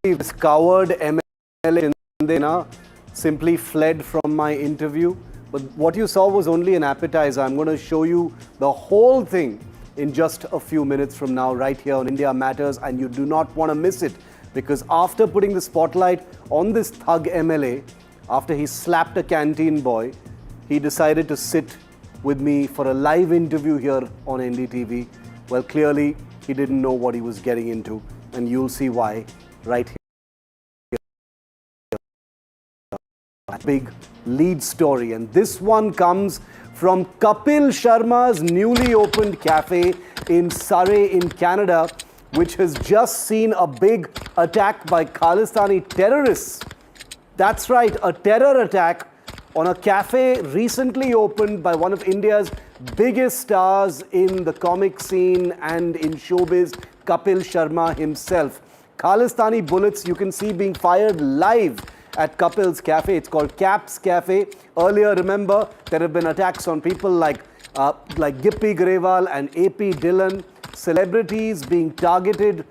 This coward MLA Sena simply fled from my interview. But what you saw was only an appetizer. I'm going to show you the whole thing in just a few minutes from now, right here on India Matters, and you do not want to miss it, because after putting the spotlight on this thug MLA, after he slapped a canteen boy, he decided to sit with me for a live interview here on NDTV. Well, clearly he didn't know what he was getting into, and you'll see why right here. Big lead story, and this one comes from Kapil Sharma's newly opened cafe in Surrey in Canada, which has just seen a big attack by Khalistani terrorists. That's right, a terror attack on a cafe recently opened by one of India's biggest stars in the comic scene and in showbiz, Kapil Sharma himself. Khalistani bullets you can see being fired live at Kapil's cafe. It's called Caps Cafe. Earlier, remember, there have been attacks on people like Gippy Grewal and AP Dillon, celebrities being targeted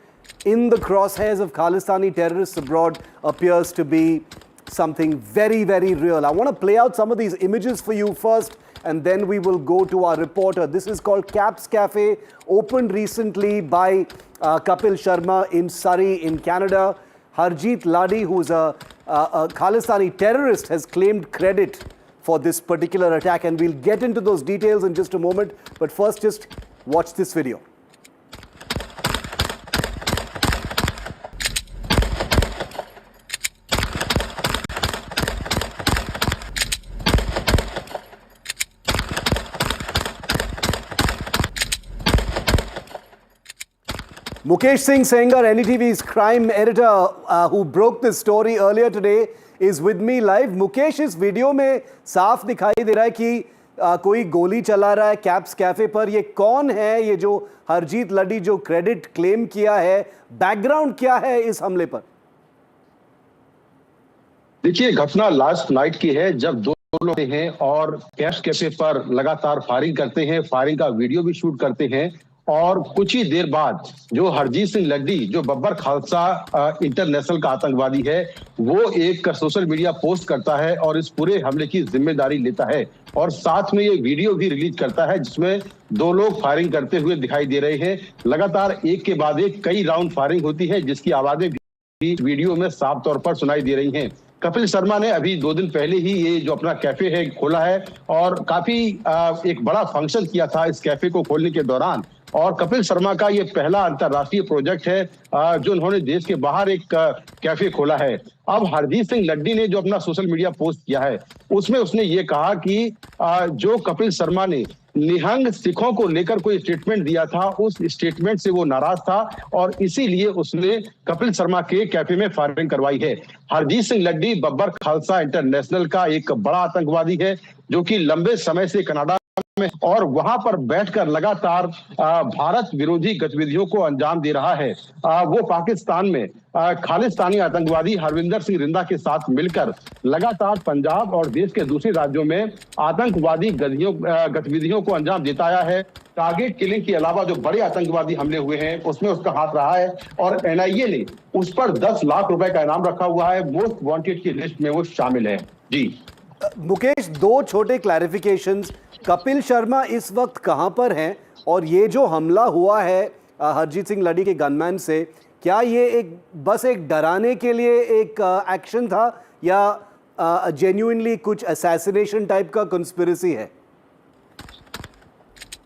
in the crosshairs of Khalistani terrorists abroad appears to be something very, very real. I want to play out some of these images for you first, and then we will go to our reporter. This is called Caps Cafe, opened recently by Kapil Sharma in Surrey in Canada. Harjeet Ladi, who's a Khalistani terrorist, has claimed credit for this particular attack, and we'll get into those details in just a moment. But first, just watch this video. Mukesh Singh Sengar, NDTV's crime editor, who broke this story earlier today, is with me live. Mukesh, इस video में साफ दिखाई दे रहा है कि कोई गोली चला रहा है कैप्स कैफे पर. ये कौन है? ये जो हरजीत लड़ी जो क्रेडिट क्लेम किया है, बैकग्राउंड क्या है इस हमले पर? देखिए, घटना लास्ट नाइट की है, जब दो लोग हैं और कैप्स कैफे पर लगातार फायरिंग करते हैं, फायरिंग का वीडियो भी शूट करते हैं. और कुछ ही देर बाद जो हरजीत सिंह लड्डी, जो बब्बर खालसा इंटरनेशनल का आतंकवादी है, वो एक सोशल मीडिया पोस्ट करता है और इस पूरे हमले की जिम्मेदारी लेता है, और साथ में ये वीडियो भी रिलीज करता है जिसमें दो लोग फायरिंग करते हुए दिखाई दे रहे हैं. लगातार एक के बाद एक कई राउंड फायरिंग होती है, जिसकी आवाजें भी वीडियो में साफ तौर पर सुनाई दे रही हैं. कपिल शर्मा ने अभी 2 दिन पहले ही ये जो अपना कैफे है खोला है, और काफी एक बड़ा फंक्शन किया था इस कैफे को खोलने के दौरान. और कपिल शर्मा का ये पहला अंतर्राष्ट्रीय प्रोजेक्ट है जो उन्होंने देश के बाहर एक कैफे खोला है. अब हरजीत सिंह लड्डी ने जो अपना सोशल मीडिया पोस्ट किया है, उसमें उसने ये कहा कि जो कपिल शर्मा ने निहंग सिखों को लेकर कोई स्टेटमेंट दिया था, उस स्टेटमेंट से वो नाराज था और इसीलिए उसने कपिल शर्मा के कैफे में फायरिंग करवाई है. हरजीत सिंह लड्डी बब्बर खालसा इंटरनेशनल का एक बड़ा आतंकवादी है, जो कि लंबे समय से कनाडा में और वहां पर बैठकर लगातार भारत विरोधी गतिविधियों को अंजाम दे रहा है. वो पाकिस्तान में खालिस्तानी आतंकवादी हरविंदर सिंह रिंदा के साथ मिलकर लगातार पंजाब और देश के दूसरे राज्यों में आतंकवादी गतिविधियों को अंजाम देता आया है. टारगेट किलिंग के अलावा जो बड़े आतंकवादी हमले हुए हैं उसमें उसका हाथ रहा है, और NIA ने उस पर 10 लाख रुपए का इनाम रखा हुआ है. मोस्ट वांटेड की लिस्ट में वो शामिल है. जी मुकेश, 2 छोटे क्लैरिफिकेशंस. कपिल शर्मा इस वक्त कहां पर हैं, और ये जो हमला हुआ है हरजीत सिंह लड़ी के गनमैन से, क्या ये बस एक डराने के लिए एक एक्शन था, या जेन्युइनली कुछ असैसिनेशन टाइप का कंस्पिरेसी है?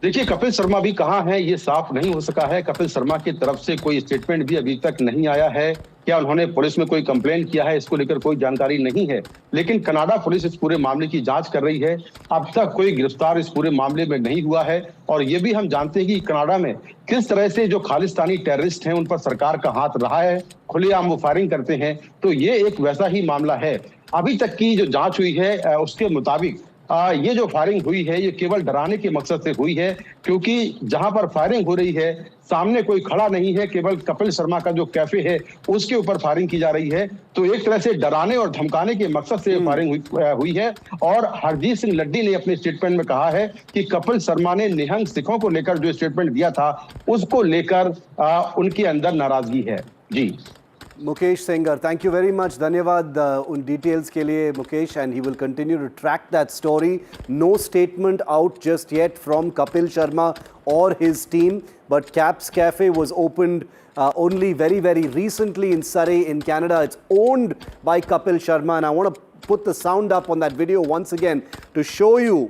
देखिए, कपिल शर्मा भी कहाँ है ये साफ नहीं हो सका है. कपिल शर्मा की तरफ से कोई स्टेटमेंट भी अभी तक नहीं आया है. क्या उन्होंने पुलिस में कोई कंप्लेन किया है, इसको लेकर कोई जानकारी नहीं है. लेकिन कनाडा पुलिस इस पूरे मामले की जांच कर रही है. अब तक कोई गिरफ्तार इस पूरे मामले में नहीं हुआ है. और ये भी हम जानते हैं कि कनाडा में किस तरह से जो खालिस्तानी टेररिस्ट हैं उन पर सरकार का हाथ रहा है, खुलेआम वो फायरिंग करते हैं. तो ये एक वैसा ही मामला है. अभी तक की जो जांच हुई है उसके मुताबिक ये जो फायरिंग हुई है ये केवल डराने के मकसद से हुई है, क्योंकि जहां पर फायरिंग हो रही है सामने कोई खड़ा नहीं है, केवल कपिल शर्मा का जो कैफे है उसके ऊपर फायरिंग की जा रही है. तो एक तरह से डराने और धमकाने के मकसद से फायरिंग हुई है. और हरजीत सिंह लड्डी ने अपने स्टेटमेंट में कहा है कि कपिल शर्मा ने निहंग सिखों को लेकर जो स्टेटमेंट दिया था उसको लेकर उनके अंदर नाराजगी है. जी Mukesh Sengar, thank you very much. Dhanyavad un details ke liye, Mukesh, and he will continue to track that story. No statement out just yet from Kapil Sharma or his team, but Caps Cafe was opened only very, very recently in Surrey in Canada. It's owned by Kapil Sharma, and I want to put the sound up on that video once again to show you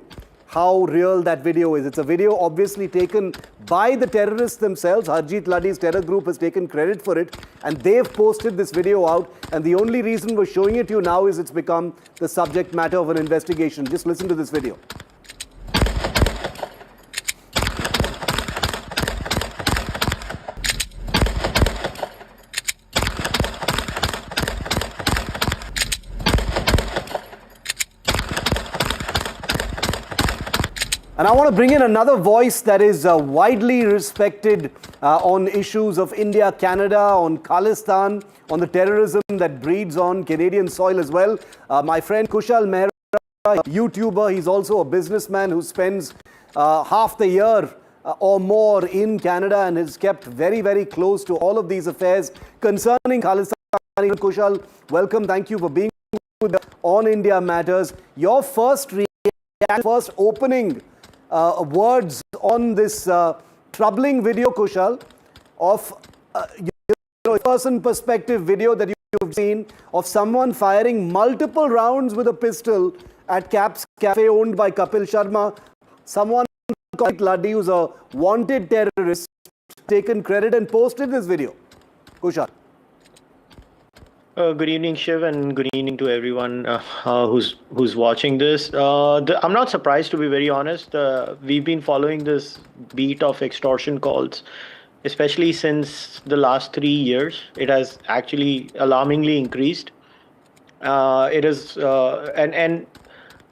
how real that video is. It's a video obviously taken by the terrorists themselves. Harjeet Laddy's terror group has taken credit for it, and they've posted this video out. And the only reason we're showing it to you now is it's become the subject matter of an investigation. Just listen to this video. And I want to bring in another voice that is widely respected on issues of India, Canada, on Khalistan, on the terrorism that breeds on Canadian soil as well. My friend Kushal Mehra, YouTuber, he's also a businessman who spends half the year or more in Canada and is kept very, very close to all of these affairs concerning Khalistan. Kushal, welcome. Thank you for being with us on India Matters. Your first opening words on this troubling video, Kushal, of person perspective video that you've seen of someone firing multiple rounds with a pistol at Caps Cafe owned by Kapil Sharma. Someone called Laddy, who's a wanted terrorist, taken credit and posted this video. Kushal. Good evening, Shiv, and good evening to everyone who's watching this. I'm not surprised, to be very honest. We've been following this beat of extortion calls, especially since the last 3 years. It has actually alarmingly increased. And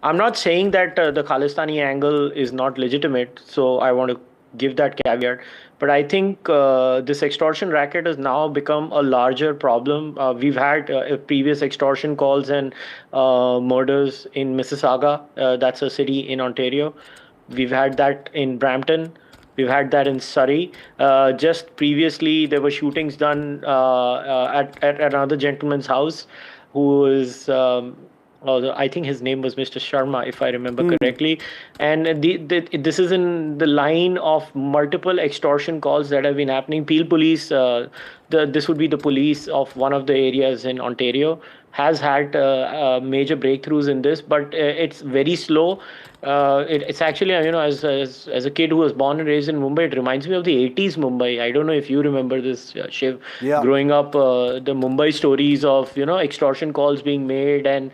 I'm not saying that the Khalistani angle is not legitimate, so I want to give that caveat. But I think this extortion racket has now become a larger problem. We've had previous extortion calls and murders in Mississauga. That's a city in Ontario. We've had that in Brampton. We've had that in Surrey. Just previously, there were shootings done at another gentleman's house who is... I think his name was Mr. Sharma, if I remember correctly. And this is in the line of multiple extortion calls that have been happening. Peel Police, this would be the police of one of the areas in Ontario, has had major breakthroughs in this, but it's very slow. It's actually, as a kid who was born and raised in Mumbai, it reminds me of the 80s Mumbai. I don't know if you remember this, Shiv. Yeah. Growing up, the Mumbai stories of, extortion calls being made and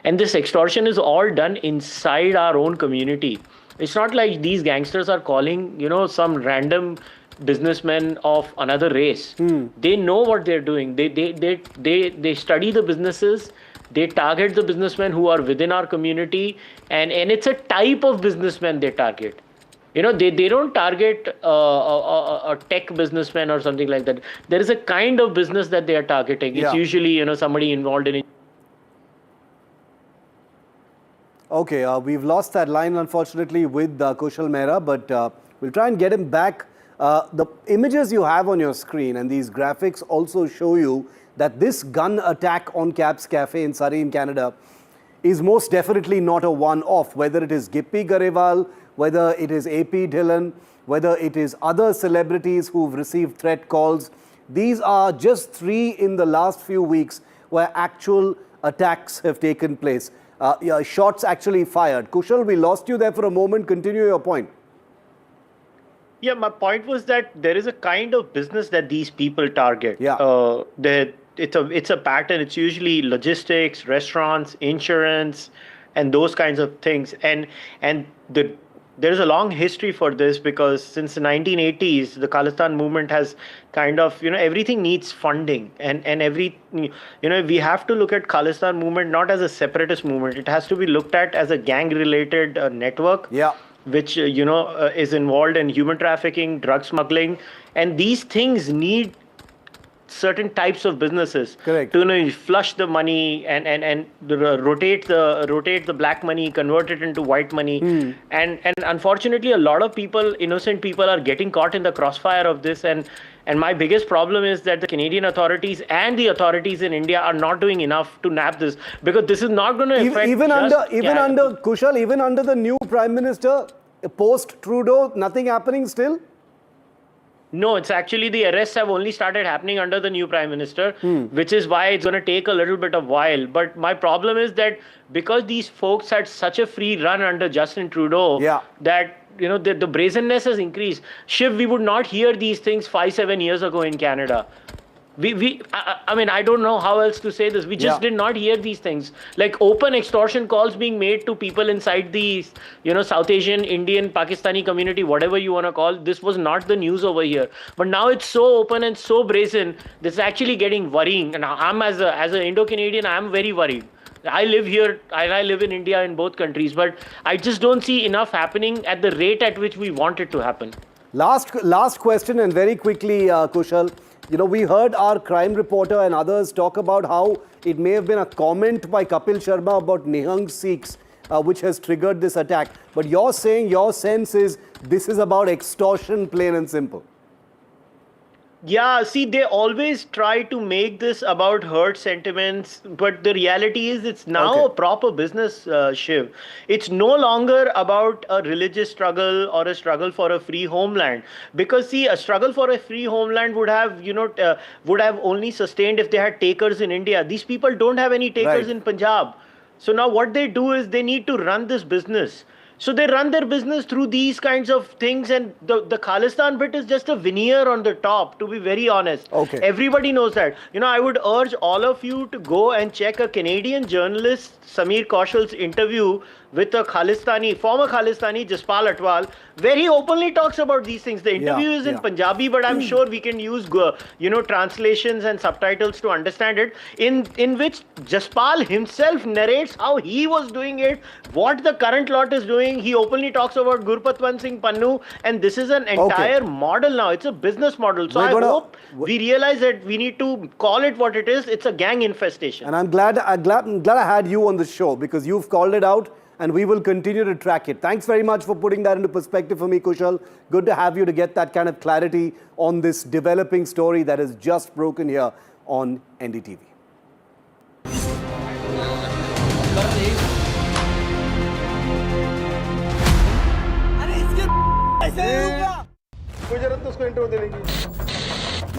this extortion is all done inside our own community. It's not like these gangsters are calling, some random businessmen of another race. They know what they're doing. They study the businesses. They target the businessmen who are within our community, and it's a type of businessman they target. They don't target a tech businessman or something like that. There is a kind of business that they are targeting. It's usually somebody involved in it. Okay, we've lost that line unfortunately with Kushal Mehra, but we'll try and get him back. The images you have on your screen and these graphics also show you that this gun attack on Caps Cafe in Surrey in Canada is most definitely not a one-off. Whether it is Gippy Garewal, whether it is AP Dhillon, whether it is other celebrities who've received threat calls, these are just 3 in the last few weeks where actual attacks have taken place. Shots actually fired. Kushal, we lost you there for a moment. Continue your point. Yeah, my point was that there is a kind of business that these people target. Yeah. It's a pattern. It's usually logistics, restaurants, insurance, and those kinds of things. And there's a long history for this, because since the 1980s, the Khalistan movement has kind of, everything needs funding. And we have to look at Khalistan movement not as a separatist movement. It has to be looked at as a gang-related network. Yeah. Which, is involved in human trafficking, drug smuggling. And these things need certain types of businesses. Correct. To flush the money and rotate the black money, convert it into white money. And unfortunately, a lot of people, innocent people, are getting caught in the crossfire of this. And And my biggest problem is that the Canadian authorities and the authorities in India are not doing enough to nab this, because this is not going to affect even under Kushal, even under the new Prime Minister, post Trudeau, nothing happening still? No, it's actually the arrests have only started happening under the new Prime Minister, which is why it's going to take a little bit of while. But my problem is that because these folks had such a free run under Justin Trudeau, that the brazenness has increased. Shiv, we would not hear these things 5-7 years ago in Canada. I mean, I don't know how else to say this. We just did not hear these things. Like open extortion calls being made to people inside the, South Asian, Indian, Pakistani community, whatever you want to call. This was not the news over here. But now it's so open and so brazen. This is actually getting worrying. And I'm as an Indo-Canadian, I'm very worried. I live here, I live in India, in both countries, but I just don't see enough happening at the rate at which we want it to happen. Last question, and very quickly, Kushal. We heard our crime reporter and others talk about how it may have been a comment by Kapil Sharma about Nihang Sikhs, which has triggered this attack. But you're saying your sense is this is about extortion, plain and simple. Yeah, see, they always try to make this about hurt sentiments, but the reality is it's now a proper business, Shiv. It's no longer about a religious struggle or a struggle for a free homeland. Because, see, a struggle for a free homeland would have, would have only sustained if they had takers in India. These people don't have any takers in Punjab. So now what they do is they need to run this business. So they run their business through these kinds of things, and the Khalistan bit is just a veneer on the top, to be very honest. Everybody knows that. I would urge all of you to go and check a Canadian journalist, Samir Kaushal's interview with a former Khalistani, Jaspal Atwal, where he openly talks about these things. The interview is in Punjabi, but I'm sure we can use, translations and subtitles to understand it, in which Jaspal himself narrates how he was doing it, what the current lot is doing. He openly talks about Gurpatwant Singh Pannu, and this is an entire model now. It's a business model. So I hope we realize that we need to call it what it is. It's a gang infestation. And I'm glad I had you on the show, because you've called it out. And we will continue to track it. Thanks very much for putting that into perspective for me, Kushal. Good to have you to get that kind of clarity on this developing story that has just broken here on NDTV.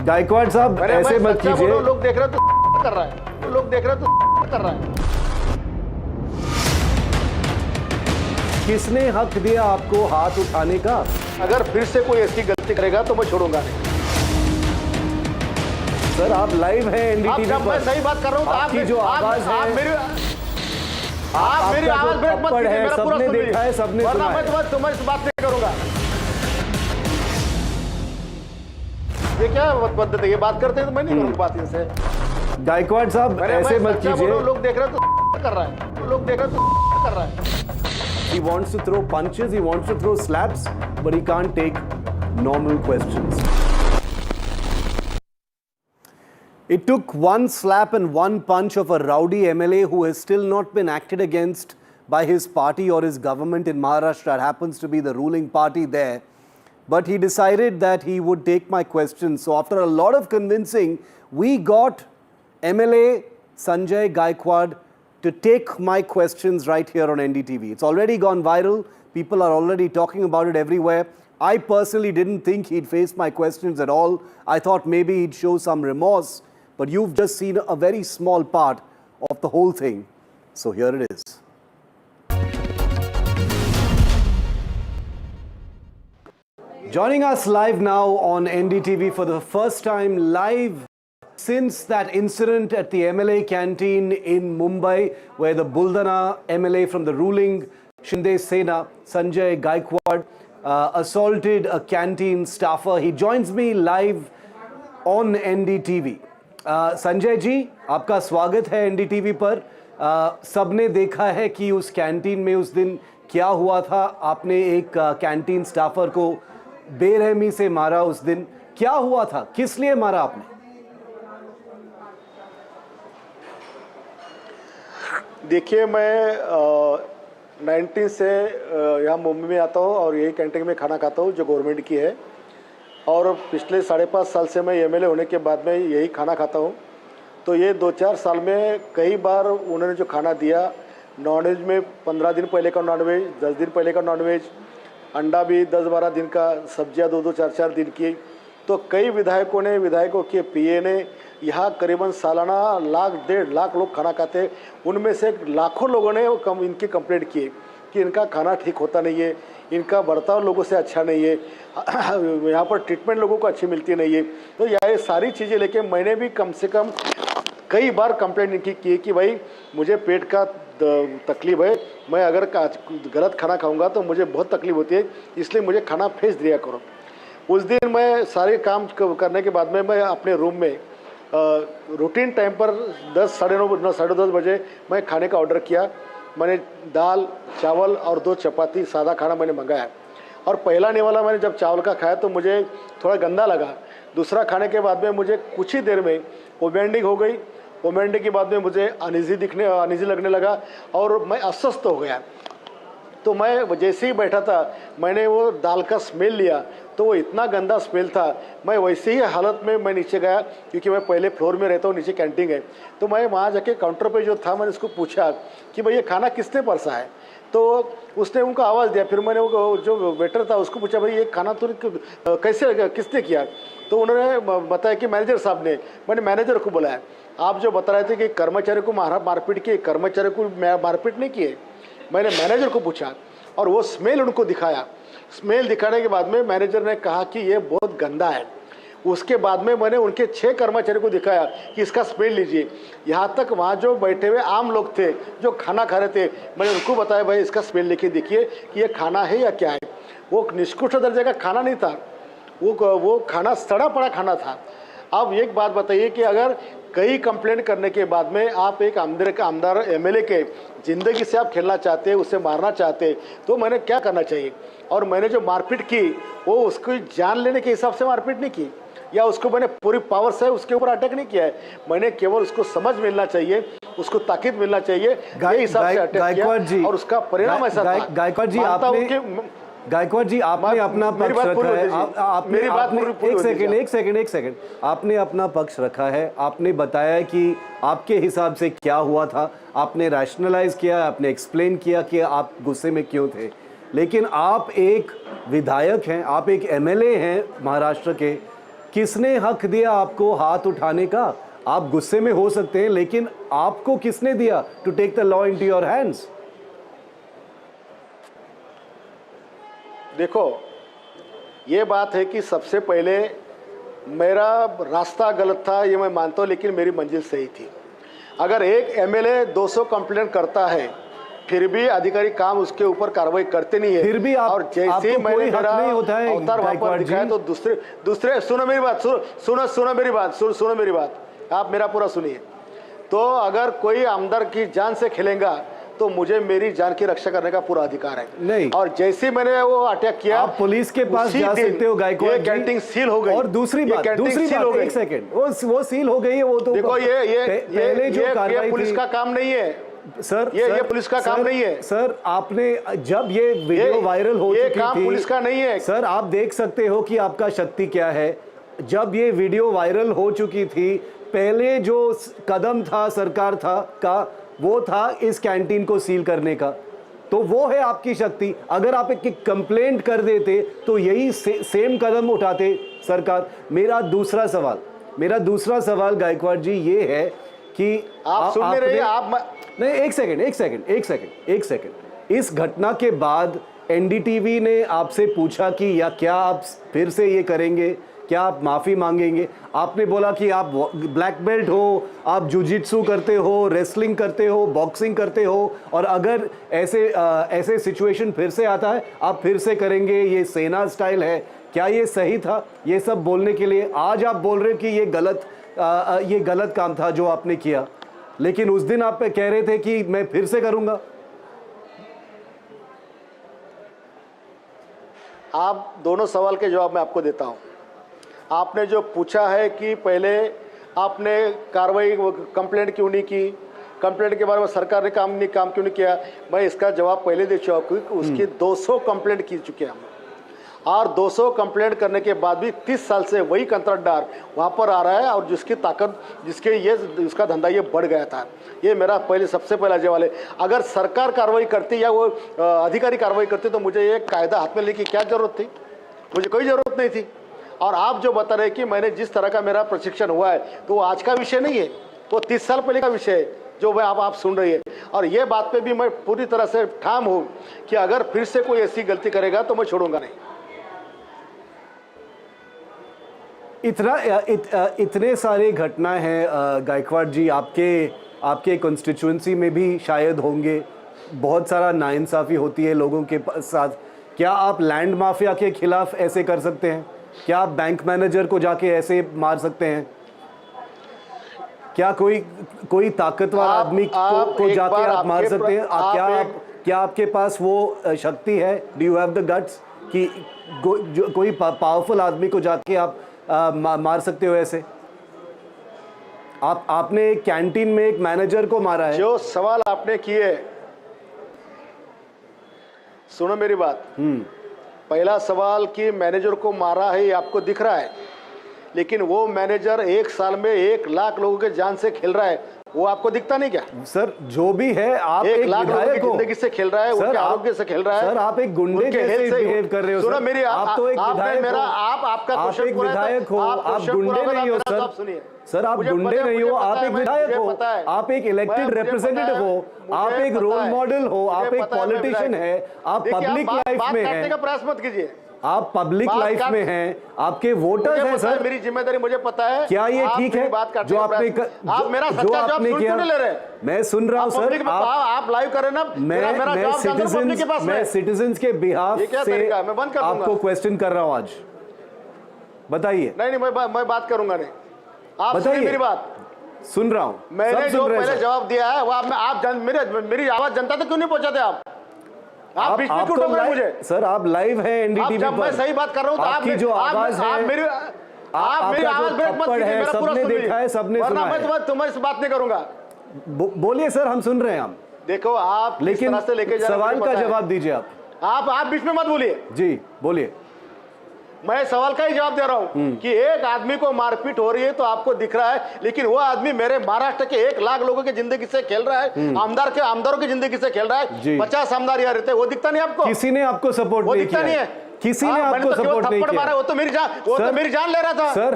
Gaekwad साहब, ऐसे मत कीजिए। लोग देख रहे तो कर रहा है, लोग देख रहे तो कर रहा है। किसने हक दिया आपको हाथ उठाने का? अगर फिर से कोई ऐसी गलती करेगा तो मैं छोड़ूंगा नहीं। सर, आप लाइव हैं एनडीटीवी पर। मैं सही बात कर रहा हूं तो आपकी जो आवाज है, आप मेरी आवाज ब्रेक मत कीजिए, मेरा पूरा सबने देखा है, सबने सुना है। वरना मैं तुम्हारी बात नहीं करूंगा। ये क्या पद्धति है? ये बात करते हैं तो मैं नहीं करूंगा बात इनसे। गायकवाड़ साहब, ऐसे मत कीजिए। लोग देख रहे तो कर रहा है, लोग देख रहे तो कर रहा है। He wants to throw punches, he wants to throw slaps, but he can't take normal questions. It took one slap and one punch of a rowdy MLA who has still not been acted against by his party or his government in Maharashtra. It happens to be the ruling party there. But he decided that he would take my questions. So after a lot of convincing, we got MLA Sanjay Gaikwad to take my questions right here on NDTV. It's already gone viral. People are already talking about it everywhere. I personally didn't think he'd face my questions at all. I thought maybe he'd show some remorse, but you've just seen a very small part of the whole thing. So here it is. Joining us live now on NDTV for the first time live since that incident at the MLA canteen in Mumbai, where the Buldana MLA from the ruling Shiv Sena, Sanjay Gaikwad, assaulted a canteen staffer. He joins me live on NDTV. Sanjay ji, आपका स्वागत है NDTV पर। सबने देखा है कि उस canteen में उस दिन क्या हुआ था। आपने एक कैंटीन स्टाफर को बेरहमी से मारा उस दिन। क्या हुआ था? किस लिए मारा आपने? देखिए, मैं 19 से यहाँ मुंबई में आता हूँ और यही कैंटीन में खाना खाता हूँ जो गवर्नमेंट की है। और पिछले 5.5 साल से मैं एमएलए होने के बाद में यही खाना खाता हूँ। तो ये 2-4 साल में कई बार उन्होंने जो खाना दिया, नॉनवेज में 15 दिन पहले का नॉनवेज, 10 दिन पहले का नॉनवेज, अंडा भी 10-12 दिन का, सब्जियाँ 2-2, 4-4 दिन की। तो कई विधायकों के पीए ने यहाँ करीबन सालाना 1-1.5 लाख लोग खाना खाते। उनमें से लाखों लोगों ने इनकी कंप्लेंट की कि इनका खाना ठीक होता नहीं है, इनका बर्ताव लोगों से अच्छा नहीं है, यहाँ पर ट्रीटमेंट लोगों को अच्छी मिलती नहीं है। तो ये सारी चीज़ें लेके मैंने भी कम से कम कई बार कंप्लेंट इनकी की कि भाई मुझे पेट का तकलीफ है, मैं अगर गलत खाना खाऊंगा तो मुझे बहुत तकलीफ होती है, इसलिए मुझे खाना भेज दिया करो। उस दिन मैं सारे काम करने के बाद में मैं अपने रूम में रूटीन टाइम पर 10, साढ़े 10 बजे मैं खाने का ऑर्डर किया। मैंने दाल, चावल और 2 चपाती सादा खाना मैंने मंगाया। और पहला निवाला मैंने जब चावल का खाया तो मुझे थोड़ा गंदा लगा। दूसरा खाने के बाद में मुझे कुछ ही देर में वोमिटिंग हो गई। वोमिटिंग के बाद में मुझे अनईजी लगने लगा और मैं अस्वस्थ हो गया। तो मैं जैसे ही बैठा था मैंने वो दाल का स्मेल लिया तो वो इतना गंदा स्मेल था। मैं वैसे ही हालत में मैं नीचे गया, क्योंकि मैं पहले फ्लोर में रहता हूँ, नीचे कैंटीन है। तो मैं वहाँ जाके काउंटर पे जो था मैंने उसको पूछा कि भाई ये खाना किसने परसा है। तो उसने उनको आवाज़ दिया। फिर मैंने वो जो वेटर था उसको पूछा भाई ये खाना तो कैसे किसने किया। तो उन्होंने बताया कि मैनेजर साहब ने। मैंने मैनेजर को बुलाया। आप जो बता रहे थे कि कर्मचारी को मारपीट की, कर्मचारी को मारपीट नहीं किए। मैंने मैनेजर को पूछा और वो स्मेल उनको दिखाया। स्मेल दिखाने के बाद में मैनेजर ने कहा कि ये बहुत गंदा है। उसके बाद में मैंने उनके 6 कर्मचारी को दिखाया कि इसका स्मेल लीजिए। यहाँ तक वहाँ जो बैठे हुए आम लोग थे जो खाना खा रहे थे, मैंने उनको बताया भाई इसका स्मेल लेके देखिए कि ये खाना है या क्या है। वो निष्कृष्ट दर्जे का खाना नहीं था, वो खाना सड़ा पड़ा खाना था। अब एक बात बताइए कि अगर कई कंप्लेंट करने के बाद में आप एक आमदार एमएलए के ज़िंदगी से आप खेलना चाहते हैं, उसे मारना चाहते हैं, तो मैंने क्या करना चाहिए। और मैंने जो मारपीट की वो उसकी जान लेने के हिसाब से मारपीट नहीं की, या उसको मैंने पूरी पावर से उसके ऊपर अटैक नहीं किया है। मैंने केवल उसको समझ मिलना चाहिए, उसको ताकीद मिलना चाहिए, ये हिसाब से अटैक किया और उसका परिणाम ऐसा था। गायकवाड जी, आपने अपना पक्ष रखा है। एक सेकंड, आपने अपना पक्ष रखा है। आपने बताया कि आपके हिसाब से क्या हुआ था, आपने रैशनलाइज किया, आपने एक्सप्लेन किया कि आप गुस्से में क्यों थे। लेकिन आप एक विधायक हैं, आप एक एमएलए हैं महाराष्ट्र के। किसने हक दिया आपको हाथ उठाने का? आप गुस्से में हो सकते हैं, लेकिन आपको किसने दिया to take the law into your hands? देखो, ये बात है कि सबसे पहले मेरा रास्ता गलत था, ये मैं मानता हूँ, लेकिन मेरी मंजिल सही थी। अगर एक एमएलए 200 कंप्लेंट करता है फिर भी अधिकारी काम उसके ऊपर कार्रवाई करते नहीं है, फिर भी और जैसे ही मैंने मेरा अवतार वहां पर दिखाया तो दूसरे सुनो मेरी बात, सुनो मेरी बात, आप मेरा पूरा सुनिए। तो अगर कोई आमदार की जान से खेलेगा तो मुझे मेरी जान की रक्षा करने का पूरा अधिकार है। नहीं, और जैसे मैंने वो अटैक किया, आप पुलिस के पास जा सकते हो गायकवाड जी। कैंटीन सील हो गई। और दूसरी बात एक सेकंड, वो सील हो गई है। वो तो देखो ये पुलिस का काम नहीं है सर, ये पुलिस का काम नहीं है सर। आपने जब ये वीडियो वायरल हो चुकी थी, ये काम पुलिस का नहीं है सर। आप देख सकते हो कि आपका शक्ति क्या है। जब ये वीडियो वायरल हो चुकी थी, पहले जो कदम था सरकार का वो था इस कैंटीन को सील करने का। तो वो है आपकी शक्ति। अगर आप एक कंप्लेंट कर देते तो यही सेम कदम उठाते सरकार। मेरा दूसरा सवाल गायकवाड जी ये है कि आप सुन रहे हैं आप नहीं, एक सेकंड। इस घटना के बाद एनडीटीवी ने आपसे पूछा कि या क्या आप फिर से ये करेंगे, क्या आप माफ़ी मांगेंगे? आपने बोला कि आप ब्लैक बेल्ट हो, आप जुजित्सु करते हो, रेसलिंग करते हो, बॉक्सिंग करते हो, और अगर ऐसे सिचुएशन फिर से आता है आप फिर से करेंगे, ये सेना स्टाइल है। क्या ये सही था ये सब बोलने के लिए? आज आप बोल रहे हैं कि ये गलत काम था जो आपने किया, लेकिन उस दिन आप कह रहे थे कि मैं फिर से करूंगा। आप दोनों सवाल के जवाब मैं आपको देता हूं। आपने जो पूछा है कि पहले आपने कार्रवाई कंप्लेंट क्यों नहीं की, कंप्लेंट के बारे में सरकार ने काम क्यों नहीं किया, मैं इसका जवाब पहले दे चुका हूँ। उसकी 200 कंप्लेंट की चुके हैं हम, और 200 कंप्लेंट करने के बाद भी 30 साल से वही कंत्राटदार वहाँ पर आ रहा है और जिसकी ताकत जिसके ये उसका धंधा ये बढ़ गया था। ये मेरा सबसे पहला सवाल है। अगर सरकार कार्रवाई करती या वो अधिकारी कार्रवाई करते तो मुझे ये कायदा हाथ में लेके क्या जरूरत थी? मुझे कोई ज़रूरत नहीं थी। और आप जो बता रहे हैं कि मैंने जिस तरह का मेरा प्रशिक्षण हुआ है तो वो आज का विषय नहीं है, वो 30 साल पहले का विषय है जो मैं आप सुन रही है। और ये बात पे भी मैं पूरी तरह से ठाम हूँ कि अगर फिर से कोई ऐसी गलती करेगा तो मैं छोड़ूंगा नहीं। इतने सारे घटनाएं हैं गायकवाड़ जी, आपके कॉन्स्टिट्यूएंसी में भी शायद होंगे, बहुत सारा नाइंसाफ़ी होती है लोगों के साथ। क्या आप लैंड माफिया के खिलाफ ऐसे कर सकते हैं? क्या आप बैंक मैनेजर को जाके ऐसे मार सकते हैं? क्या कोई ताकतवर आदमी को जाके आप मार सकते हैं? क्या आपके पास वो शक्ति है? Do you have the guts कि कोई पावरफुल आदमी को जाके आप मार सकते हो ऐसे? आपने एक कैंटीन में एक मैनेजर को मारा है। जो सवाल आपने किए, सुनो मेरी बात। पहला सवाल कि मैनेजर को मारा है ये आपको दिख रहा है, लेकिन वो मैनेजर 1 साल में 1 लाख लोगों के जान से खेल रहा है, वो आपको दिखता नहीं क्या? सर जो भी है, आप 1 लाख लोगों की विधायक हो, जिंदगी से खेल रहा है, उनके आरोग्य से खेल रहा है। सर आप एक गुंडे जैसे बिहेव कर रहे हो। सुनो मेरी, आप तो एक विधायक हो, आपका आप एक विधायक हो, आप गुंडे नहीं हो सर। सर आप गुंडे नहीं हो, आप एक विधायक हो, आप एक इलेक्टेड रिप्रेजेंटेटिव हो, आप एक रोल मॉडल हो, आप एक पॉलिटिशियन है, आप पब्लिक लाइफ में हैं। प्रयास मत कीजिए, आप पब्लिक लाइफ में हैं, आपके वोटर्स हैं सर। मेरी जिम्मेदारी मुझे पता है। क्या ये ठीक है जो आपने आप मेरा सच्चा जवाब सुन क्यों नहीं ले रहे? मैं सुन रहा हूं सर, आप लाइव करें ना। मैं सिटीजन्स के बिहाफ से आपको क्वेश्चन कर रहा हूं आज। बताइए। नहीं मैं बात करूंगा नहीं, आप बताइए मेरी बात। सुन रहा हूं, मैंने जो पहले जवाब दिया है वो आप मेरी आवाज जनता तक क्यों नहीं पहुंचाते? आप बीच में क्यों टोक रहे हैं मुझे? सर आप लाइव हैं एनडीटीवी पर। जब मैं सही बात कर रहा हूं तो आपकी जो आवाज है, आप मेरी आवाज ब्रेक मत कीजिए, मेरा पूरा सुन लीजिए। देखा है, सबने सुना है। मैं तुम्हारी बात नहीं करूंगा। बोलिए सर, हम सुन रहे हैं। हम देखो, आप लेकिन तरह से लेके जा रहे हैं, सवाल का जवाब दीजिए आप बीच में मत बोलिए। जी बोलिए। मैं सवाल का ही जवाब दे रहा हूं कि एक आदमी को मारपीट हो रही है तो आपको दिख रहा है, लेकिन वो आदमी मेरे महाराष्ट्र के 1 लाख लोगों की जिंदगी से खेल रहा है, आमदारों की जिंदगी से खेल रहा है। 50 आमदार यहाँ रहते हैं, वो दिखता नहीं आपको? किसी ने आपको सपोर्ट नहीं किया? नहीं है, किसी ने आपको सपोर्ट नहीं किया। वो तो मेरी जान ले रहा था सर।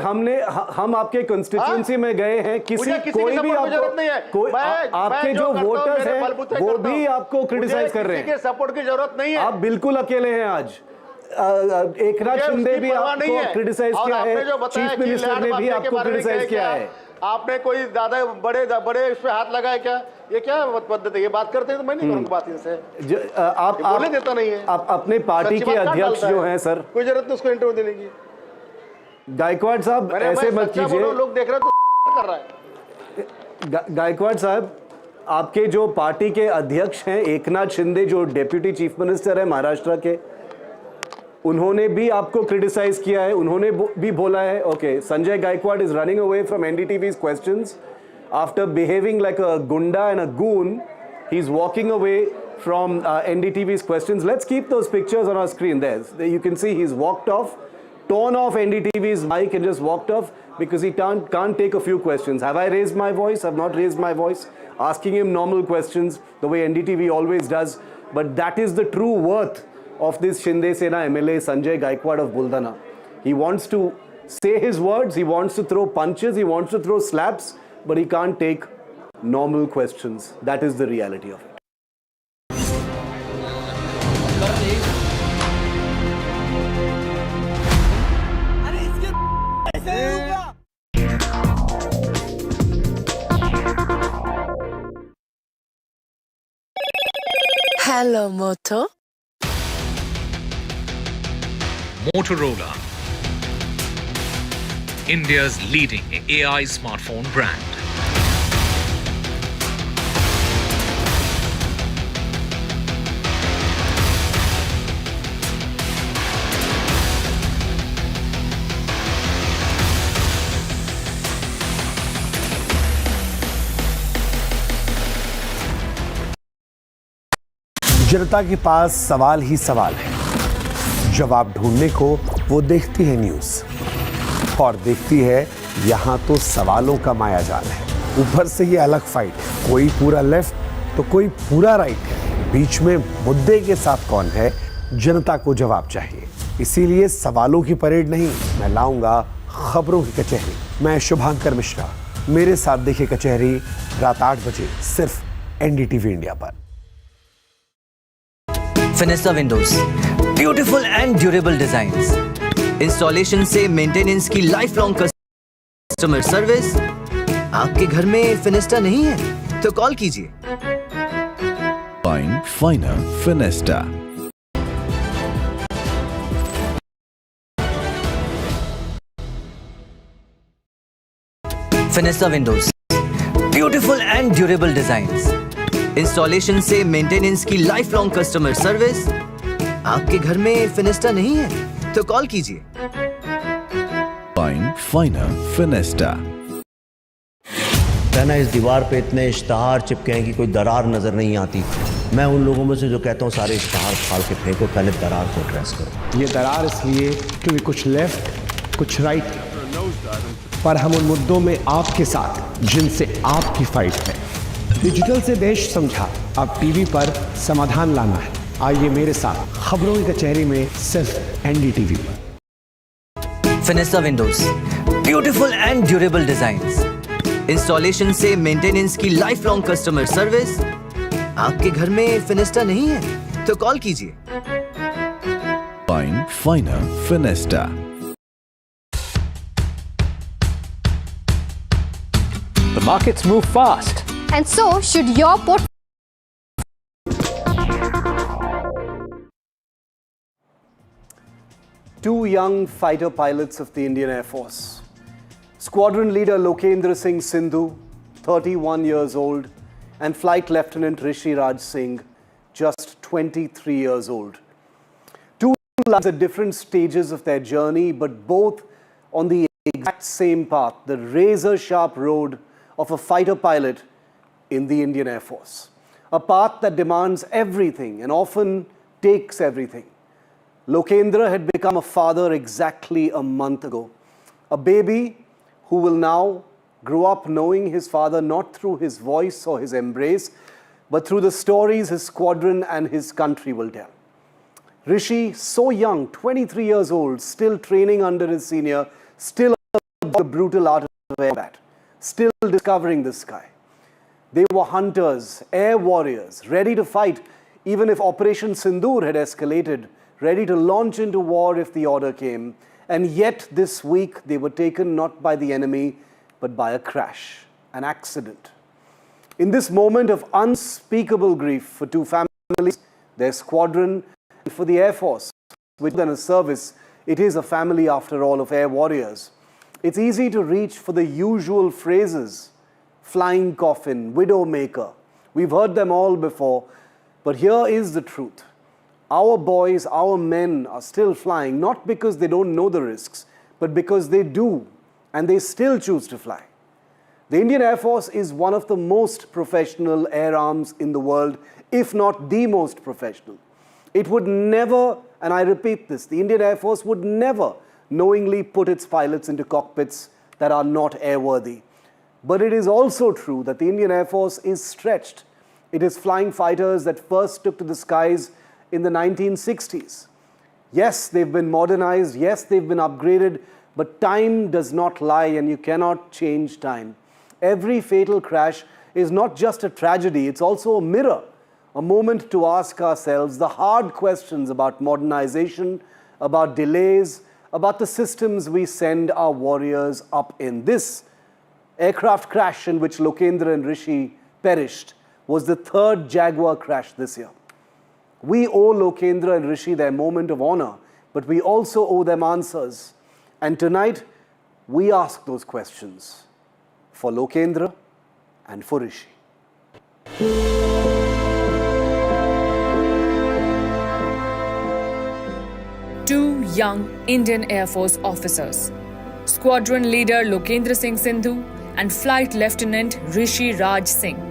हम आपके कंस्टिट्यूएंसी में गए हैं, कोई भी आपको, आपके जो वोटर्स हैं वो भी आपको क्रिटिसाइज कर रहे हैं। सपोर्ट की जरूरत नहीं है, आप बिल्कुल अकेले हैं आज। एकनाथ शिंदे भी आपको क्रिटिसाइज किया है, चीफ मिनिस्टर ने भी आपको क्रिटिसाइज किया है। आपने कोई ज्यादा बड़े इस पे हाथ लगाया क्या? ये क्या पद्धति? ये बात करते हैं तो मैं नहीं करूंगा बात इनसे। आप बोलने देता नहीं है। आप अपने पार्टी के अध्यक्ष जो हैं सर, कोई जरूरत नहीं उसको इंटरव्यू देने की। गायकवाड़ साहब ऐसे मत कीजिए। लोग देख रहे तो कर रहा है। गायकवाड़ साहब, आपके जो पार्टी के अध्यक्ष हैं एकनाथ शिंदे, जो डेप्यूटी चीफ मिनिस्टर है महाराष्ट्र के, उन्होंने भी आपको क्रिटिसाइज किया है। उन्होंने भी बोला है, okay, Sanjay Gaikwad is running away from NDTV's questions after behaving like a goonda and a goon. He is walking away from NDTV's questions. Let's keep those pictures on our screen. There you can see he's walked off, torn off NDTV's mic and just walked off because he can't take a few questions. Have I raised my voice? I've not raised my voice. Asking him normal questions the way NDTV always does. But that is the true worth of this Shiv Sena MLA Sanjay Gaikwad of Buldana. He wants to say his words, he wants to throw punches, he wants to throw slaps, but he can't take normal questions. That is the reality of it. Hello, Moto. Motorola, India's leading AI smartphone brand. जनता के पास सवाल ही सवाल है। जवाब ढूंढने को वो देखती है न्यूज़ और देखती है यहाँ तो सवालों का मायाजाल है। ऊपर से ये अलग फाइट, कोई पूरा लेफ्ट तो कोई पूरा राइट है। बीच में मुद्दे के साथ कौन है, जनता को जवाब चाहिए। इसीलिए सवालों की परेड नहीं, मैं लाऊंगा खबरों की कचहरी। मैं शुभांकर मिश्रा, मेरे साथ देखिए कचहरी रात 8 बजे सिर्फ NDTV इंडिया पर। Fenesta windows, beautiful and durable designs, installation से मेंटेनेंस की लाइफ लॉन्ग कस्टमर सर्विस। आपके घर में फिनेस्टा नहीं है तो कॉल कीजिए। Find Finer Finesta. Fenesta windows, beautiful and durable designs, installation से मेंटेनेंस की लाइफ लॉन्ग कस्टमर सर्विस। आपके घर में फिनेस्टा नहीं है तो कॉल कीजिए। Find Finer Finesta. कहना इस दीवार पे इतने इश्तहार चिपके हैं कि कोई दरार नजर नहीं आती। मैं उन लोगों में से जो कहता हूँ सारे इश्तहार फाड़ के फेंको, पहले दरार को एड्रेस करो। ये दरार इसलिए क्योंकि कुछ लेफ्ट कुछ राइट, पर हम उन मुद्दों में आपके साथ जिनसे आपकी फाइट है। डिजिटल से देश समझा, अब टीवी पर समाधान लाना है। आइए मेरे साथ खबरों की कचहरी में सिर्फ NDTV पर। Fenesta windows, beautiful and durable designs, installation से मेंटेनेंस की लाइफ लॉन्ग कस्टमर सर्विस। आपके घर में फिनेस्टा नहीं है तो कॉल कीजिए। Find Finer Finesta. The markets move fast. And so should your portfolio. Two young fighter pilots of the Indian Air Force. Squadron leader Lokendra Singh Sindhu, 31 years old, and Flight Lieutenant Rishi Raj Singh, just 23 years old. Two lives at different stages of their journey, but both on the exact same path, the razor-sharp road of a fighter pilot in the Indian Air Force. A path that demands everything and often takes everything. Lokendra had become a father exactly a month ago. A baby who will now grow up knowing his father not through his voice or his embrace, but through the stories his squadron and his country will tell. Rishi, so young, 23 years old, still training under his senior, still the brutal art of air combat, still discovering the sky. They were hunters, air warriors, ready to fight even if Operation Sindoor had escalated, ready to launch into war if the order came. And yet this week they were taken not by the enemy, but by a crash, an accident. In this moment of unspeakable grief for two families, their squadron, and for the Air Force, which than a service, it is a family after all of air warriors. It's easy to reach for the usual phrases, flying coffin, widowmaker. We've heard them all before, but here is the truth. Our boys, our men are still flying, not because they don't know the risks, but because they do, and they still choose to fly. The Indian Air Force is one of the most professional air arms in the world, if not the most professional. It would never, and I repeat this, the Indian Air Force would never knowingly put its pilots into cockpits that are not airworthy. But it is also true that the Indian Air Force is stretched. It is flying fighters that first took to the skies in the 1960s. Yes, they've been modernized. Yes, they've been upgraded. But time does not lie, and you cannot change time. Every fatal crash is not just a tragedy, it's also a mirror, a moment to ask ourselves the hard questions about modernization, about delays, about the systems we send our warriors up in. This aircraft crash in which Lokendra and Rishi perished was the third Jaguar crash this year. We owe Lokendra and Rishi their moment of honor, but we also owe them answers. And tonight, we ask those questions for Lokendra and for Rishi. Two young Indian Air Force officers, Squadron Leader Lokendra Singh Sindhu and Flight Lieutenant Rishi Raj Singh,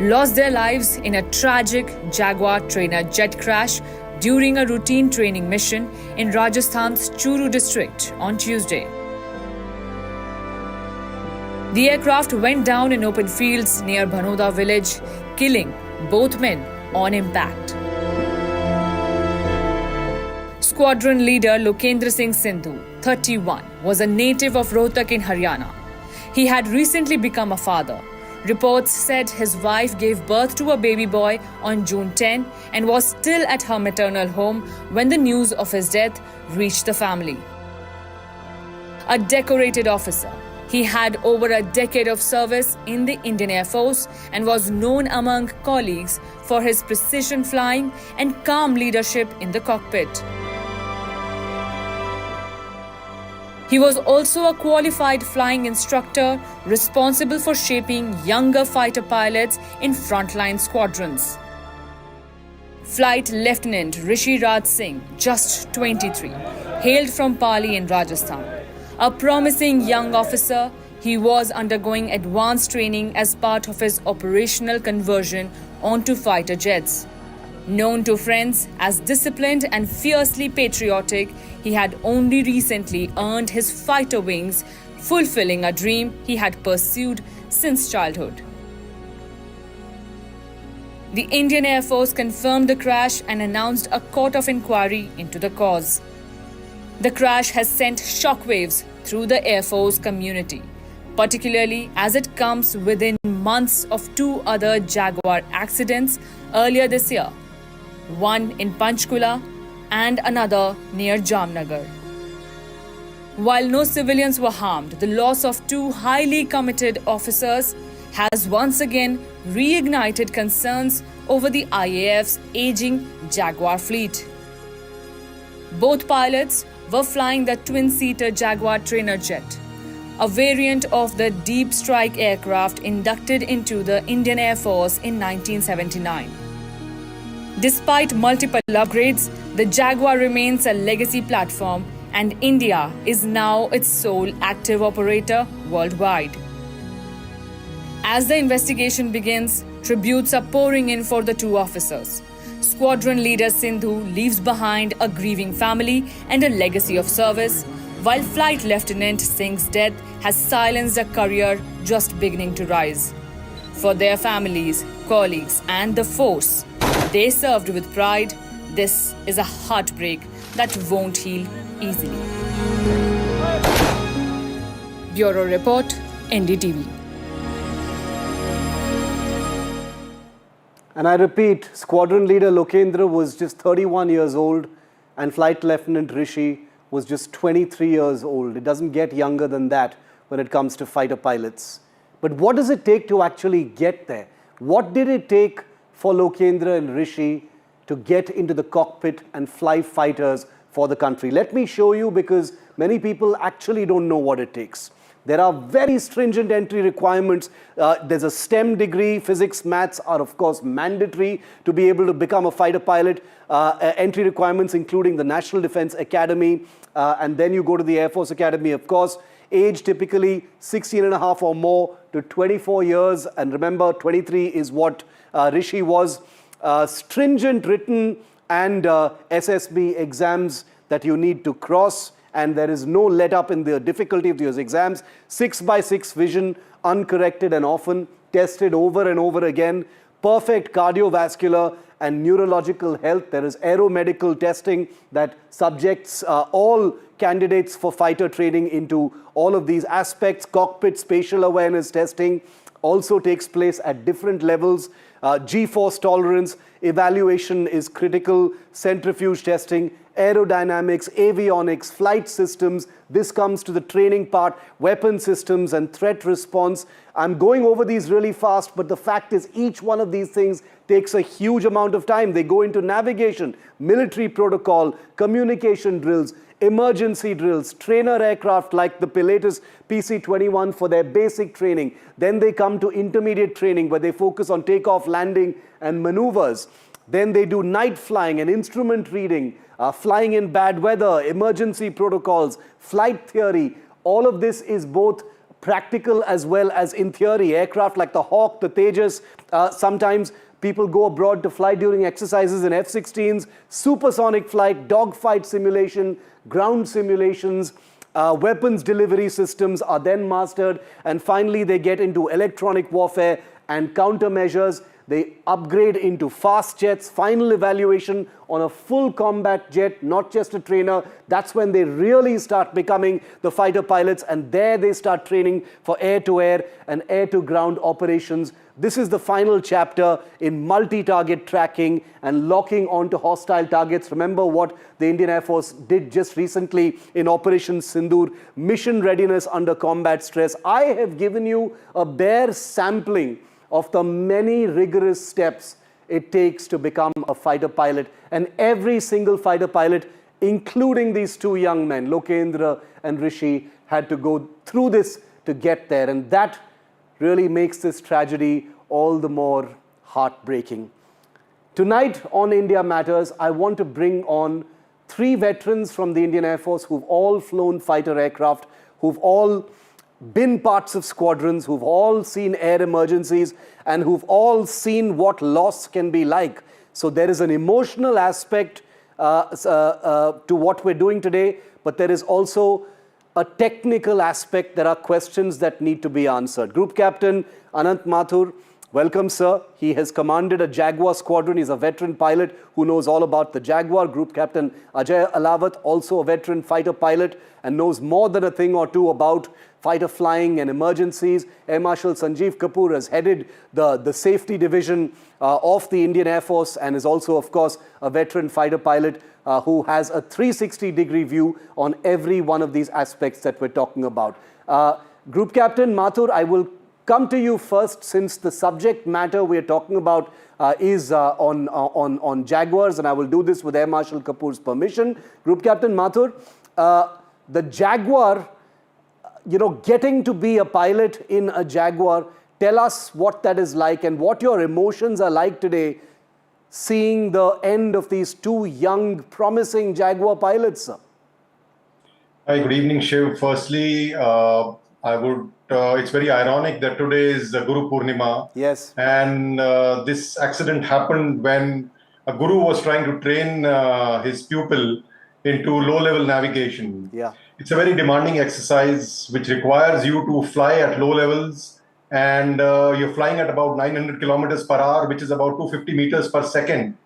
lost their lives in a tragic Jaguar trainer jet crash during a routine training mission in Rajasthan's Churu district on Tuesday. The aircraft went down in open fields near Bhanoda village, killing both men on impact. Squadron leader Lokendra Singh Sindhu, 31, was a native of Rohtak in Haryana. He had recently become a father. Reports said his wife gave birth to a baby boy on June 10 and was still at her maternal home when the news of his death reached the family. A decorated officer, he had over a decade of service in the Indian Air Force and was known among colleagues for his precision flying and calm leadership in the cockpit. He was also a qualified flying instructor responsible for shaping younger fighter pilots in frontline squadrons. Flight Lieutenant Rishi Raj Singh, just 23, hailed from Pali in Rajasthan. A promising young officer, he was undergoing advanced training as part of his operational conversion onto fighter jets. Known to friends as disciplined and fiercely patriotic, he had only recently earned his fighter wings, fulfilling a dream he had pursued since childhood. The Indian Air Force confirmed the crash and announced a court of inquiry into the cause. The crash has sent shockwaves through the Air Force community, particularly as it comes within months of two other Jaguar accidents earlier this year, one in Panchkula and another near Jamnagar. While no civilians were harmed, the loss of two highly committed officers has once again reignited concerns over the IAF's aging Jaguar fleet. Both pilots were flying the twin-seater Jaguar trainer jet, a variant of the deep strike aircraft inducted into the Indian Air Force in 1979. Despite multiple upgrades, the Jaguar remains a legacy platform and India is now its sole active operator worldwide. As the investigation begins, tributes are pouring in for the two officers. Squadron leader Sindhu leaves behind a grieving family and a legacy of service, while Flight Lieutenant Singh's death has silenced a career just beginning to rise. For their families, colleagues, and the force they served with pride, this is a heartbreak that won't heal easily. Bureau Report, NDTV. And I repeat, Squadron Leader Lokendra was just 31 years old and Flight Lieutenant Rishi was just 23 years old. It doesn't get younger than that when it comes to fighter pilots. But what does it take to actually get there? What did it take for Lokendra and Rishi to get into the cockpit and fly fighters for the country? Let me show you, because many people actually don't know what it takes. There are very stringent entry requirements. There's a STEM degree. Physics, maths are, of course, mandatory to be able to become a fighter pilot. Entry requirements including the National Defense Academy. And then you go to the Air Force Academy, of course. Age typically 16 and a half or more to 24 years. And remember, 23 is what Rishi was. Stringent written and SSB exams that you need to cross. And there is no let up in the difficulty of those exams. 6x6 vision, uncorrected and often tested over and over again. Perfect cardiovascular and neurological health. There is aeromedical testing that subjects all candidates for fighter training into all of these aspects. Cockpit spatial awareness testing also takes place at different levels. G-force tolerance evaluation is critical. Centrifuge testing, aerodynamics, avionics, flight systems. This comes to the training part, weapon systems and threat response. I'm going over these really fast, but the fact is each one of these things takes a huge amount of time. They go into navigation, military protocol, communication drills, emergency drills, trainer aircraft like the Pilatus PC-21 for their basic training. Then they come to intermediate training where they focus on takeoff, landing and maneuvers. Then they do night flying and instrument reading, flying in bad weather, emergency protocols, flight theory. All of this is both practical as well as in theory. Aircraft like the Hawk, the Tejas, sometimes People go abroad to fly during exercises in F-16s, supersonic flight, dogfight simulation, ground simulations, weapons delivery systems are then mastered, and finally they get into electronic warfare and countermeasures. They upgrade into fast jets, final evaluation on a full combat jet, not just a trainer. That's when they really start becoming the fighter pilots, and there they start training for air-to-air and air-to-ground operations. This is the final chapter in multi-target tracking and locking onto hostile targets. Remember what the Indian Air Force did just recently in Operation Sindoor, mission readiness under combat stress. I have given you a bare sampling of the many rigorous steps it takes to become a fighter pilot. And every single fighter pilot, including these two young men, Lokendra and Rishi, had to go through this to get there. And that really makes this tragedy all the more heartbreaking. Tonight on India Matters, I want to bring on 3 veterans from the Indian Air Force who've all flown fighter aircraft, who've all been parts of squadrons, who've all seen air emergencies, and who've all seen what loss can be like. So there is an emotional aspect to what we're doing today, but there is also a technical aspect. There are questions that need to be answered. Group Captain Anant Mathur, welcome, sir. He has commanded a Jaguar squadron. He's a veteran pilot who knows all about the Jaguar. Group Captain Ajay Alawat, also a veteran fighter pilot and knows more than a thing or two about fighter flying and emergencies. Air Marshal Sanjeev Kapoor has headed the safety division of the Indian Air Force and is also, of course, a veteran fighter pilot who has a 360-degree view on every one of these aspects that we're talking about. Group Captain Mathur, I will come to you first, since the subject matter we're talking about is on Jaguars, and I will do this with Air Marshal Kapoor's permission. Group Captain Mathur, the Jaguar, you know, getting to be a pilot in a Jaguar, tell us what that is like and what your emotions are like today, seeing the end of these 2 young, promising Jaguar pilots, sir. Hi, good evening, Shiv. Firstly, it's very ironic that today is Guru Purnima. Yes. And this accident happened when a guru was trying to train his pupil into low-level navigation. Yeah. It's a very demanding exercise which requires you to fly at low levels, and you're flying at about 900 kilometers per hour, which is about 250 meters per second.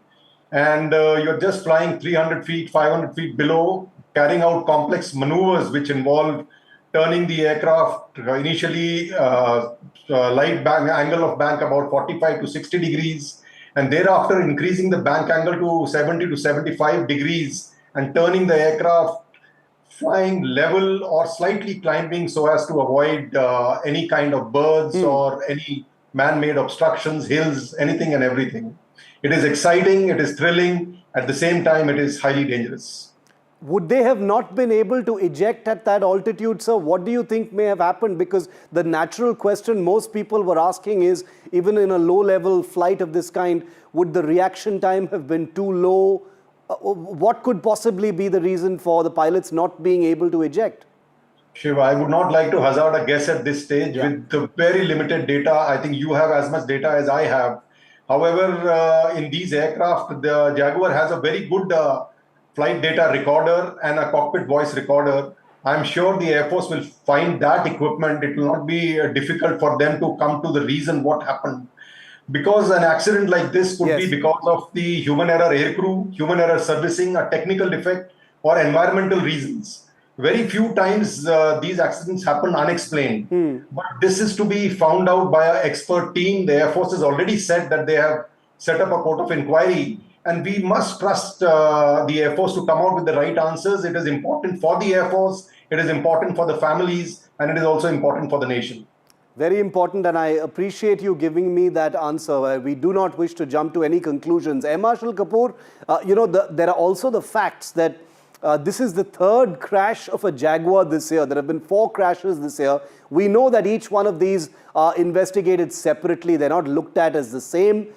And you're just flying 300 feet, 500 feet below, carrying out complex maneuvers which involve turning the aircraft initially light bank, angle of bank about 45 to 60 degrees, and thereafter increasing the bank angle to 70 to 75 degrees and turning the aircraft flying level or slightly climbing so as to avoid any kind of birds or any man-made obstructions, hills, anything and everything. It is exciting, it is thrilling, at the same time it is highly dangerous. Would they have not been able to eject at that altitude, sir? What do you think may have happened? Because the natural question most people were asking is, even in a low-level flight of this kind, would the reaction time have been too low? What could possibly be the reason for the pilots not being able to eject? Shiva, I would not like to hazard a guess at this stage. With the very limited data. I think you have as much data as I have. However, in these aircraft, the Jaguar has a very good flight data recorder and a cockpit voice recorder. I'm sure the Air Force will find that equipment. It will not be difficult for them to come to the reason what happened. Because an accident like this could be because of the human error aircrew, human error servicing, a technical defect, or environmental reasons. Very few times these accidents happen unexplained. But this is to be found out by an expert team. The Air Force has already said that they have set up a court of inquiry. And we must trust the Air Force to come out with the right answers. It is important for the Air Force, it is important for the families, and it is also important for the nation. Very important, and I appreciate you giving me that answer. We do not wish to jump to any conclusions. Air Marshal Kapoor, there are also the facts that this is the 3rd crash of a Jaguar this year. There have been 4 crashes this year. We know that each one of these are investigated separately. They're not looked at as the same.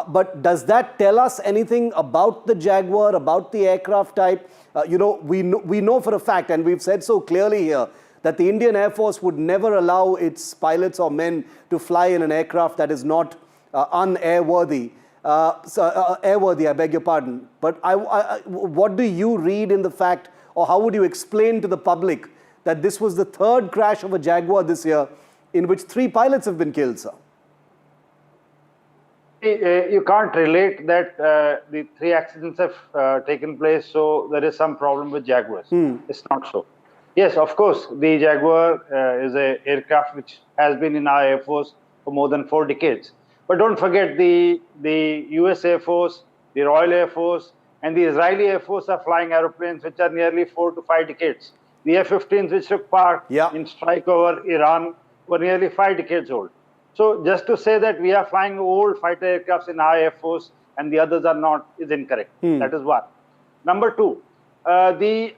But does that tell us anything about the Jaguar, about the aircraft type? We know for a fact, and we've said so clearly here, that the Indian Air Force would never allow its pilots or men to fly in an aircraft that is not unairworthy. airworthy, I beg your pardon. But what do you read in the fact, or how would you explain to the public that this was the third crash of a Jaguar this year in which 3 pilots have been killed, sir? You can't relate that the 3 accidents have taken place, so there is some problem with Jaguars. It's not so. Yes, of course, the Jaguar is an aircraft which has been in our Air Force for more than 4 decades. But don't forget the US Air Force, the Royal Air Force, and the Israeli Air Force are flying aeroplanes which are nearly 4 to 5 decades. The F-15s which took part in strike over Iran were nearly 5 decades old. So just to say that we are flying old fighter aircrafts in our Air Force and the others are not is incorrect. That is one. Number 2, the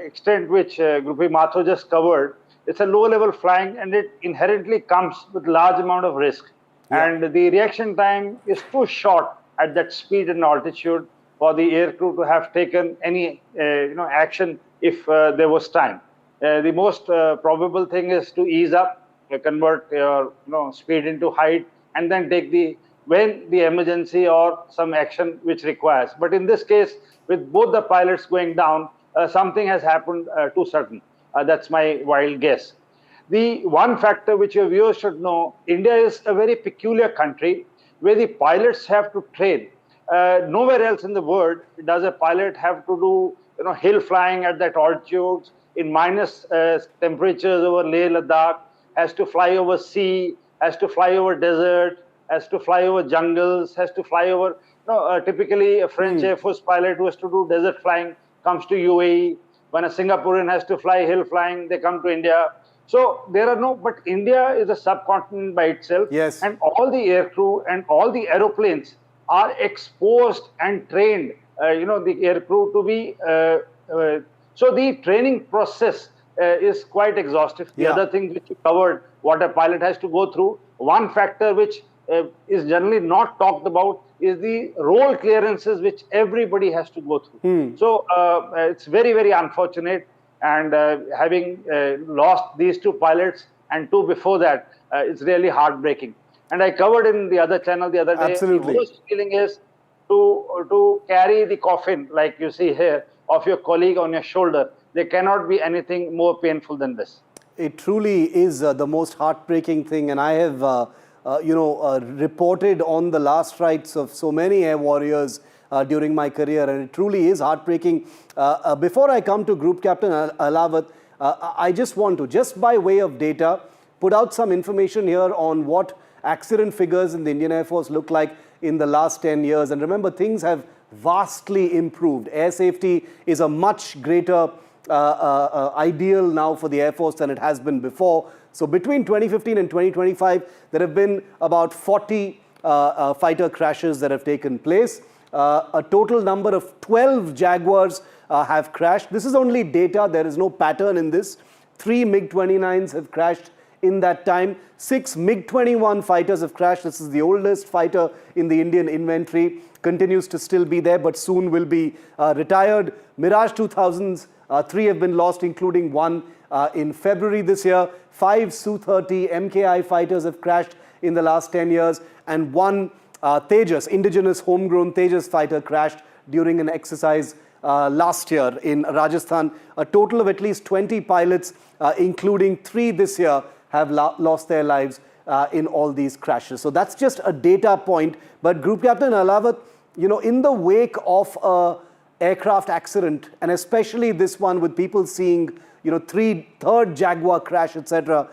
extent which Grupi Matho just covered, it's a low-level flying and it inherently comes with large amount of risk. And the reaction time is too short at that speed and altitude for the aircrew to have taken any action if there was time. The most probable thing is to ease up, convert your speed into height, and then take when the emergency or some action which requires. But in this case, with both the pilots going down, something has happened too certain. That's my wild guess. The one factor which your viewers should know, India is a very peculiar country where the pilots have to train. Nowhere else in the world does a pilot have to do hill flying at that altitude in minus temperatures over Leh Ladakh, has to fly over sea, has to fly over desert, has to fly over jungles, has to fly over, typically a French Air Force pilot who has to do desert flying comes to UAE. When a Singaporean has to fly hill flying, they come to India. So there are but India is a subcontinent by itself. Yes. And all the aircrew and all the aeroplanes are exposed and trained, the aircrew to be, so the training process is quite exhaustive. The other thing which you covered, what a pilot has to go through, one factor which is generally not talked about is the role clearances which everybody has to go through. So it's very, very unfortunate. And having lost these 2 pilots and 2 before that, it's really heartbreaking. And I covered in the other channel the other day, Absolutely. the worst feeling is to carry the coffin, like you see here, of your colleague on your shoulder. There cannot be anything more painful than this. It truly is the most heartbreaking thing, and I have, reported on the last rites of so many air warriors during my career, and it truly is heartbreaking. Before I come to Group Captain Alawat, I just want to, just by way of data, put out some information here on what accident figures in the Indian Air Force look like in the last 10 years. And remember, things have vastly improved. Air safety is a much greater ideal now for the Air Force than it has been before. So between 2015 and 2025, there have been about 40 fighter crashes that have taken place. A total number of 12 Jaguars have crashed. This is only data. There is no pattern in this. 3 MiG-29s have crashed in that time. 6 MiG-21 fighters have crashed. This is the oldest fighter in the Indian inventory. Continues to still be there, but soon will be retired. Mirage 2000s, 3 have been lost, including 1 in February this year. 5 Su-30 MKI fighters have crashed in the last 10 years, and 1 Tejas, indigenous homegrown Tejas fighter crashed during an exercise last year in Rajasthan. A total of at least 20 pilots, including 3 this year, have lost their lives in all these crashes. So that's just a data point. But Group Captain Alawat, in the wake of a aircraft accident, and especially this one with people seeing, third Jaguar crash, etc.,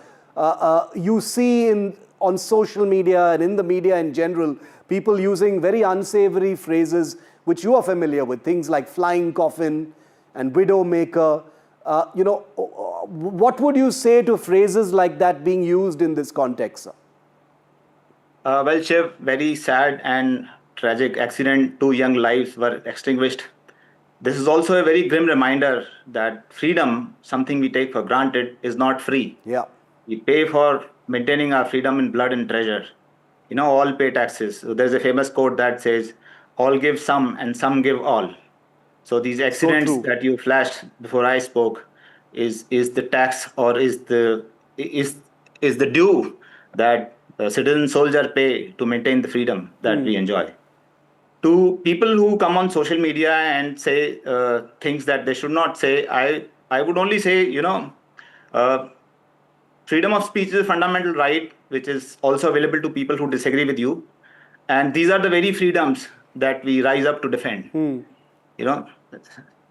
you see on social media and in the media in general, people using very unsavory phrases which you are familiar with, things like flying coffin and widowmaker. What would you say to phrases like that being used in this context, sir? Well, Shiv, very sad and tragic accident. 2 young lives were extinguished. This is also a very grim reminder that freedom, something we take for granted, is not free. Yeah. We pay for maintaining our freedom in blood and treasure. All pay taxes. So there's a famous quote that says, all give some and some give all. So these accidents that you flashed before I spoke is the tax, or is the due that citizen soldier pay to maintain the freedom that we enjoy. To people who come on social media and say things that they should not say, I would only say, freedom of speech is a fundamental right, which is also available to people who disagree with you. And these are the very freedoms that we rise up to defend.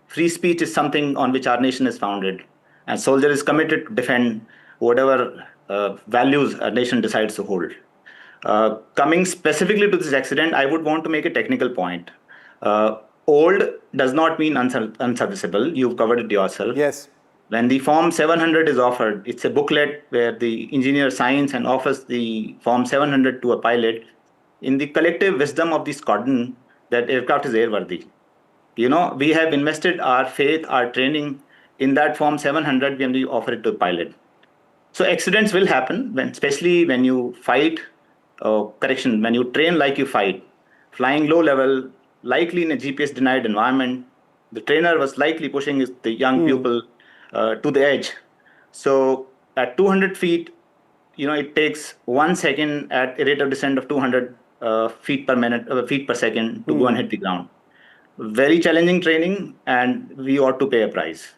Free speech is something on which our nation is founded. And soldier is committed to defend whatever values a nation decides to hold. Coming specifically to this accident, I would want to make a technical point. Old does not mean unserviceable. You've covered it yourself. Yes. When the Form 700 is offered, it's a booklet where the engineer signs and offers the Form 700 to a pilot in the collective wisdom of the squadron that aircraft is airworthy. We have invested our faith, our training in that Form 700 when we offer it to a pilot. So accidents will happen, especially when you fight, when you train like you fight, flying low level, likely in a GPS denied environment. The trainer was likely pushing the young pupil to the edge. So at 200 feet, it takes 1 second at a rate of descent of 200 feet per second to go and hit the ground. Very challenging training, and we ought to pay a price.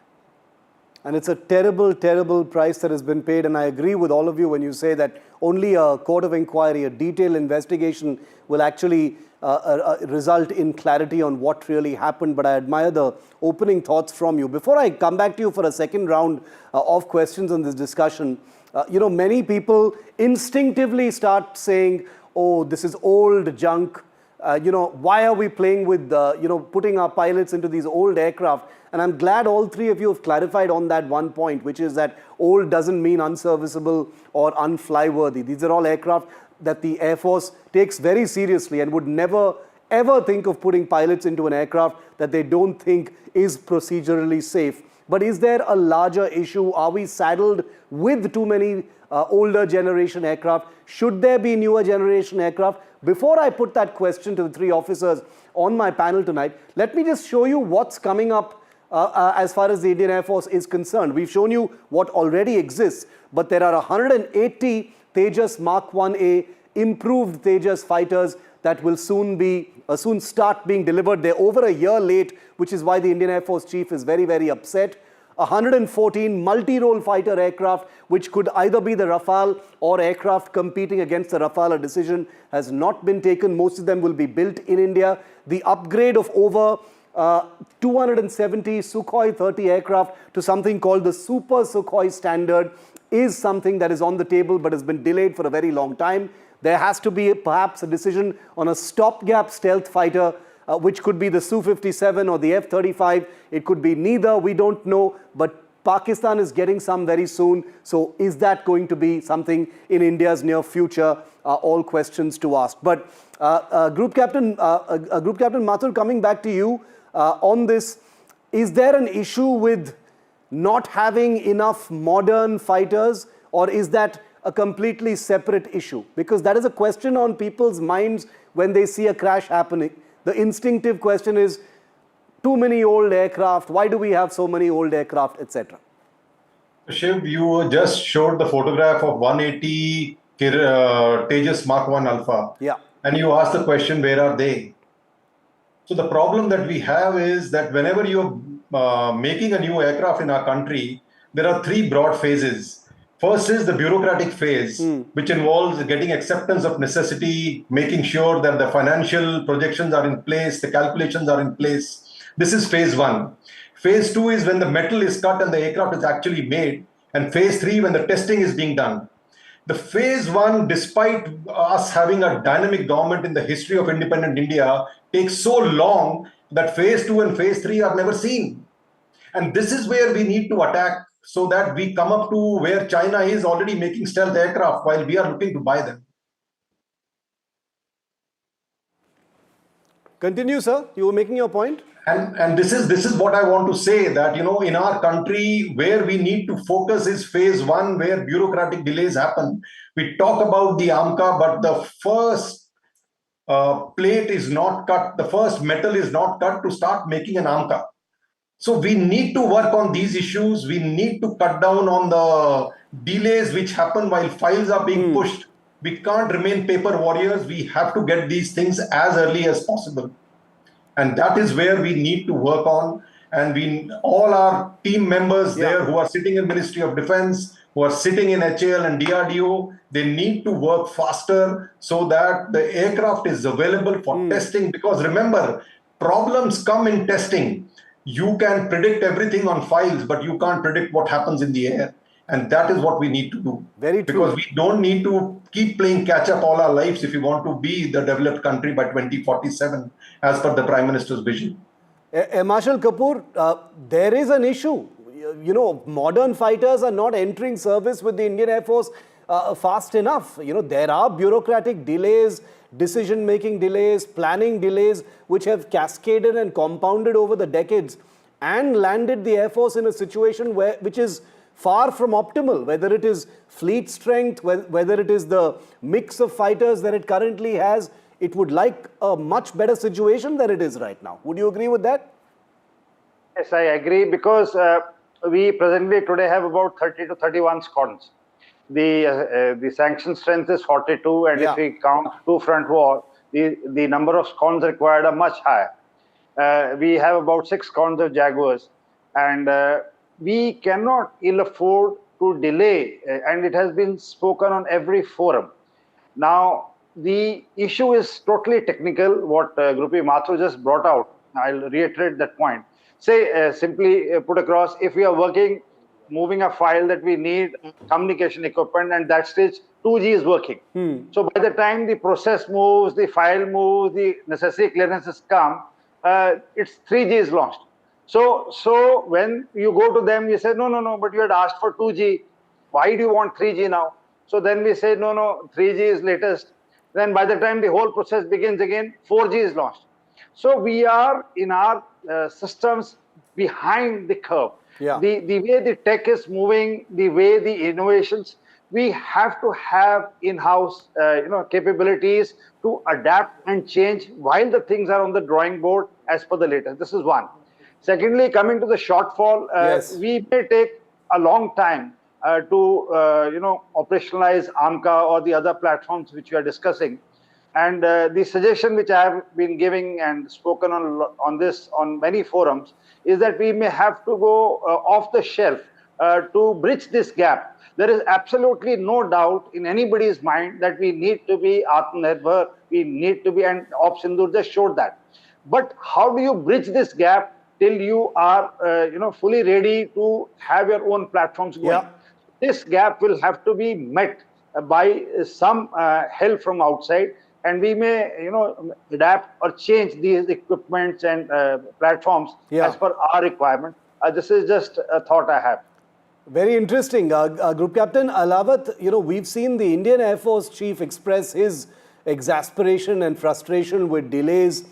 And it's a terrible, terrible price that has been paid. And I agree with all of you when you say that only a court of inquiry, a detailed investigation will actually result in clarity on what really happened. But I admire the opening thoughts from you. Before I come back to you for a second round of questions on this discussion, many people instinctively start saying, oh, this is old junk. Why are we playing with, putting our pilots into these old aircraft? And I'm glad all three of you have clarified on that one point, which is that old doesn't mean unserviceable or unflyworthy. These are all aircraft that the Air Force takes very seriously and would never, ever think of putting pilots into an aircraft that they don't think is procedurally safe. But is there a larger issue? Are we saddled with too many older generation aircraft? Should there be newer generation aircraft? Before I put that question to the three officers on my panel tonight, let me just show you what's coming up as far as the Indian Air Force is concerned. We've shown you what already exists, but there are 180 Tejas Mark 1A improved Tejas fighters that will soon start being delivered. They're over a year late, which is why the Indian Air Force Chief is very, very upset. 114 multi-role fighter aircraft, which could either be the Rafale or aircraft competing against the Rafale. A decision has not been taken. Most of them will be built in India. The upgrade of over 270 Sukhoi 30 aircraft to something called the Super Sukhoi standard is something that is on the table but has been delayed for a very long time. There has to be perhaps a decision on a stopgap stealth fighter, which could be the Su-57 or the F-35. It could be neither, we don't know, but Pakistan is getting some very soon. So is that going to be something in India's near future? All questions to ask. But Group Captain Mathur, coming back to you on this, is there an issue with not having enough modern fighters, or is that a completely separate issue? Because that is a question on people's minds when they see a crash happening. The instinctive question is, too many old aircraft, why do we have so many old aircraft, etc.? Shiv, you just showed the photograph of 180 Tejas Mark 1 Alpha. Yeah. And you asked the question, where are they? So the problem that we have is that whenever you're making a new aircraft in our country, there are three broad phases. First is the bureaucratic phase, which involves getting acceptance of necessity, making sure that the financial projections are in place, the calculations are in place. This is phase one. Phase two is when the metal is cut and the aircraft is actually made. And phase three, when the testing is being done. The phase one, despite us having a dynamic government in the history of independent India, takes so long that phase two and phase three are never seen. And this is where we need to attack, so that we come up to where China is already making stealth aircraft while we are looking to buy them. Continue, sir. You were making your point. And this is what I want to say, that, in our country, where we need to focus is phase one, where bureaucratic delays happen. We talk about the AMCA, but the first plate is not cut, the first metal is not cut to start making an AMCA. So we need to work on these issues. We need to cut down on the delays which happen while files are being pushed. We can't remain paper warriors. We have to get these things as early as possible. And that is where we need to work on. And we, all our team members there who are sitting in Ministry of Defense, who are sitting in HAL and DRDO, they need to work faster so that the aircraft is available for testing. Because remember, problems come in testing. You can predict everything on files, but you can't predict what happens in the air. And that is what we need to do. Very true. Because we don't need to keep playing catch up all our lives if we want to be the developed country by 2047, as per the Prime Minister's vision. Marshal Kapoor, there is an issue. You know, modern fighters are not entering service with the Indian Air Force fast enough. You know, there are bureaucratic delays, decision-making delays, planning delays, which have cascaded and compounded over the decades and landed the Air Force in a situation which is far from optimal, whether it is fleet strength, whether it is the mix of fighters that it currently has. It would like a much better situation than it is right now. Would you agree with that? Yes, I agree, because we presently today have about 30 to 31 squadrons. The sanction strength is 42, and if we count two front war, the number of squadrons required are much higher. We have about 6 squadrons of Jaguars, and we cannot ill afford to delay, and it has been spoken on every forum. Now, the issue is totally technical, what Grupi Mathur just brought out. I'll reiterate that point. Say, simply put across, if we are moving a file that we need communication equipment, and that stage 2G is working. So by the time the process moves, the file moves, the necessary clearances come, it's 3G is launched. So when you go to them, you say, no, but you had asked for 2G. Why do you want 3G now? So then we say, no, 3G is latest. Then by the time the whole process begins again, 4G is launched. So we are in our systems behind the curve. The way the tech is moving, the way the innovations, we have to have in-house capabilities to adapt and change while the things are on the drawing board as per the latest. This is one. Secondly, coming to the shortfall, we may take a long time to operationalize AMCA or the other platforms which we are discussing. And the suggestion which I have been giving and spoken on this on many forums is that we may have to go off the shelf to bridge this gap. There is absolutely no doubt in anybody's mind that we need to be Atmanirbhar, we need to be, and Op Sindoor just showed that. But how do you bridge this gap till you are fully ready to have your own platforms going? This gap will have to be met by some help from outside, and we may adapt or change these equipments and platforms as per our requirement. This is just a thought I have. Very interesting. Group Captain Alawat, we've seen the Indian Air Force Chief express his exasperation and frustration with delays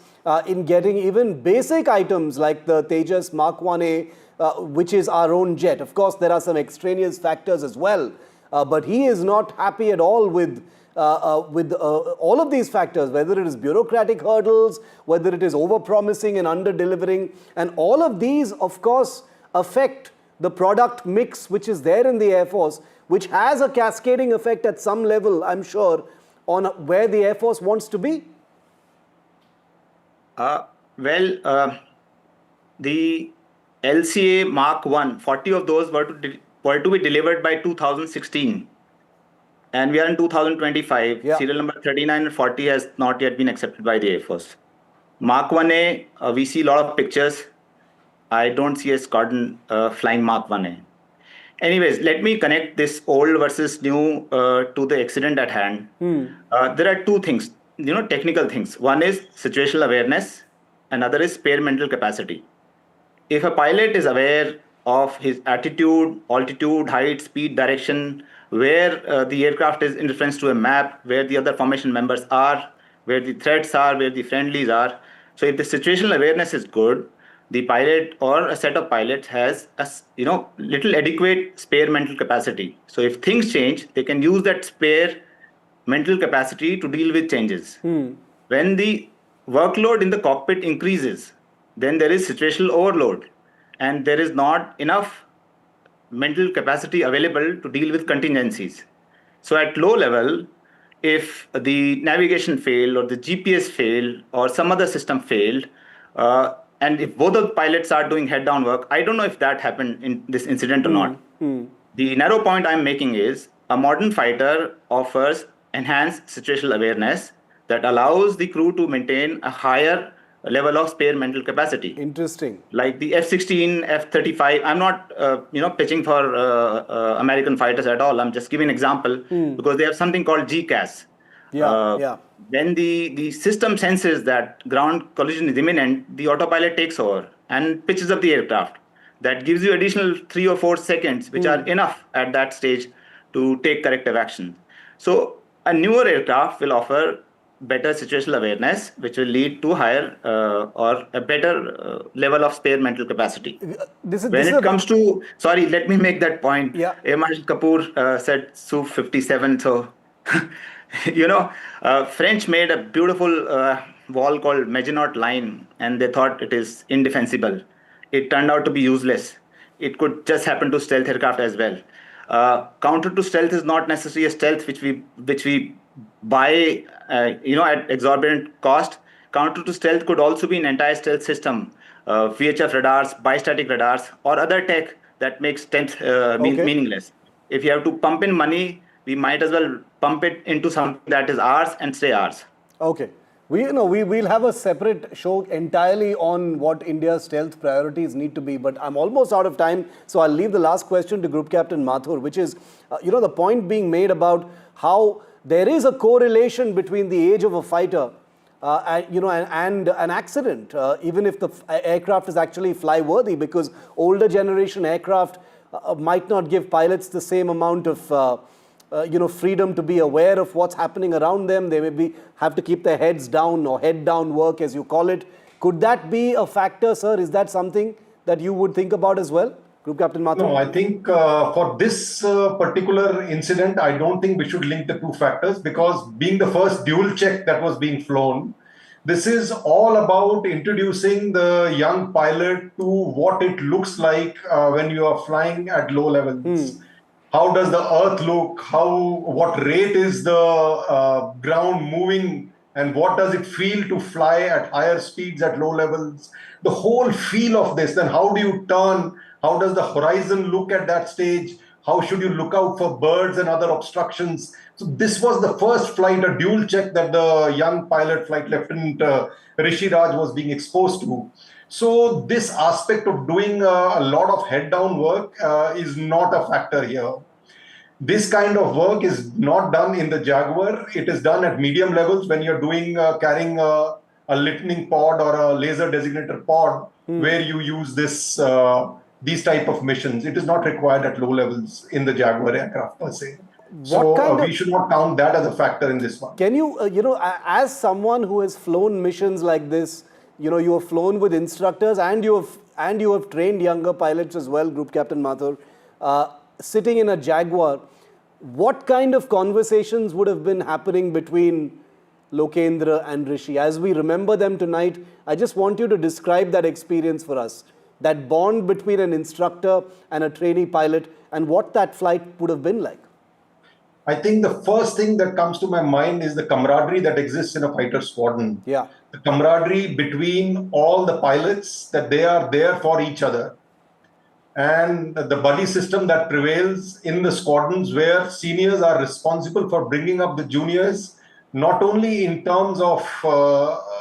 in getting even basic items like the Tejas Mark 1A, which is our own jet. Of course, there are some extraneous factors as well, but he is not happy at all with all of these factors, whether it is bureaucratic hurdles, whether it is over-promising and under-delivering. And all of these, of course, affect the product mix which is there in the Air Force, which has a cascading effect at some level, I'm sure, on where the Air Force wants to be. The LCA Mark 1, 40 of those were to be delivered by 2016. And we are in 2025. Serial number 39 and 40 has not yet been accepted by the Air Force. Mark 1A, we see a lot of pictures. I don't see a squadron flying Mark 1A. Anyways, let me connect this old versus new to the accident at hand. There are two things, technical things. One is situational awareness, another is spare mental capacity. If a pilot is aware of his attitude, altitude, height, speed, direction, where the aircraft is in reference to a map, where the other formation members are, where the threats are, where the friendlies are. So if the situational awareness is good, the pilot or a set of pilots has a little adequate spare mental capacity. So if things change, they can use that spare mental capacity to deal with changes. When the workload in the cockpit increases, then there is situational overload, and there is not enough mental capacity available to deal with contingencies. So at low level, if the navigation failed or the GPS failed or some other system failed, And if both of the pilots are doing head-down work, I don't know if that happened in this incident or not. The narrow point I'm making is a modern fighter offers enhanced situational awareness that allows the crew to maintain a higher level of spare mental capacity. Interesting. Like the F-16, F-35. I'm not, pitching for American fighters at all. I'm just giving an example because they have something called GCAS. When the system senses that ground collision is imminent, the autopilot takes over and pitches up the aircraft. That gives you additional 3 or 4 seconds, which are enough at that stage to take corrective action. So a newer aircraft will offer better situational awareness, which will lead to higher or a better level of spare mental capacity. When it comes to, sorry, let me make that point. Air Marshal Kapoor said Su-57, so French made a beautiful wall called Maginot Line, and they thought it is indefensible. It turned out to be useless. It could just happen to stealth aircraft as well. Counter to stealth is not necessarily a stealth which we buy, at exorbitant cost. Counter to stealth could also be an anti-stealth system, VHF radars, bistatic radars, or other tech that makes stealth meaningless. If you have to pump in money, we might as well pump it into something that is ours and stay ours. Okay. We'll have a separate show entirely on what India's stealth priorities need to be, but I'm almost out of time, so I'll leave the last question to Group Captain Mathur, which is, the point being made about how there is a correlation between the age of a fighter and an accident, even if the aircraft is actually fly-worthy, because older generation aircraft might not give pilots the same amount of freedom to be aware of what's happening around them. They may have to keep their heads down, or head down work, as you call it. Could that be a factor, sir? Is that something that you would think about as well, Group Captain Mathur? No, I think for this particular incident, I don't think we should link the two factors, because being the first dual check that was being flown, this is all about introducing the young pilot to what it looks like when you are flying at low levels. How does the earth look? What rate is the ground moving, and what does it feel to fly at higher speeds at low levels? The whole feel of this. Then how do you turn? How does the horizon look at that stage? How should you look out for birds and other obstructions? So this was the first flight, a dual check that the young pilot, Flight Lieutenant Rishi Raj, was being exposed to. So this aspect of doing a lot of head-down work is not a factor here. This kind of work is not done in the Jaguar. It is done at medium levels when you're doing carrying a lightning pod or a laser designator pod, where you use these type of missions. It is not required at low levels in the Jaguar aircraft per se. We should not count that as a factor in this one. Can you, as someone who has flown missions like this, you have flown with instructors and you have trained younger pilots as well, Group Captain Mathur, sitting in a Jaguar, what kind of conversations would have been happening between Lokendra and Rishi? As we remember them tonight, I just want you to describe that experience for us, that bond between an instructor and a trainee pilot, and what that flight would have been like. I think the first thing that comes to my mind is the camaraderie that exists in a fighter squadron. Yeah. The camaraderie between all the pilots, that they are there for each other. And the buddy system that prevails in the squadrons, where seniors are responsible for bringing up the juniors, not only in terms of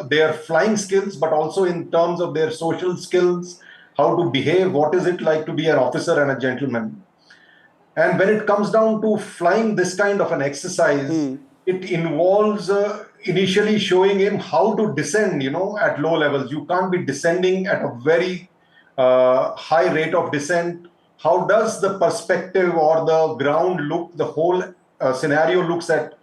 their flying skills, but also in terms of their social skills, how to behave, what is it like to be an officer and a gentleman. And when it comes down to flying this kind of an exercise, it involves initially showing him how to descend, at low levels. You can't be descending at a very high rate of descent. How does the perspective or the ground look? The whole scenario looks at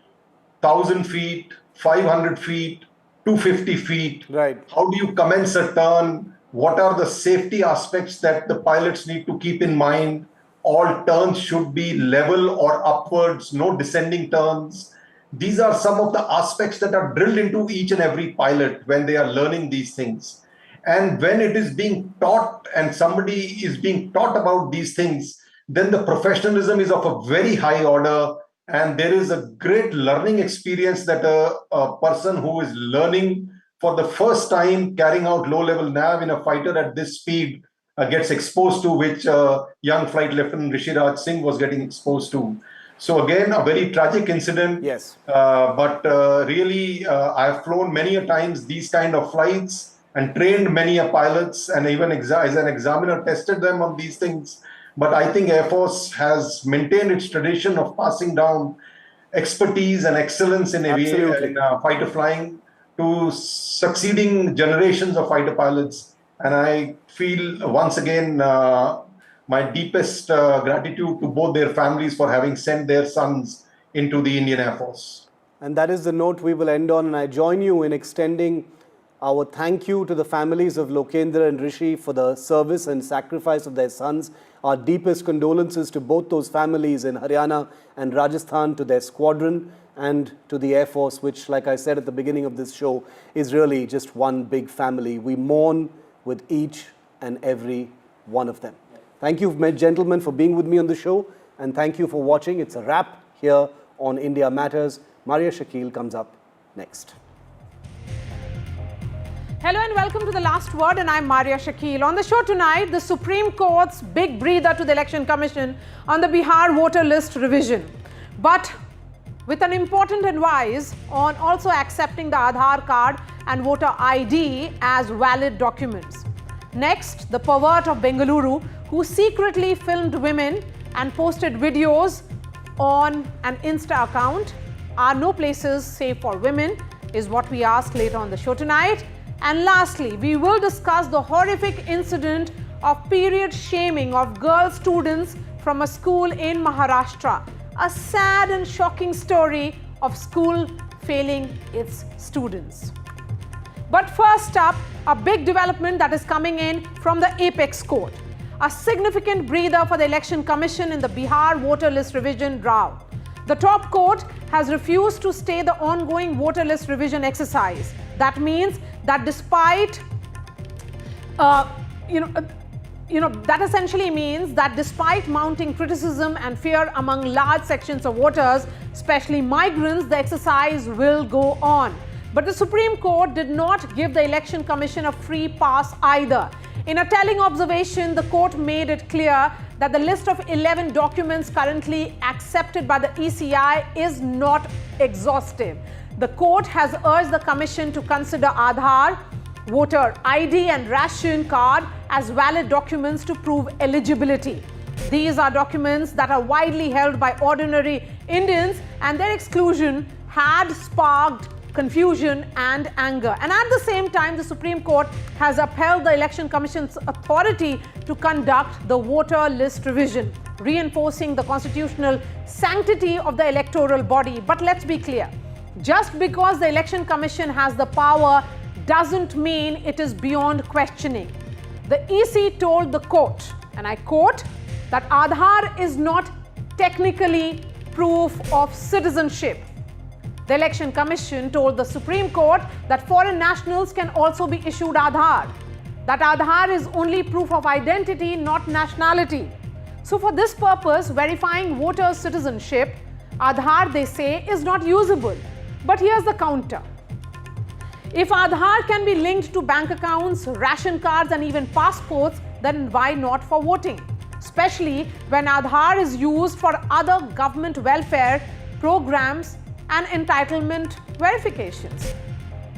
1,000 feet, 500 feet, 250 feet. Right. How do you commence a turn? What are the safety aspects that the pilots need to keep in mind? All turns should be level or upwards, no descending turns. These are some of the aspects that are drilled into each and every pilot when they are learning these things. And when it is being taught and somebody is being taught about these things, then the professionalism is of a very high order, and there is a great learning experience that a person who is learning for the first time carrying out low-level nav in a fighter at this speed gets exposed to, which young Flight Lieutenant Rishiraj Singh was getting exposed to. So again, a very tragic incident. Yes. But really, I've flown many a times these kind of flights and trained many a pilots, and even as an examiner tested them on these things. But I think Air Force has maintained its tradition of passing down expertise and excellence in fighter flying to succeeding generations of fighter pilots. And I feel once again my deepest gratitude to both their families for having sent their sons into the Indian Air Force. And that is the note we will end on. And I join you in extending our thank you to the families of Lokendra and Rishi for the service and sacrifice of their sons. Our deepest condolences to both those families in Haryana and Rajasthan, to their squadron, and to the Air Force, which, like I said at the beginning of this show, is really just one big family. We mourn with each and every one of them. Thank you, gentlemen, for being with me on the show, and thank you for watching. It's a wrap here on India Matters. Maria Shakil comes up next. Hello and welcome to The Last Word, and I'm Maria Shakil. On the show tonight, the Supreme Court's big breather to the Election Commission on the Bihar voter list revision, but with an important advice on also accepting the Aadhaar card and voter ID as valid documents. Next, the pervert of Bengaluru who secretly filmed women and posted videos on an Insta account. Are no places safe for women is what we ask later on the show tonight. And lastly, we will discuss the horrific incident of period shaming of girl students from a school in Maharashtra. A sad and shocking story of school failing its students. But first up, a big development that is coming in from the Apex Court. A significant breather for the Election Commission in the Bihar voter list revision row. The top court has refused to stay the ongoing voter list revision exercise. That means that despite, that essentially means that despite mounting criticism and fear among large sections of voters, especially migrants, the exercise will go on. But the Supreme Court did not give the Election Commission a free pass either. In a telling observation, the court made it clear that the list of 11 documents currently accepted by the ECI is not exhaustive. The court has urged the Commission to consider Aadhaar, voter ID and ration card as valid documents to prove eligibility. These are documents that are widely held by ordinary Indians, and their exclusion had sparked confusion and anger. And at the same time, the Supreme Court has upheld the Election Commission's authority to conduct the voter list revision, reinforcing the constitutional sanctity of the electoral body. But let's be clear, just because the Election Commission has the power doesn't mean it is beyond questioning. The EC told the court, and I quote, that Aadhaar is not technically proof of citizenship. The Election Commission told the Supreme Court that foreign nationals can also be issued Aadhaar, that Aadhaar is only proof of identity, not nationality. So for this purpose, verifying voters' citizenship, Aadhaar, they say, is not usable. But here's the counter. If Aadhaar can be linked to bank accounts, ration cards and even passports, then why not for voting? Especially when Aadhaar is used for other government welfare programs and entitlement verifications.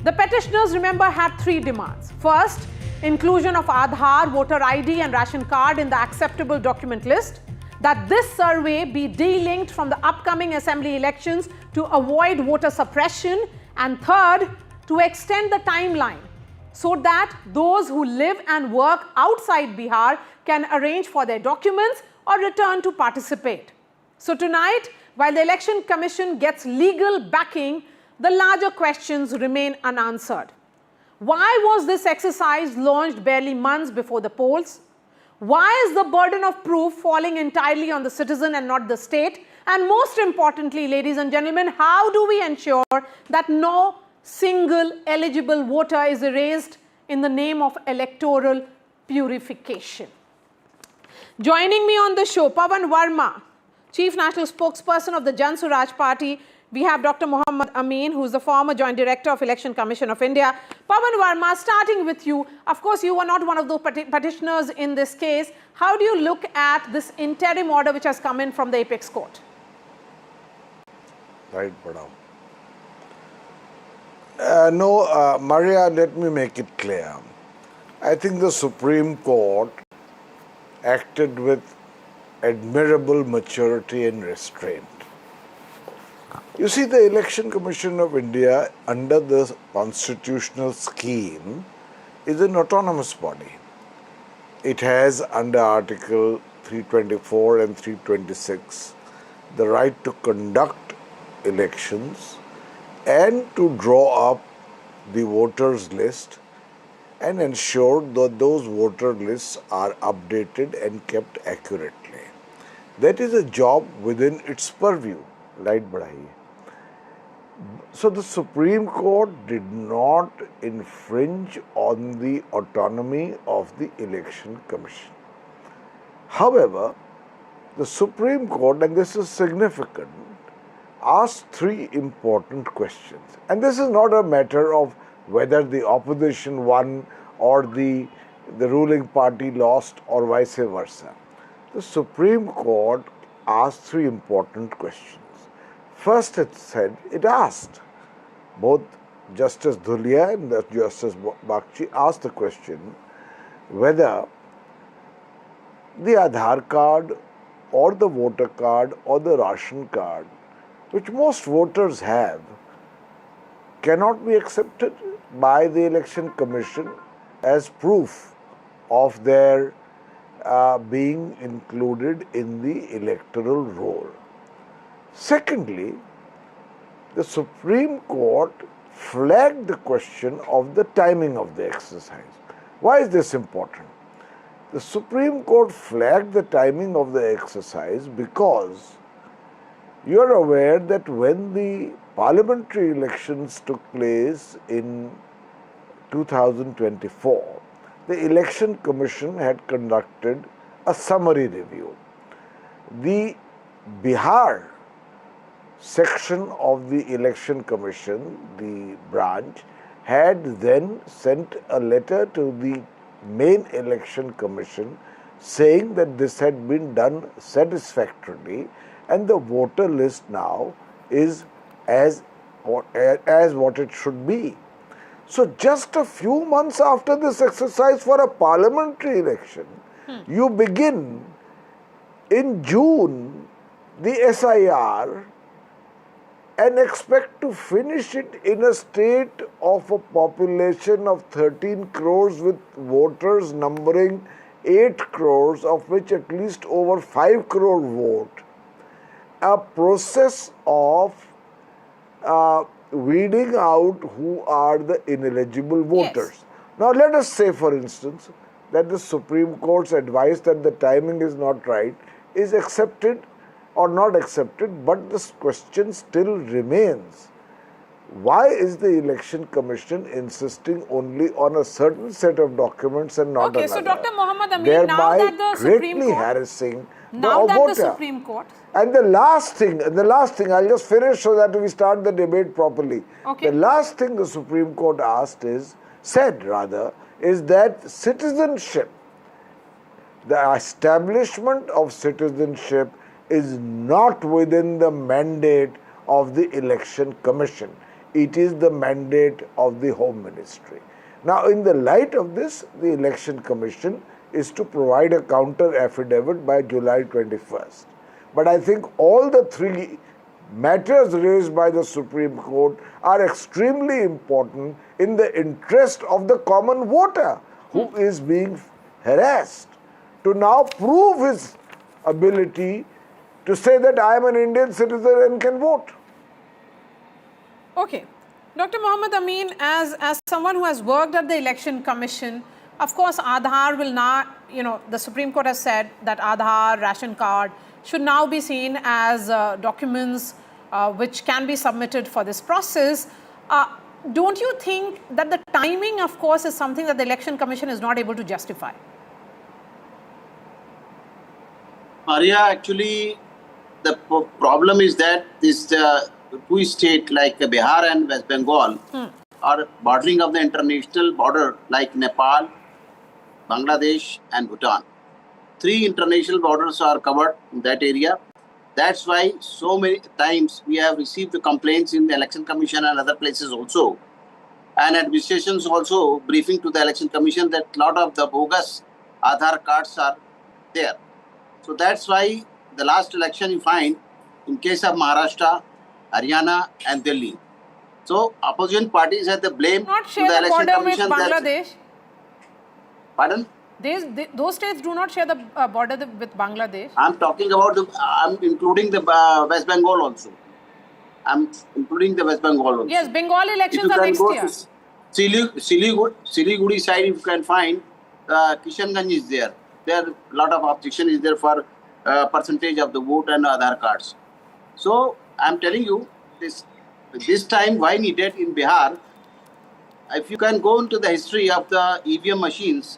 The petitioners, remember, had three demands. First, inclusion of Aadhaar, voter ID and ration card in the acceptable document list, that this survey be de-linked from the upcoming assembly elections to avoid voter suppression, and third, to extend the timeline so that those who live and work outside Bihar can arrange for their documents or return to participate. So tonight, while the Election Commission gets legal backing, the larger questions remain unanswered. Why was this exercise launched barely months before the polls? Why is the burden of proof falling entirely on the citizen and not the state? And most importantly, ladies and gentlemen, how do we ensure that no single eligible voter is erased in the name of electoral purification? Joining me on the show, Pawan Verma, Chief National Spokesperson of the Jan Suraj Party. We have Dr. Mohammed Mohammad Amin, who is the former Joint Director of Election Commission of India. Pawan Verma, starting with you. Of course, you were not one of those petitioners in this case. How do you look at this interim order which has come in from the Apex Court? Right, madam. Maria, let me make it clear. I think the Supreme Court acted with admirable maturity and restraint. You see, the Election Commission of India, under the constitutional scheme, is an autonomous body. It has, under Article 324 and 326, the right to conduct elections and to draw up the voters list and ensure that those voter lists are updated and kept accurately. That is a job within its purview. Light badhaiye. So the Supreme Court did not infringe on the autonomy of the Election Commission. However, the Supreme Court, and this is significant, asked three important questions. And this is not a matter of whether the opposition won or the ruling party lost or vice versa. The Supreme Court asked three important questions. First, it asked, both Justice Dhulia and Justice Bakshi asked the question whether the Aadhaar card or the voter card or the ration card, which most voters have, cannot be accepted by the Election Commission as proof of their being included in the electoral roll. Secondly, the Supreme Court flagged the question of the timing of the exercise. Why is this important? The Supreme Court flagged the timing of the exercise because you are aware that when the parliamentary elections took place in 2024, the Election Commission had conducted a summary review. The Bihar section of the Election Commission, the branch, had then sent a letter to the main Election Commission saying that this had been done satisfactorily and the voter list now is as what it should be. So just a few months after this exercise for a parliamentary election, you begin in June the SIR and expect to finish it in a state of a population of 13 crores with voters numbering 8 crores, of which at least over 5 crore vote. A process of weeding out who are the ineligible voters. Yes. Now let us say, for instance, that the Supreme Court's advice that the timing is not right is accepted or not accepted, but this question still remains. Why is the Election Commission insisting only on a certain set of documents and not another? So Dr. Mohammad Amin, now that the Supreme Court, harassing now the that voter. the Supreme Court, and the last thing, I'll just finish so that we start the debate properly. Okay. The last thing the Supreme Court said is that citizenship, the establishment of citizenship is not within the mandate of the Election Commission. It is the mandate of the Home Ministry. Now, in the light of this, the Election Commission is to provide a counter affidavit by July 21st. But I think all the three matters raised by the Supreme Court are extremely important in the interest of the common voter who is being harassed to now prove his ability to say that I am an Indian citizen and can vote. Okay. Dr. Mohammad Amin, as someone who has worked at the Election Commission, of course, Aadhaar will not, the Supreme Court has said that Aadhaar, ration card should now be seen as documents which can be submitted for this process. Don't you think that the timing, of course, is something that the Election Commission is not able to justify? Maria, actually, the problem is that this two states like Bihar and West Bengal are bordering of the international border like Nepal, Bangladesh and Bhutan. 3 international borders are covered in that area. That's why so many times we have received the complaints in the Election Commission and other places also. And administrations also briefing to the Election Commission that a lot of the bogus Aadhaar cards are there. So that's why the last election you find in case of Maharashtra, Haryana and Delhi. So opposition parties have the blame Not to share the the Election border with Commission. Bangladesh. Pardon? Those states do not share the border with Bangladesh. I'm talking about I'm including the West Bengal also. I'm including the West Bengal also. Yes, Bengal elections are next year. Siliguri side, if you can find, Kishanganj is there. There a lot of objection is there for percentage of the vote and Aadhaar cards. So I'm telling you, this time why needed in Bihar. If you can go into the history of the EVM machines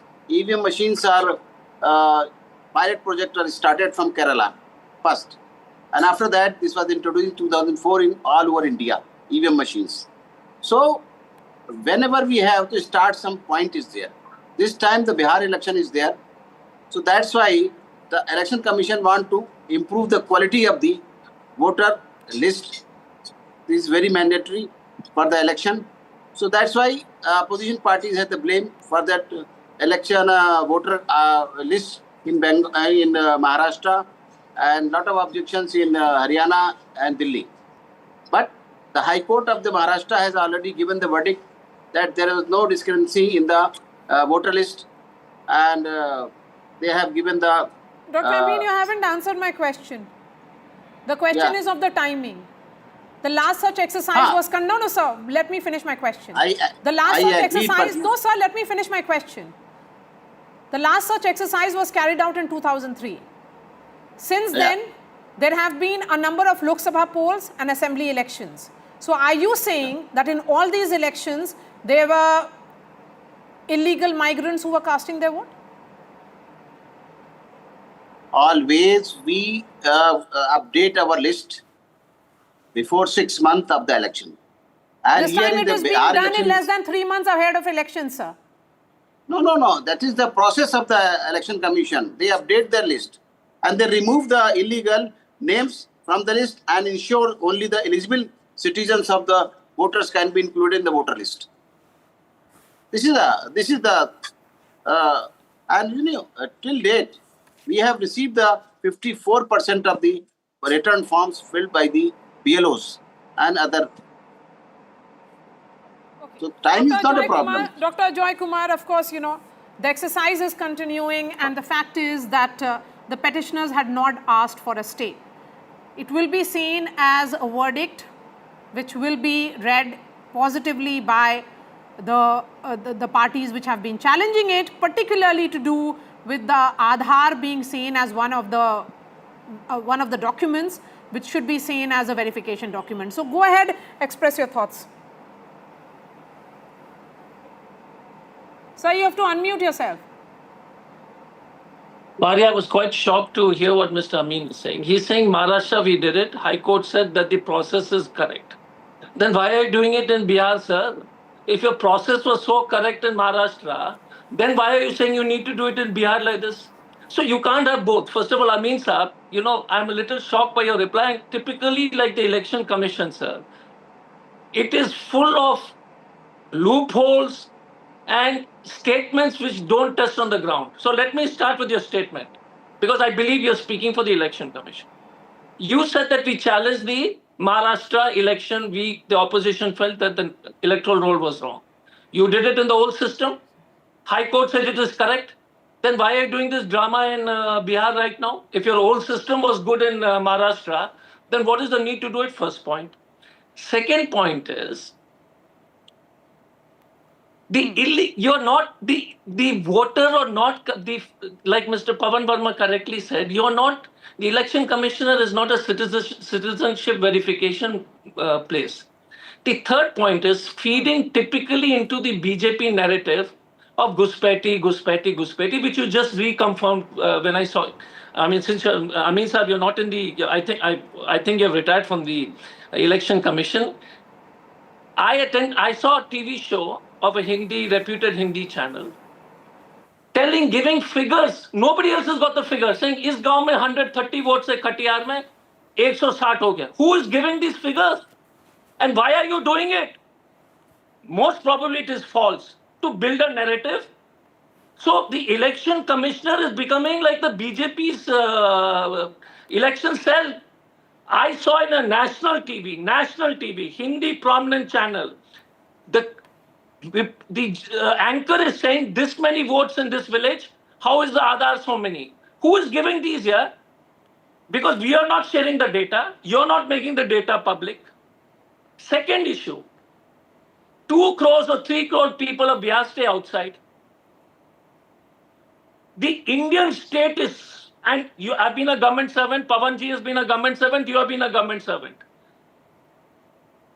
are pilot project are started from Kerala first, and after that this was introduced in 2004 in all over India, EVM machines. So whenever we have to start, some point is there. This time the Bihar election is there, so that's why the Election Commission want to improve the quality of the voter list. This is very mandatory for the election. So that's why opposition parties have the blame for that election voter list in Maharashtra, and lot of objections in Haryana and Delhi. But the High Court of the Maharashtra has already given the verdict that there was no discrepancy in the voter list, and they have given the... Dr. Amin, you haven't answered my question. The question is of the timing. The last such exercise was... No, sir. Let me finish my question. The last such exercise... No, sir. Let me finish my question. The last such exercise was carried out in 2003. Since then, there have been a number of Lok Sabha polls and assembly elections. So are you saying that in all these elections, there were illegal migrants who were casting their vote? Always we update our list before 6 months of the election. And this time it is being done in less than 3 months ahead of elections, sir. No. That is the process of the Election Commission. They update their list and they remove the illegal names from the list and ensure only the eligible citizens of the voters can be included in the voter list. This is the and you know, till date we have received the 54% of the return forms filled by the BLOs and other. So time is not a problem. Dr. Joy Kumar, of course, you know, the exercise is continuing, and the fact is that the petitioners had not asked for a stay. It will be seen as a verdict which will be read positively by the parties which have been challenging it, particularly to do with the Aadhaar being seen as one of the documents which should be seen as a verification document. So go ahead, express your thoughts. Sir, you have to unmute yourself. Maria, I was quite shocked to hear what Mr. Amin is saying. He's saying Maharashtra, we did it. High Court said that the process is correct. Then why are you doing it in Bihar, sir? If your process was so correct in Maharashtra, then why are you saying you need to do it in Bihar like this? So you can't have both. First of all, Amin sir, you know, I'm a little shocked by your reply. Typically, like the Election Commission, sir, it is full of loopholes and statements which don't touch on the ground. So let me start with your statement, because I believe you're speaking for the Election Commission. You said that we challenged the Maharashtra election. The opposition felt that the electoral roll was wrong. You did it in the old system. High Court said it is correct. Then why are you doing this drama in Bihar right now? If your old system was good in Maharashtra, then what is the need to do it? First point. Second point is, you're not the voter, or not like Mr. Pavan Verma correctly said, you're not, the election commissioner is not a citizenship verification place. The third point is feeding typically into the BJP narrative of Guspeti, which you just reconfirmed when I saw it. I mean, since Amin sir, you're not in the. I think you've retired from the election commission. I saw a TV show of a reputed Hindi channel, giving figures. Nobody else has got the figures. Saying, इस गांव में 130 votes है, कटिहार में 160 हो गया. Who is giving these figures? And why are you doing it? Most probably it is false to build a narrative. So the election commissioner is becoming like the BJP's election cell. I saw in a national TV, Hindi prominent channel, the anchor is saying this many votes in this village. How is the Aadhaar so many? Who is giving these here? Because we are not sharing the data. You're not making the data public. Second issue, 2 crores or 3 crore people of Bihar stay outside. The Indian state is, and you have been a government servant, Pawanji has been a government servant, you have been a government servant.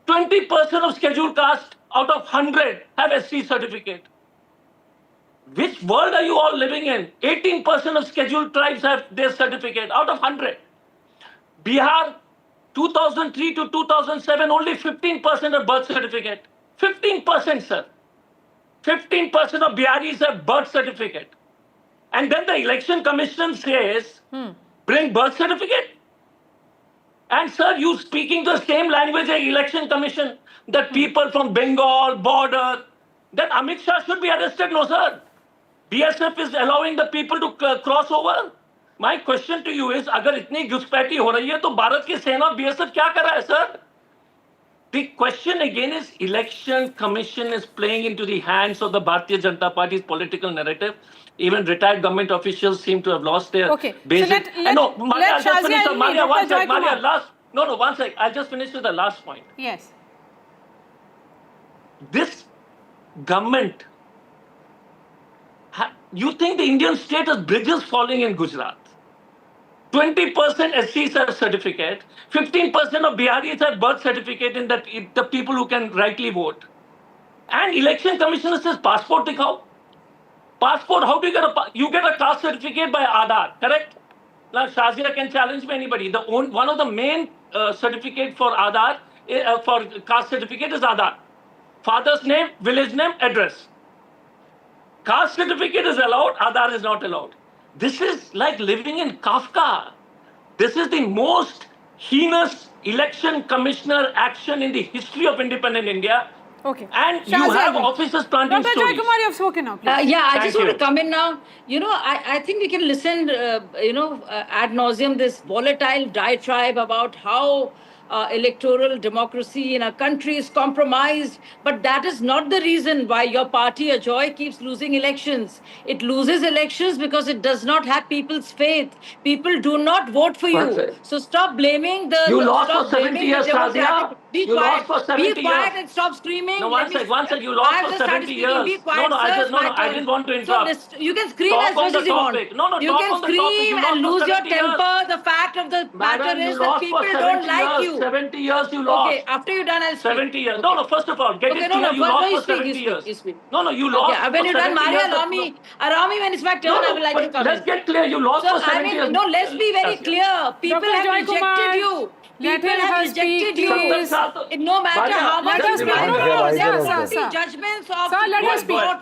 20% of scheduled caste out of 100 have SC certificate. Which world are you all living in? 18% of scheduled tribes have their certificate out of 100. Bihar, 2003 to 2007, only 15% of birth certificate. 15%, sir. 15% of Biharis have birth certificate. And then the election commission says, bring birth certificate. And sir, you speaking the same language as election commission, that people from Bengal, border, that Amit Shah should be arrested. No, sir. BSF is allowing the people to cross over. My question to you is, अगर इतनी घुसपैठी हो रही है तो भारत की सेना BSF क्या कर रहा है, sir? The question again is, election commission is playing into the hands of the Bharatiya Janata Party's political narrative. Even retired government officials seem to have lost their basic. I'll just finish. Maria, one sec. Maria, last. No, one sec. I'll just finish with the last point. Yes. This government. You think the Indian state has bridges falling in Gujarat? 20% SCs have certificate. 15% of Biharis have birth certificate in that the people who can rightly vote. And election commissioner says passport dikhao. Passport, how do you get you get a caste certificate by Aadhaar, correct? Now, Shazia can challenge me, anybody. One of the main certificate for Aadhaar, for caste certificate is Aadhaar. Father's name, village name, address. Caste certificate is allowed, Aadhaar is not allowed. This is like living in Kafka. This is the most heinous election commissioner action in the history of independent India. Okay. And you have officers planting Dr. stories. Dr. Joykumar, you have spoken now, please. I just want to come in now. I think we can listen, ad nauseum, this volatile diatribe about how electoral democracy in our country is compromised. But that is not the reason why your party, Ajoy, keeps losing elections. It loses elections because it does not have people's faith. People do not vote for you. So stop blaming the... You lost for 70 years, Shazia. Be quiet. Be quiet and stop screaming. No, one sec. You lost for 70 years. Be quiet, I didn't want to interrupt. So you can scream as much as you want. You can scream and lose your temper. The fact of the matter is that people don't like you. 70 years you lost. Okay, after you're done, I'll speak. 70 years. No, first of all, get it clear. You lost for 70 years. No, you lost for 70 years. When you're done, Maria, allow me when it's my turn, I will like to come. Let's get clear. You lost for 70 years. No, let's be very clear. People have rejected you. People have rejected you. No matter how much you speak. There are 40 judgments of the court.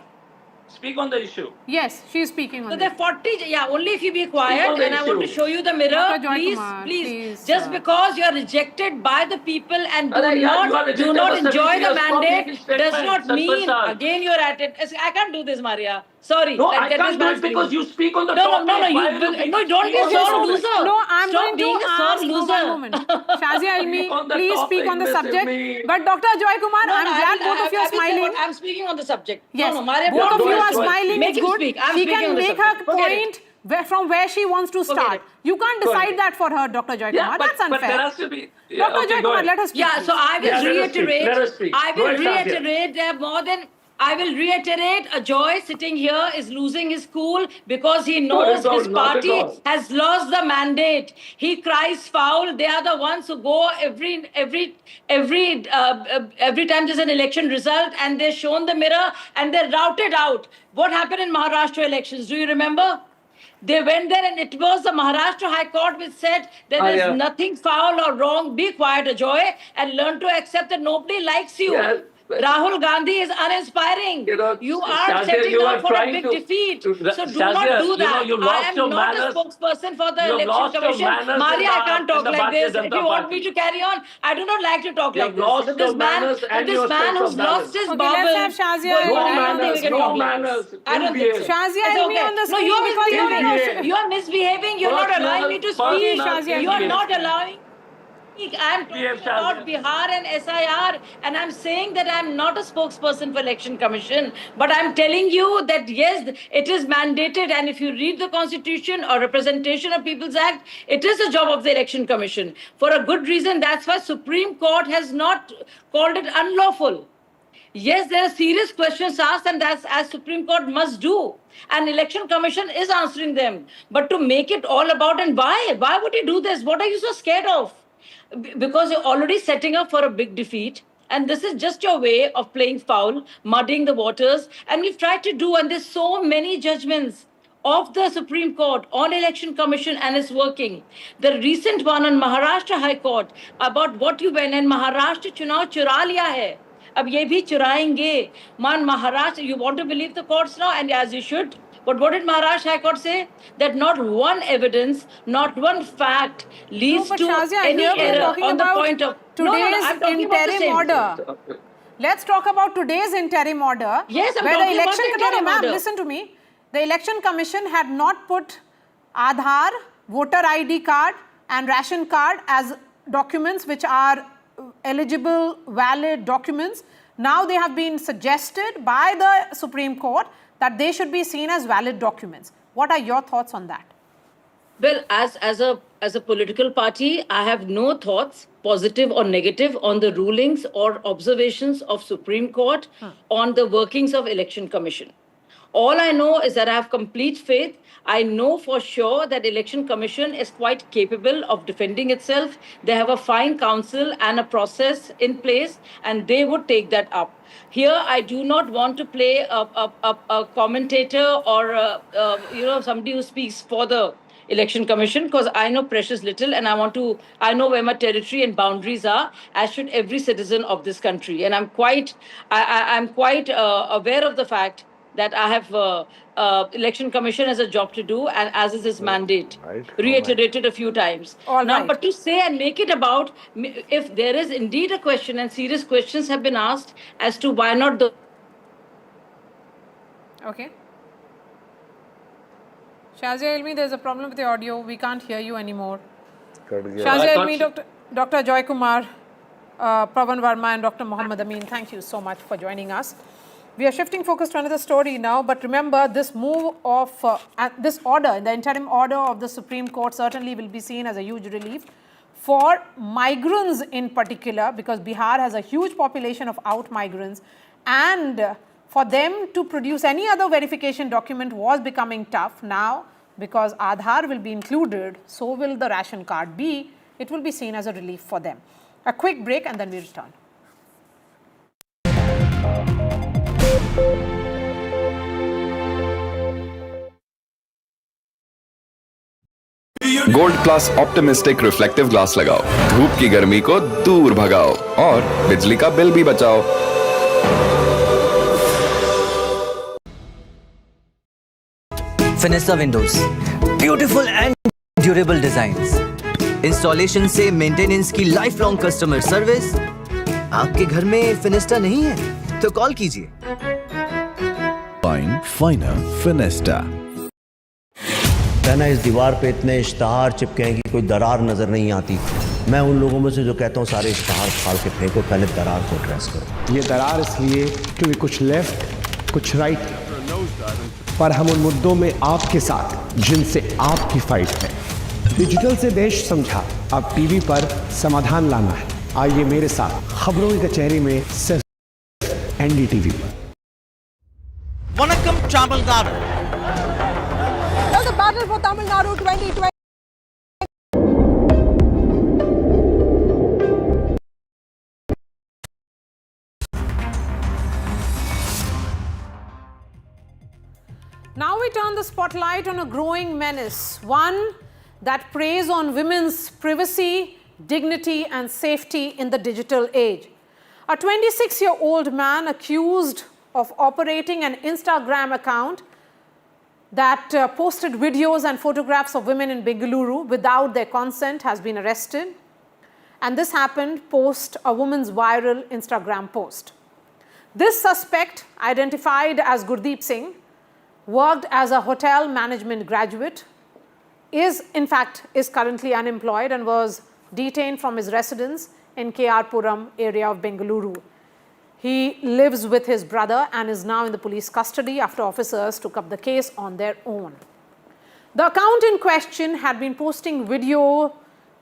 Speak on the issue. Yes, she is speaking on so there are 40, only if you be quiet, and I want to show you the mirror. Please. Just because you are rejected by the people and do not enjoy the mandate does not mean, again you are at it. I can't do this, Maria. Sorry. No, I can't do it because you speak on the topic. No, don't be a sore loser. No, I'm going to ask one moment. Shazia Ilmi, please speak on the subject. But Dr. Joy Kumar, I'm glad both of you are smiling. I'm speaking on the subject. Yes, both of you are smiling. It's good. She can make her point from where she wants to start. You can't decide that for her, Dr. Joy Kumar. That's unfair. But there has to be... Dr. Joy Kumar, let us speak. So I will reiterate, Ajoy sitting here is losing his cool because he knows his party has lost the mandate. He cries foul. They are the ones who go every time there's an election result and they're shown the mirror and they're routed out. What happened in Maharashtra elections? Do you remember? They went there and it was the Maharashtra High Court which said that there's nothing foul or wrong. Be quiet, Ajoy, and learn to accept that nobody likes you. Yes. Rahul Gandhi is uninspiring. You are Shazia, setting you up are for a trying big to- defeat. So do Shazia, not do that. you've I lost am your not manners. a spokesperson for the You've election lost your commission. manners Maria, I in can't the talk like Bharatiya this. If Janata you want Party. me to carry on, I do not like to talk like You've this. lost But this your man, manners and your who's sense of lost his Okay, bubble. let's have Shazia. I don't manners, think we can no talk like manners. this. I don't think so. Shazia, It's help me okay. on the No, screen you're because misbehaving. You're misbehaving. You're not allowing me to speak. Shazia, You're please. not allowing. I'm talking about Bihar and SIR, and I'm saying that I'm not a spokesperson for Election Commission, but I'm telling you that yes, it is mandated, and if you read the Constitution or Representation of People's Act, it is a job of the Election Commission for a good reason. That's why Supreme Court has not called it unlawful. Yes, there are serious questions asked, and that's as Supreme Court must do. And Election Commission is answering them. But to make it all about, and why? Why would you do this? What are you so scared of? Because you're already setting up for a big defeat. And this is just your way of playing foul, muddying the waters. And we've tried to do, and there's so many judgments of the Supreme Court on Election Commission, and it's working. The recent one on Maharashtra High Court about what you went and Maharashtra चुनाव चुरा लिया है. अब ये भी चुराएंगे. Man, Maharashtra, you want to believe the courts now, and as you should. But what did Maharashtra High Court say? That not one evidence, not one fact leads to Shazia, any here we're error talking on the about point of today's I'm talking about the interim same. order. Let's talk about today's interim order. Yes, I'm where talking the about the election interim order. Listen to me. The Election Commission had not put Aadhaar, voter ID card and ration card as documents which are eligible, valid documents. Now they have been suggested by the Supreme Court that they should be seen as valid documents. What are your thoughts on that? Well, as a political party, I have no thoughts, positive or negative, on the rulings or observations of Supreme Court on the workings of Election Commission. All I know is that I have complete faith. I know for sure that Election Commission is quite capable of defending itself. They have a fine counsel and a process in place, and they would take that up. Here, I do not want to play a commentator or somebody who speaks for the Election Commission, because I know precious little, and I know where my territory and boundaries are, as should every citizen of this country. And I'm quite aware of the fact that I have Election Commission as a job to do, and as is its mandate, reiterated a few times. But to say and make it about, if there is indeed a question, and serious questions have been asked as to why not the... Okay. Shazia Ilmi, there's a problem with the audio. We can't hear you anymore. Shazia Ilmi, Dr. Joy Kumar, Pawan Verma and Dr. Mohammad Amin, thank you so much for joining us. We are shifting focus to another story now, but remember this move of this order, the interim order of the Supreme Court certainly will be seen as a huge relief for migrants in particular, because Bihar has a huge population of out migrants, and for them to produce any other verification document was becoming tough. Now, because Aadhaar will be included, so will the ration card be. It will be seen as a relief for them. A quick break and then we return. Gold plus optimistic reflective glass लगाओ, धूप की गर्मी को दूर भगाओ और बिजली का बिल भी बचाओ। Fenesta windows, beautiful and durable designs, installation से मेंटेनेंस की लाइफ लॉन्ग कस्टमर सर्विस। आपके घर में फिनेस्टा नहीं है तो कॉल कीजिए। Fine, finer, Finesta. कहना इस दीवार पे इतने इश्तहार चिपके हैं कि कोई दरार नजर नहीं आती। मैं उन लोगों में से जो कहता हूँ सारे इश्तहार फाड़ के फेंको, पहले दरार को एड्रेस करो। ये दरार इसलिए क्योंकि कुछ लेफ्ट कुछ राइट, पर हम उन मुद्दों में आपके साथ जिनसे आपकी फाइट है। डिजिटल से देश समझा, अब टीवी पर समाधान लाना है। आइए मेरे साथ खबरों की कचहरी में सिर्फ NDTV पर। Vanakkam Tamil Nadu. Now the battle for Tamil Nadu 2020. Now we turn the spotlight on a growing menace, one that preys on women's privacy, dignity and safety in the digital age. A 26-year-old man accused of operating an Instagram account that posted videos and photographs of women in Bengaluru without their consent has been arrested. And this happened post a woman's viral Instagram post. This suspect, identified as Gurdeep Singh, worked as a hotel management graduate, is currently unemployed and was detained from his residence in KR Puram area of Bengaluru. He lives with his brother and is now in the police custody after officers took up the case on their own. The account in question had been posting video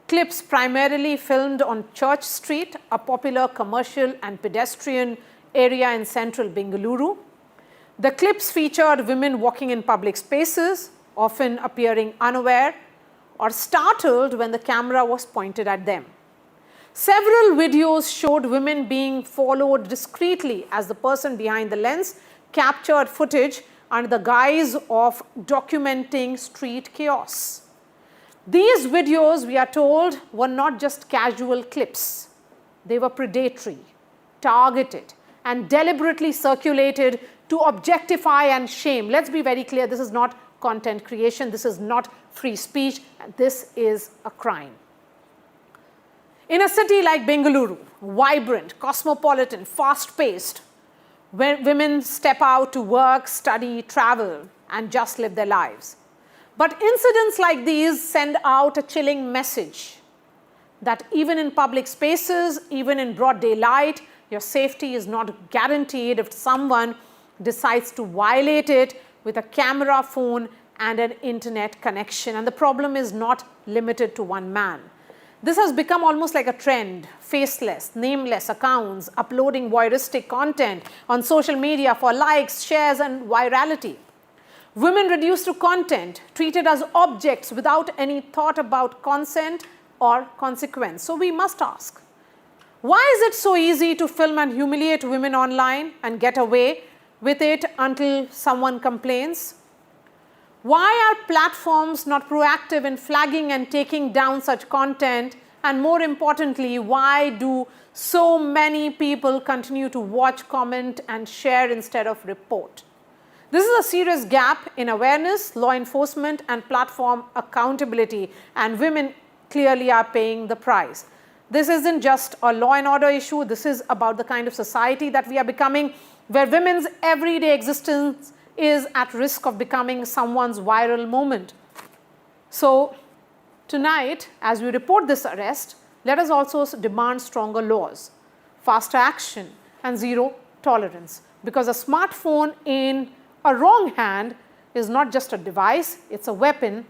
clips primarily filmed on Church Street, a popular commercial and pedestrian area in central Bengaluru. The clips featured women walking in public spaces, often appearing unaware or startled when the camera was pointed at them. Several videos showed women being followed discreetly as the person behind the lens captured footage under the guise of documenting street chaos. These videos, we are told, were not just casual clips. They were predatory, targeted, and deliberately circulated to objectify and shame. Let's be very clear, this is not content creation, this is not free speech, and this is a crime. In a city like Bengaluru, vibrant, cosmopolitan, fast-paced, where women step out to work, study, travel, and just live their lives. But incidents like these send out a chilling message that even in public spaces, even in broad daylight, your safety is not guaranteed if someone decides to violate it with a camera, phone, and an internet connection. And the problem is not limited to one man. This has become almost like a trend. Faceless, nameless accounts uploading voyeuristic content on social media for likes, shares, and virality. Women reduced to content, treated as objects without any thought about consent or consequence. So we must ask, why is it so easy to film and humiliate women online and get away with it until someone complains? Why are platforms not proactive in flagging and taking down such content? And more importantly, why do so many people continue to watch, comment, and share instead of report? This is a serious gap in awareness, law enforcement, and platform accountability, and women clearly are paying the price. This isn't just a law and order issue, this is about the kind of society that we are becoming, where women's everyday existence is at risk of becoming someone's viral moment. So tonight, as we report this arrest, let us also demand stronger laws, faster action, and zero tolerance. Because a smartphone in a wrong hand is not just a device, it's a weapon,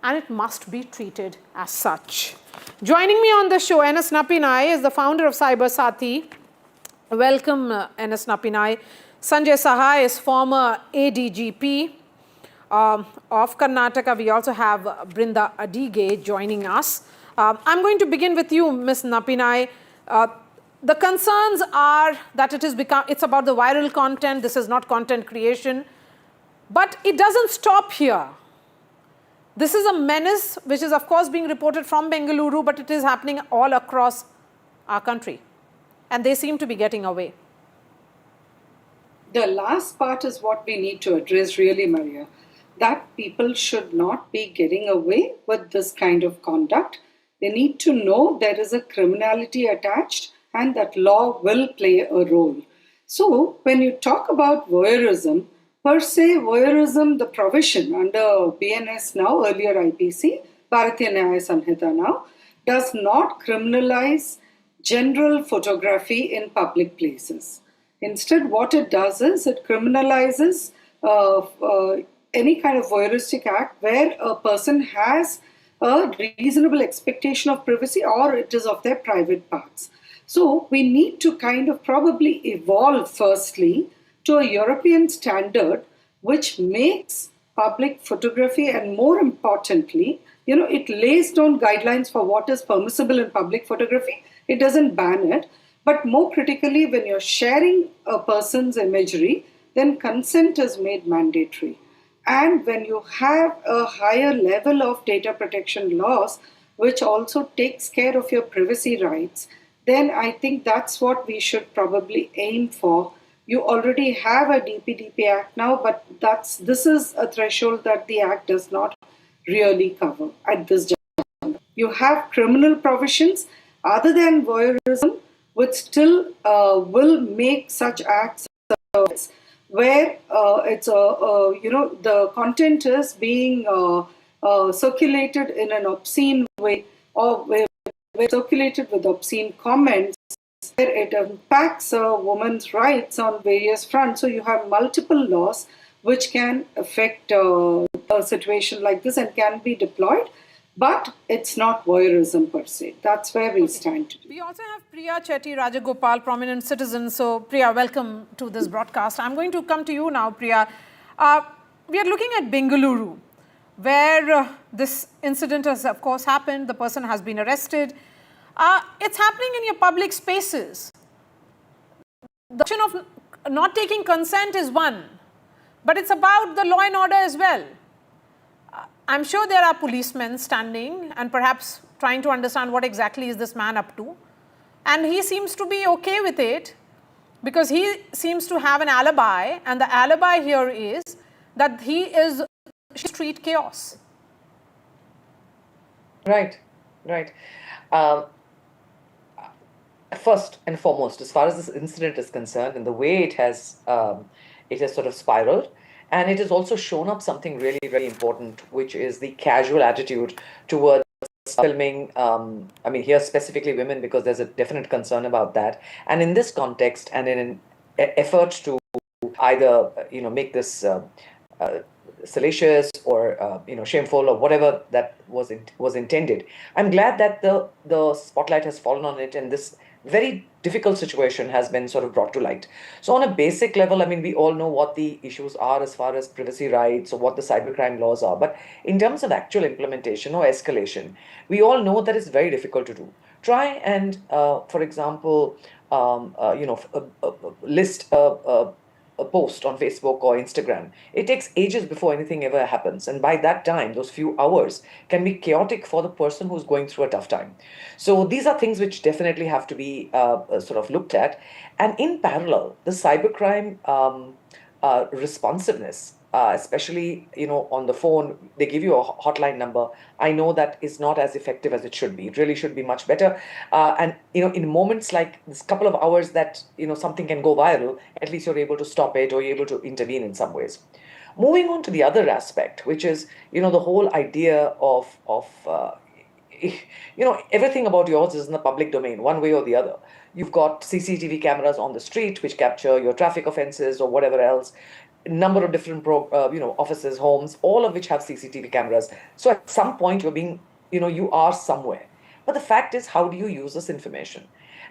and it must be treated as such. Joining me on the show, NS Napinai is the founder of Cyber Sathi. Welcome, NS Napinai. Sanjay Sahai is former ADGP of Karnataka. We also have Brinda Adige joining us. I'm going to begin with you, Ms. Napinai. The concerns are that it's about the viral content. This is not content creation. But it doesn't stop here. This is a menace which is, of course, being reported from Bengaluru, but it is happening all across our country. And they seem to be getting away. The last part is what we need to address really, Maria, that people should not be getting away with this kind of conduct. They need to know there is a criminality attached and that law will play a role. So when you talk about voyeurism, per se voyeurism, the provision under BNS now, earlier IPC, Bharatiya Nyaya Samhita now, does not criminalize general photography in public places. Instead, what it does is it criminalizes any kind of voyeuristic act where a person has a reasonable expectation of privacy or it is of their private parts. So we need to kind of probably evolve firstly to a European standard which makes public photography, and more importantly, it lays down guidelines for what is permissible in public photography. It doesn't ban it. But more critically, when you're sharing a person's imagery, then consent is made mandatory. And when you have a higher level of data protection laws, which also takes care of your privacy rights, then I think that's what we should probably aim for. You already have a DPDP Act now, but this is a threshold that the Act does not really cover at this juncture. You have criminal provisions other than voyeurism, which still will make such acts where the content is being circulated in an obscene way, or where circulated with obscene comments, where it impacts a woman's rights on various fronts. So you have multiple laws which can affect a situation like this and can be deployed, but it's not voyeurism per se. That's where we stand today. We also have Priya Chetty Rajagopal, prominent citizen. So Priya, welcome to this broadcast. I'm going to come to you now, Priya. We are looking at Bengaluru, where this incident has of course happened. The person has been arrested. It's happening in your public spaces. The question of not taking consent is one, but it's about the law and order as well. I'm sure there are policemen standing and perhaps trying to understand what exactly is this man up to. And he seems to be okay with it because he seems to have an alibi, and the alibi here is that he is street chaos. Right. First and foremost, as far as this incident is concerned and the way it has sort of spiraled, and it has also shown up something really, very important, which is the casual attitude towards filming, here specifically women, because there's a definite concern about that. And in this context, and in an effort to either, make this salacious or, shameful or whatever that was intended, I'm glad that the spotlight has fallen on it, and this very difficult situation has been sort of brought to light. So on a basic level, we all know what the issues are as far as privacy rights or what the cybercrime laws are. But in terms of actual implementation or escalation, we all know that it's very difficult to do. Try and, for example, list a post on Facebook or Instagram. It takes ages before anything ever happens. And by that time, those few hours can be chaotic for the person who's going through a tough time. So these are things which definitely have to be sort of looked at. And in parallel, the cybercrime responsiveness, especially, on the phone, they give you a hotline number. I know that is not as effective as it should be. It really should be much better. And, in moments like this couple of hours that, something can go viral, at least you're able to stop it or you're able to intervene in some ways. Moving on to the other aspect, which is, the whole idea of everything about yours is in the public domain, one way or the other. You've got CCTV cameras on the street, which capture your traffic offenses or whatever else. Number of different offices, homes, all of which have CCTV cameras. So at some point you are somewhere. But the fact is, how do you use this information?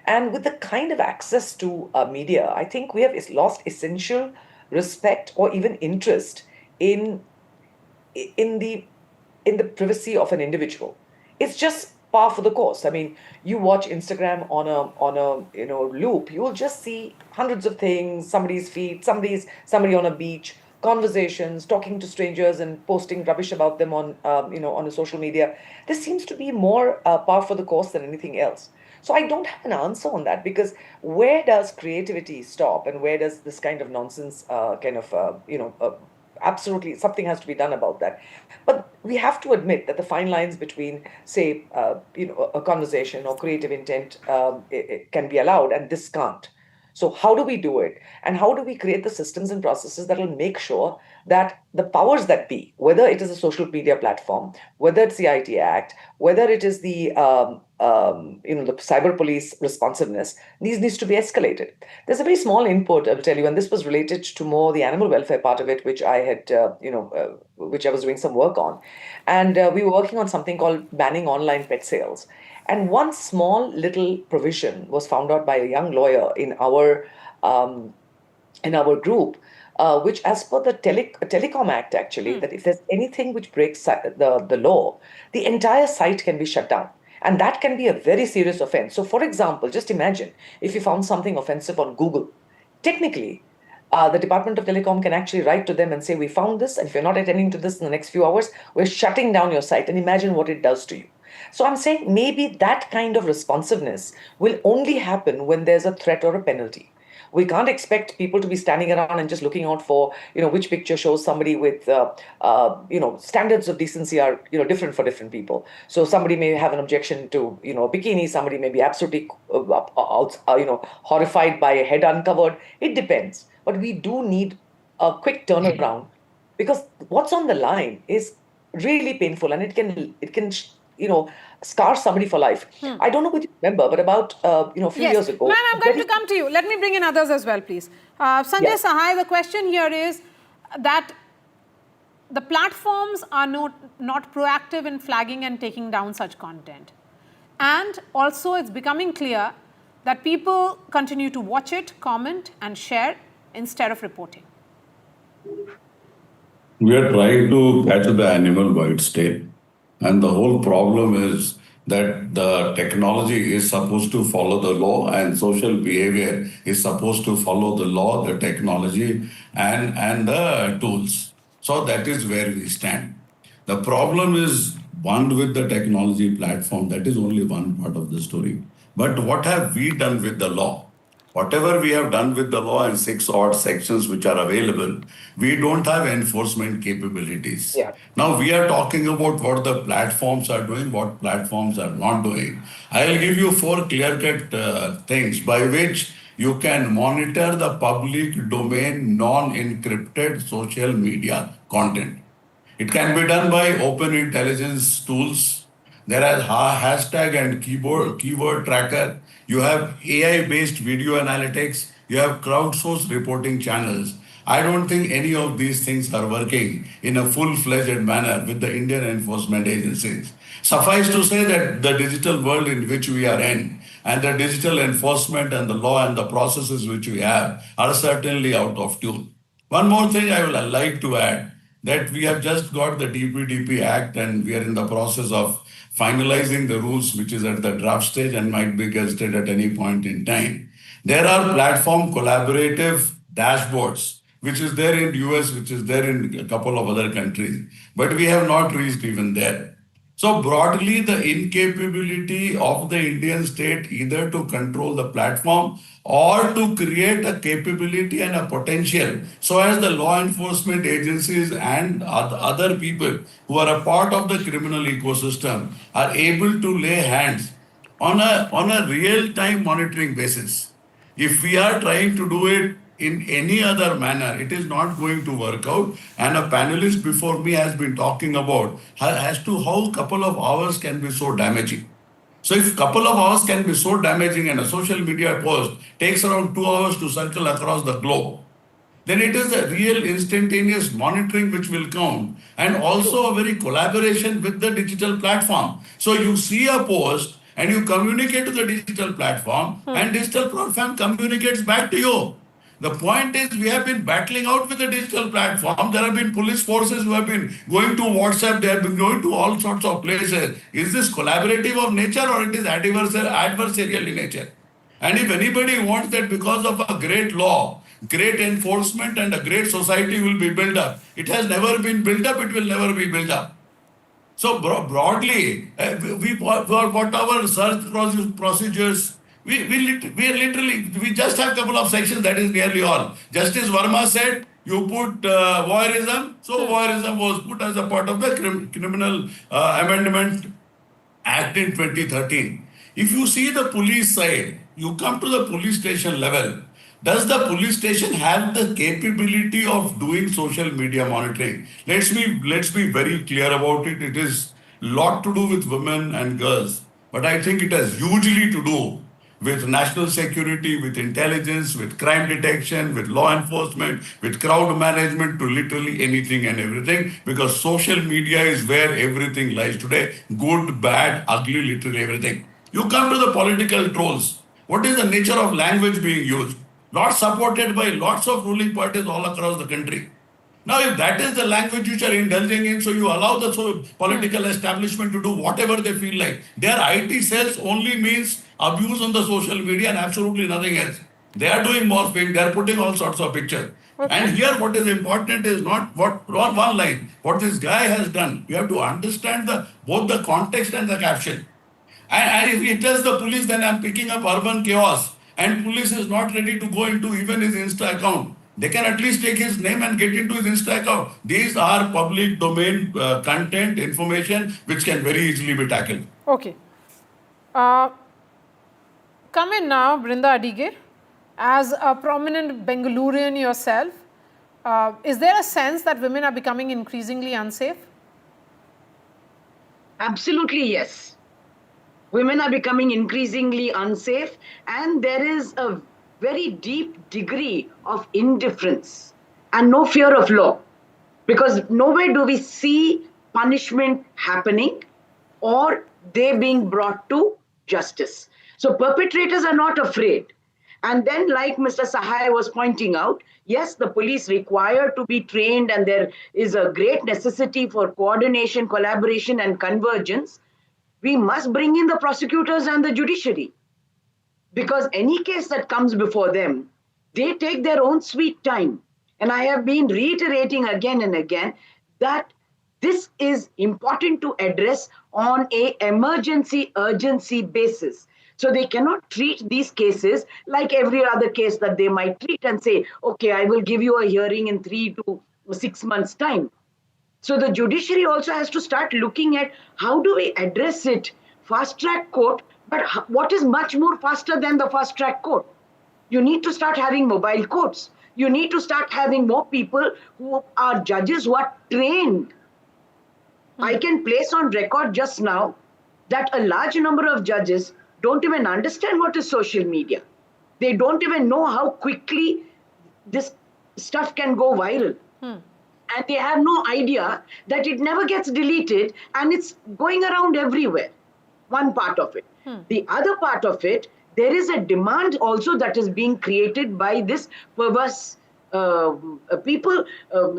And with the kind of access to media, I think we have lost essential respect or even interest in the privacy of an individual. It's just par for the course. You watch Instagram on a loop, you will just see hundreds of things, somebody's feed, somebody on a beach, conversations, talking to strangers and posting rubbish about them on a social media. This seems to be more par for the course than anything else. So I don't have an answer on that, because where does creativity stop and where does this kind of nonsense absolutely something has to be done about that. But we have to admit that the fine lines between, say, a conversation or creative intent it can be allowed, and this can't. So how do we do it? And how do we create the systems and processes that will make sure that the powers that be, whether it is a social media platform, whether it's the IT Act, whether it is the the cyber police responsiveness, these needs to be escalated. There's a very small input, I'll tell you, and this was related to more the animal welfare part of it, which I had, which I was doing some work on. And we were working on something called banning online pet sales. And one small little provision was found out by a young lawyer in our group, which, as per the Telecom Act, actually, that if there's anything which breaks the law, the entire site can be shut down. And that can be a very serious offense. So, for example, just imagine if you found something offensive on Google. Technically, the Department of Telecom can actually write to them and say, we found this, and if you're not attending to this in the next few hours, we're shutting down your site. And imagine what it does to you. So I'm saying maybe that kind of responsiveness will only happen when there's a threat or a penalty. We can't expect people to be standing around and just looking out for, which picture shows somebody with, standards of decency are, different for different people. So somebody may have an objection to, a bikini. Somebody may be absolutely, horrified by a head uncovered. It depends. But we do need a quick turnaround because what's on the line is really painful, and it can scar somebody for life. I don't know if you remember, but about a few years ago. Ma'am, I'm going to come to you. Let me bring in others as well, please. Sanjay Sahai, the question here is that the platforms are not proactive in flagging and taking down such content. And also it's becoming clear that people continue to watch it, comment and share instead of reporting. We are trying to catch the animal by its tail. And the whole problem is that the technology is supposed to follow the law and social behavior is supposed to follow the law, the technology and the tools. So that is where we stand. The problem is one with the technology platform. That is only one part of the story. But what have we done with the law? Whatever we have done with the law and 6 odd sections which are available, we don't have enforcement capabilities. Now we are talking about what the platforms are doing, what platforms are not doing. I'll give you 4 clear-cut things by which you can monitor the public domain non-encrypted social media content. It can be done by open intelligence tools. There are hashtag and keyword tracker. You have AI-based video analytics. You have crowdsourced reporting channels. I don't think any of these things are working in a full-fledged manner with the Indian enforcement agencies. Suffice to say that the digital world in which we are in and the digital enforcement and the law and the processes which we have are certainly out of tune. One more thing I would like to add, that we have just got the DPDP Act and we are in the process of finalizing the rules, which is at the draft stage and might be gazetted at any point in time. There are platform collaborative dashboards, which is there in US, which is there in a couple of other countries, but we have not reached even there. So broadly, the incapability of the Indian state either to control the platform or to create a capability and a potential so as the law enforcement agencies and other people who are a part of the criminal ecosystem are able to lay hands on a real-time monitoring basis. If we are trying to do it in any other manner, it is not going to work out. And a panelist before me has been talking about as to how a couple of hours can be so damaging. So if a couple of hours can be so damaging and a social media post takes around 2 hours to circle across the globe, then it is a real instantaneous monitoring which will count and also a very collaboration with the digital platform. So you see a post and you communicate to the digital platform and digital platform communicates back to you. The point is we have been battling out with the digital platform. There have been police forces who have been going to WhatsApp. They have been going to all sorts of places. Is this collaborative of nature or it is adversarial in nature? And if anybody wants that because of a great law, great enforcement and a great society will be built up, it has never been built up, it will never be built up. So broadly, what our search procedures, we just have a couple of sections, that is nearly all. Justice Verma said, you put voyeurism, so voyeurism was put as a part of the Criminal Amendment Act in 2013. If you see the police side, you come to the police station level, does the police station have the capability of doing social media monitoring? Let's be very clear about it. It is a lot to do with women and girls, but I think it has hugely to do with national security, with intelligence, with crime detection, with law enforcement, with crowd management, to literally anything and everything, because social media is where everything lies today. Good, bad, ugly, literally everything. You come to the political trolls. What is the nature of language being used? Not supported by lots of ruling parties all across the country. Now, if that is the language which you are indulging in, so you allow the political establishment to do whatever they feel like. Their IT cells only means abuse on the social media and absolutely nothing else. They are doing morphing, they are putting all sorts of pictures. And here what is important is not what one line, what this guy has done. You have to understand both the context and the caption. And if he tells the police, then I'm picking up urban chaos, and police is not ready to go into even his Insta account, they can at least take his name and get into his Insta account. These are public domain content, information, which can very easily be tackled. Okay. Come in now, Brinda Adige. As a prominent Bangalorean yourself, is there a sense that women are becoming increasingly unsafe? Absolutely, yes. Women are becoming increasingly unsafe, and there is a very deep degree of indifference and no fear of law, because nowhere do we see punishment happening or they being brought to justice. So perpetrators are not afraid. And then, like Mr. Sahai was pointing out, yes, the police require to be trained, and there is a great necessity for coordination, collaboration, and convergence. We must bring in the prosecutors and the judiciary, because any case that comes before them, they take their own sweet time. And I have been reiterating again and again that this is important to address on an emergency, urgency basis. So they cannot treat these cases like every other case that they might treat and say, okay, I will give you a hearing in 3 to 6 months' time. So the judiciary also has to start looking at how do we address it. Fast-track court, but what is much more faster than the fast-track court? You need to start having mobile courts. You need to start having more people who are judges who are trained. I can place on record just now that a large number of judges don't even understand what is social media. They don't even know how quickly this stuff can go viral. And they have no idea that it never gets deleted and it's going around everywhere. One part of it. The other part of it, there is a demand also that is being created by this perverse people,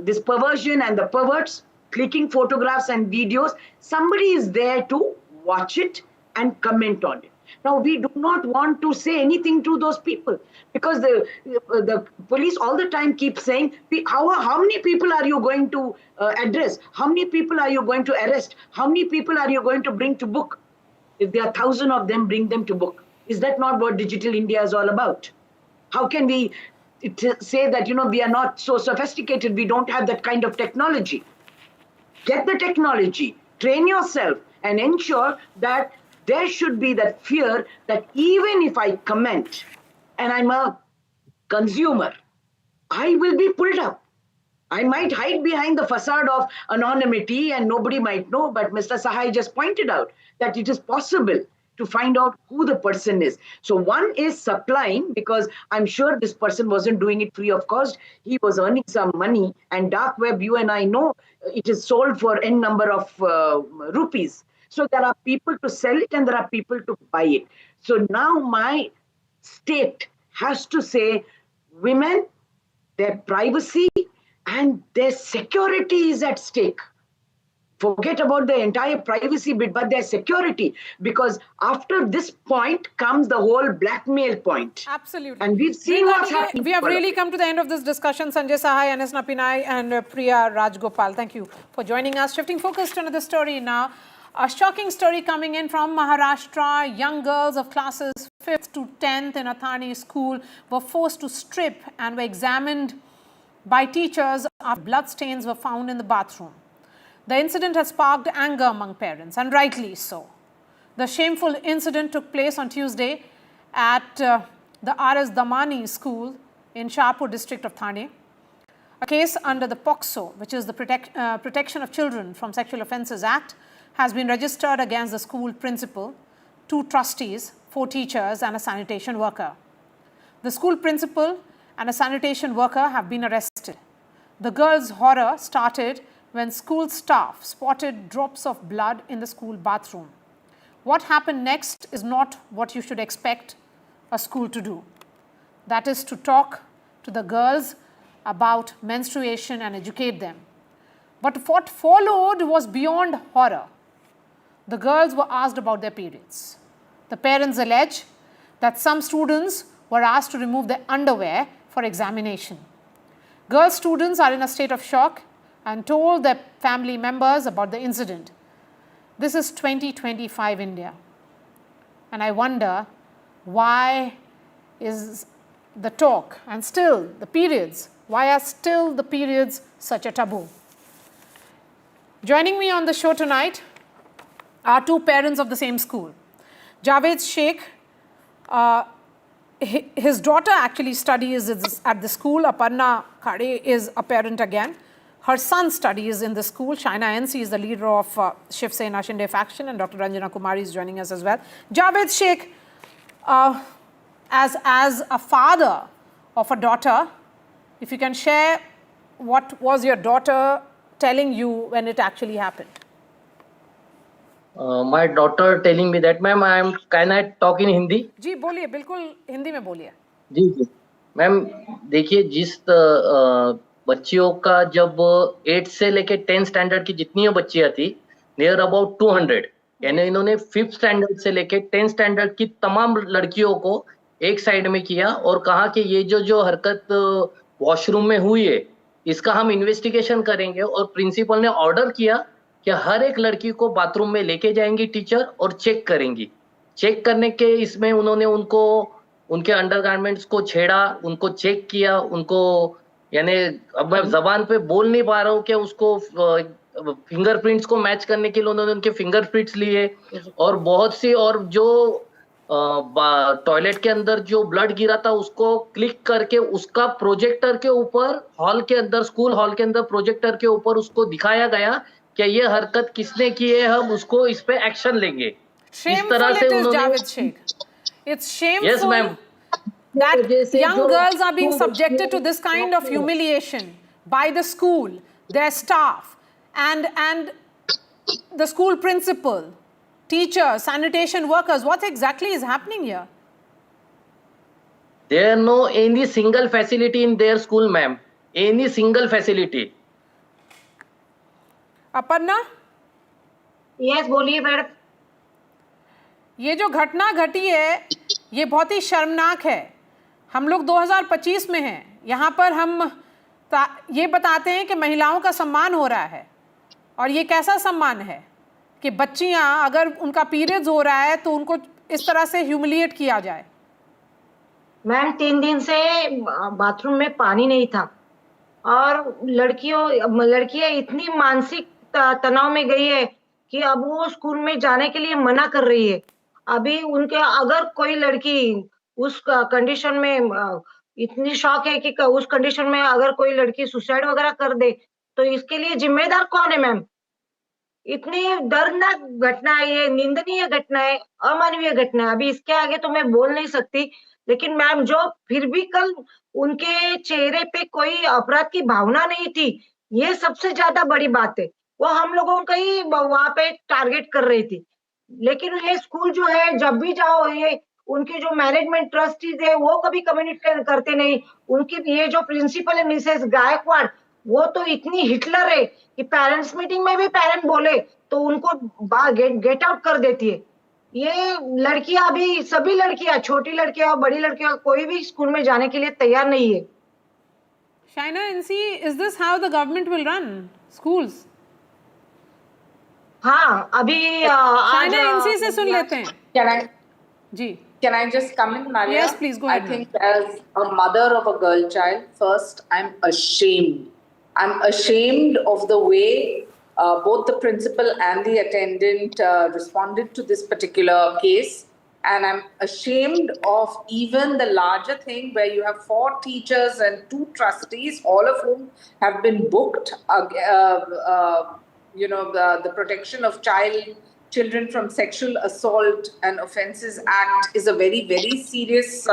this perversion and the perverts clicking photographs and videos. Somebody is there to watch it and comment on it. Now, we do not want to say anything to those people, because the police all the time keep saying, how many people are you going to address? How many people are you going to arrest? How many people are you going to bring to book? If there are 1,000 of them, bring them to book. Is that not what Digital India is all about? How can we say that, we are not so sophisticated, we don't have that kind of technology? Get the technology, train yourself, and ensure that there should be that fear that even if I comment and I'm a consumer, I will be pulled up. I might hide behind the facade of anonymity and nobody might know, but Mr. Sahai just pointed out that it is possible to find out who the person is. So one is supplying, because I'm sure this person wasn't doing it free of cost. He was earning some money, and dark web, you and I know, it is sold for n number of rupees. So there are people to sell it and there are people to buy it. So now my state has to say, women, their privacy and their security is at stake. Forget about the entire privacy bit, but their security, because after this point comes the whole blackmail point. Absolutely. And we've seen what's happening. We have really come to the end of this discussion. Sanjay Sahai, Anas Napinai and Priya Rajgopal, thank you for joining us. Shifting focus to another story now. A shocking story coming in from Maharashtra. Young girls of classes 5th to 10th in a Thane school were forced to strip and were examined by teachers after bloodstains were found in the bathroom. The incident has sparked anger among parents, and rightly so. The shameful incident took place on Tuesday at the R.S. Damani school in Shahpur district of Thane. A case under the POCSO, which is the Protection of Children from Sexual Offences Act, has been registered against the school principal, 2 trustees, 4 teachers and a sanitation worker. The school principal and a sanitation worker have been arrested. The girls' horror started when school staff spotted drops of blood in the school bathroom. What happened next is not what you should expect a school to do. That is to talk to the girls about menstruation and educate them. But what followed was beyond horror. The girls were asked about their periods. The parents allege that some students were asked to remove their underwear for examination. Girl students are in a state of shock and told their family members about the incident. This is 2025 India. And I wonder why is the talk and still the periods, why are still the periods such a taboo? Joining me on the show tonight are two parents of the same school. Javed Sheikh, his daughter actually studies at the school. Aparna Khade is a parent again. Her son studies in the school. Sena MLA is the leader of Shiv Sena Shinde faction, and Dr. Ranjana Kumari is joining us as well. Javed Sheikh, as a father of a daughter, if you can share what was your daughter telling you when it actually happened? My daughter telling me that, ma'am, can I talk in Hindi? जी बोलिए, बिल्कुल हिंदी में बोलिए. जी जी ma'am, देखिए जिस बच्चियों का जब 8 से लेके 10 स्टैंडर्ड की जितनी बच्चियां थी, नियर अबाउट 200, यानी इन्होंने 5th स्टैंडर्ड से लेके 10 स्टैंडर्ड की तमाम लड़कियों को एक साइड में किया और कहा कि ये जो हरकत वॉशरूम में हुई है, इसका हम इन्वेस्टिगेशन करेंगे. और प्रिंसिपल ने ऑर्डर किया कि हर एक लड़की को बाथरूम में लेके जाएंगी टीचर और चेक करेंगी. चेक करने के इसमें उन्होंने उनके अंडरगारमेंट्स को छेड़ा, उनको चेक किया, उनको, यानी अब मैं जबान पे बोल नहीं पा रहा हूँ कि उसको फिंगरप्रिंट्स को मैच करने के लिए उन्होंने उनके फिंगरप्रिंट्स लिए और बहुत सी, और जो टॉयलेट के अंदर जो ब्लड गिरा था उसको क्लिक करके उसका प्रोजेक्टर के ऊपर हॉल के अंदर, स्कूल हॉल के अंदर प्रोजेक्टर के ऊपर उसको दिखाया गया कि ये हरकत किसने की है, हम उसको इस पे एक्शन लेंगे. इस तरह से उन्होंने. It's shameful. Yes, ma'am. That young girls are being subjected to this kind of humiliation by the school, their staff, and the school principal, teachers, sanitation workers. What exactly is happening here? There no any single facility in their school, ma'am. Any single facility. Aparna? Yes, बोलिए madam. ये जो घटना घटी है ये बहुत ही शर्मनाक है. हम लोग 2025 में हैं. यहाँ पर हम ये बताते हैं कि महिलाओं का सम्मान हो रहा है, और ये कैसा सम्मान है कि बच्चियाँ अगर उनका पीरियड्स हो रहा है तो उनको इस तरह से ह्यूमिलिएट किया जाए. मैम 3 दिन से बाथरूम में पानी नहीं था और लड़कियां इतनी मानसिक तनाव में गई है कि अब वो स्कूल में जाने के लिए मना कर रही है. अभी उनके अगर कोई लड़की उस कंडीशन में, इतनी शौक है कि उस कंडीशन में अगर कोई लड़की सुसाइड वगैरह कर दे तो इसके लिए जिम्मेदार कौन है मैम? इतनी दर्दनाक घटना है, ये निंदनीय घटना है, अमानवीय घटना है. अभी इसके आगे तो मैं बोल नहीं सकती, लेकिन मैम जो फिर भी कल उनके चेहरे पे कोई अपराध की भावना नहीं थी, ये सबसे ज्यादा बड़ी बात है. वो हम लोगों को ही वहां पे टारगेट कर रही थी. लेकिन ये स्कूल जो है, जब भी जाओ, ये उनके जो मैनेजमेंट ट्रस्टीज है वो कभी कम्युनिकेट करते नहीं. उनकी ये जो प्रिंसिपल है मिसेस गायकवाड़, वो तो इतनी हिटलर है कि पेरेंट्स मीटिंग में भी पेरेंट बोले तो उनको गेट आउट कर देती है. ये लड़कियां, अभी सभी लड़कियां, छोटी लड़कियां और बड़ी लड़कियां, कोई भी स्कूल में जाने के लिए तैयार नहीं है. Sena MLA, is this how the government will run schools? हाँ, अभी Sena MLA से सुन लेते हैं. Can I? Ji. Can I just come in, Maria? Yes, please go ahead. I think as a mother of a girl child, first I'm ashamed. I'm ashamed of the way both the principal and the attendant responded to this particular case. And I'm ashamed of even the larger thing where you have 4 teachers and 2 trustees, all of whom have been booked. The Protection of Children from Sexual Assault and Offences Act is a very, very serious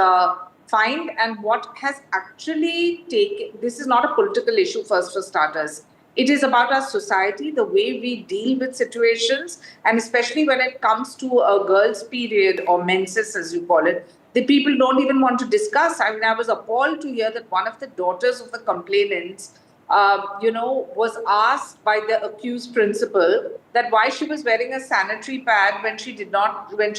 find. And what has actually taken, this is not a political issue first for starters. It is about our society, the way we deal with situations, and especially when it comes to a girl's period or menses, as you call it, the people don't even want to discuss. I mean, I was appalled to hear that one of the daughters of the complainants, was asked by the accused principal that why she was wearing a sanitary pad when she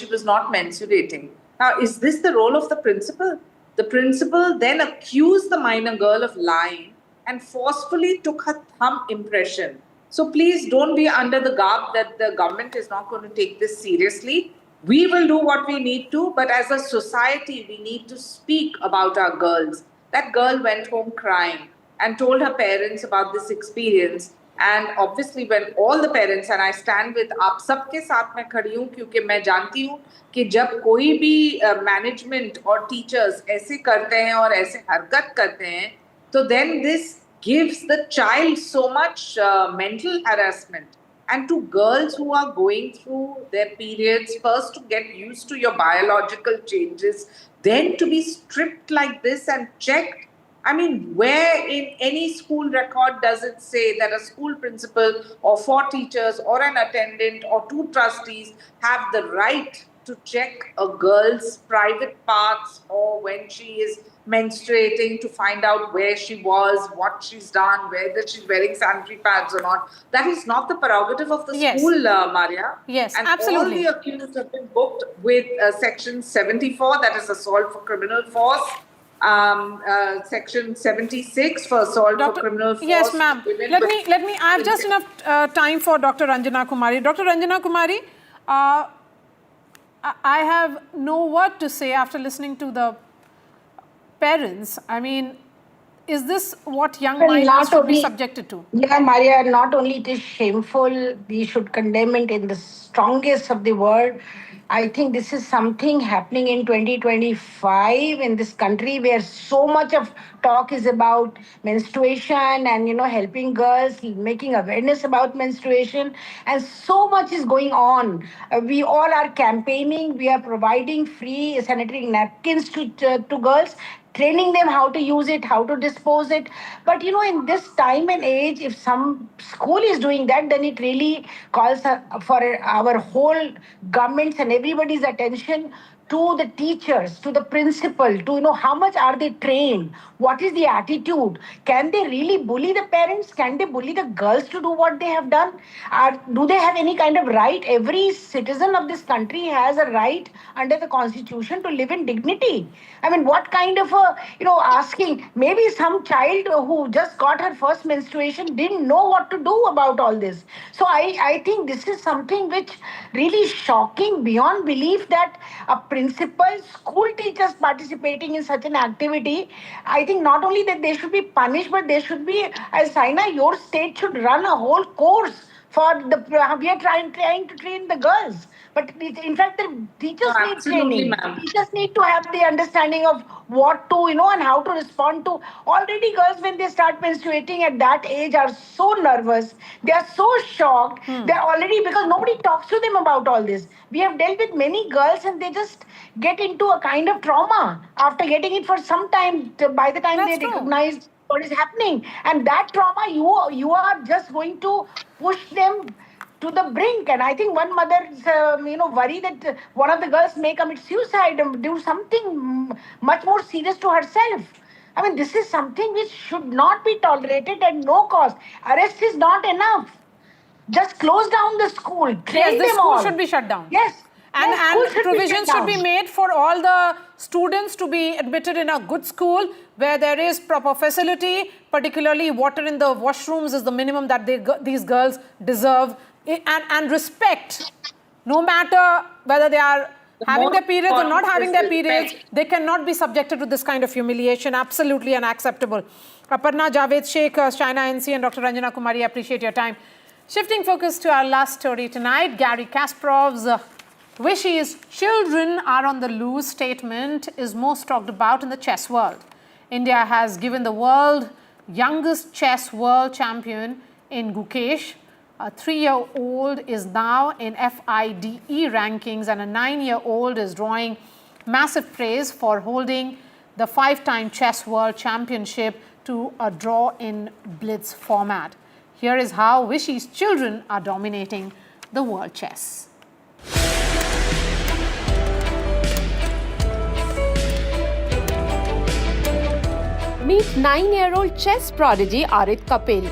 was not menstruating. Now, is this the role of the principal? The principal then accused the minor girl of lying and forcefully took her thumb impression. So please don't be under the garb that the government is not going to take this seriously. We will do what we need to, but as a society, we need to speak about our girls. That girl went home crying and told her parents about this experience. And obviously when all the parents, and I stand with आप सबके साथ में खड़ी हूँ क्योंकि मैं जानती हूँ कि जब कोई भी management और teachers ऐसे करते हैं और ऐसे हरकत करते हैं, तो then this gives the child so much mental harassment. And to girls who are going through their periods, first to get used to your biological changes, then to be stripped like this and checked. I mean, where in any school record does it say that a school principal or 4 teachers or an attendant or 2 trustees have the right to check a girl's private parts or when she is menstruating to find out where she was, what she's done, whether she's wearing sanitary pads or not? That is not the prerogative of the school, Maria. Yes, and absolutely. all the accused have been booked with Section 74, that is assault for criminal force. Section 76 for assault for criminal force. Yes, ma'am. Let me. I have just enough time for Dr. Ranjana Kumari. Dr. Ranjana Kumari, I have no word to say after listening to the parents. I mean, is this what young minds should be subjected to? Yeah, Maria, not only it is shameful, we should condemn it in the strongest of the word. I think this is something happening in 2025 in this country where so much of talk is about menstruation and, helping girls, making awareness about menstruation, and so much is going on. We all are campaigning. We are providing free sanitary napkins to girls, training them how to use it, how to dispose it. But, in this time and age, if some school is doing that, then it really calls for our whole government's and everybody's attention to the teachers, to the principal, to how much are they trained, what is the attitude, can they really bully the parents, can they bully the girls to do what they have done, do they have any kind of right? Every citizen of this country has a right under the constitution to live in dignity. I mean, what kind of asking, maybe some child who just got her first menstruation didn't know what to do about all this. So I think this is something which really shocking beyond belief, that a principal, school teachers participating in such an activity. I think not only that they should be punished, but they should be, as Sena, your state should run a whole course for the, we are trying to train the girls. But in fact, the teachers need training. Teachers need to have the understanding of what to, and how to respond to. Already girls, when they start menstruating at that age, are so nervous. They are so shocked. They are already, because nobody talks to them about all this. We have dealt with many girls and they just get into a kind of trauma after getting it for some time. By the time they recognize what is happening. And that trauma, you are just going to push them to the brink. And I think one mother's, worry that one of the girls may commit suicide and do something much more serious to herself. I mean, this is something which should not be tolerated at no cost. Arrest is not enough. Just close down the school. Train the them school all. should be shut down. Yes. And provisions should be made for all the students to be admitted in a good school where there is proper facility, particularly water in the washrooms is the minimum that these girls deserve. And respect, no matter whether they are having their periods or not having their periods, they cannot be subjected to this kind of humiliation. Absolutely unacceptable. Aparna, Javed Sheikh, Sena NC and Dr. Ranjana Kumari, I appreciate your time. Shifting focus to our last story tonight, Garry Kasparov's wishes children are on the loose statement is most talked about in the chess world. India has given the world youngest chess world champion in Gukesh. A 3-year-old is now in FIDE rankings and a 9-year-old is drawing massive praise for holding the 5-time chess world championship to a draw in blitz format. Here is how Vishy's children are dominating the world chess. Meet 9-year-old chess prodigy Arit Kapil,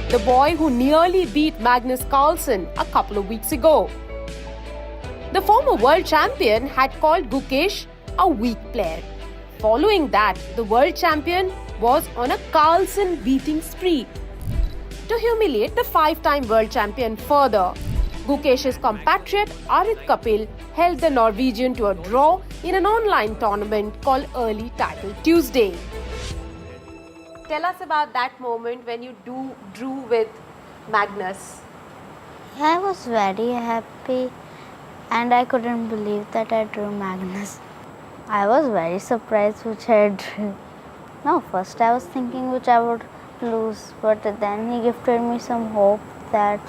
the boy who nearly beat Magnus Carlsen a couple of weeks ago. The former world champion had called Gukesh a weak player. Following that, the world champion was on a Carlsen beating spree to humiliate the 5-time world champion further. Gukesh's compatriot Arit Kapil held the Norwegian to a draw in an online tournament called Early Title Tuesday. Tell us about that moment when you drew with Magnus. I was very happy and I couldn't believe that I drew Magnus. I was very surprised which I drew. No, first I was thinking which I would lose, but then he gifted me some hope that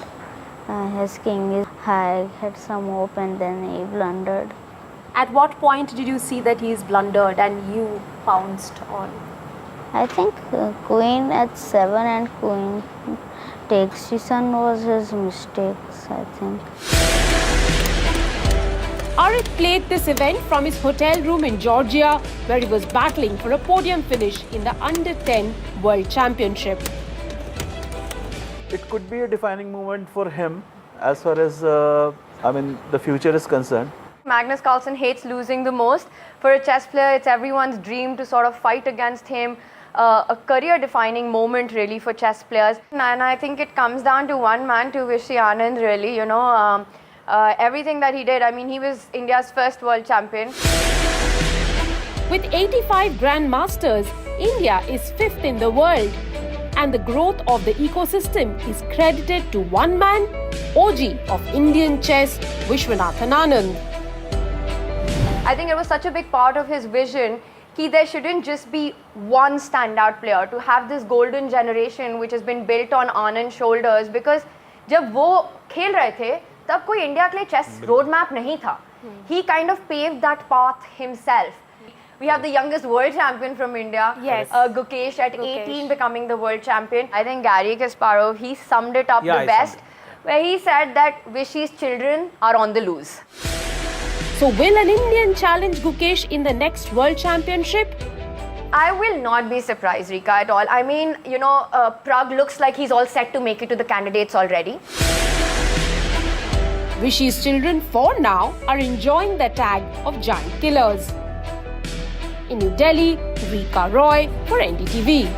his king is high, had some hope, and then he blundered. At what point did you see that he's blundered and you pounced on? I think queen at 7 and queen takes c7 was his mistakes, I think. Arit played this event from his hotel room in Georgia, where he was battling for a podium finish in the Under-10 World Championship. It could be a defining moment for him as far as the future is concerned. Magnus Carlsen hates losing the most. For a chess player, it's everyone's dream to sort of fight against him. A career-defining moment really for chess players. And I think it comes down to one man, to Vishy Anand, really, everything that he did. I mean, he was India's first world champion. With 85 grandmasters, India is 5th in the world. And the growth of the ecosystem is credited to one man, OG of Indian chess, Vishwanathan Anand. I think it was such a big part of his vision that there shouldn't just be one standout player, to have this golden generation which has been built on Anand's shoulders, because जब वो खेल रहे थे तब कोई India के लिए chess road map नहीं था. He kind of paved that path himself. We have the youngest world champion from India, yes, Gukesh at 18 becoming the world champion. I think Garry Kasparov, he summed it up the best, where he said that Vishy's children are on the loose. So will an Indian challenge Gukesh in the next World Championship? I will not be surprised, Rika, at all. I mean, Prag looks like he's all set to make it to the candidates already. Vishy's children for now are enjoying the tag of giant killers. In New Delhi, Rika Roy for NDTV.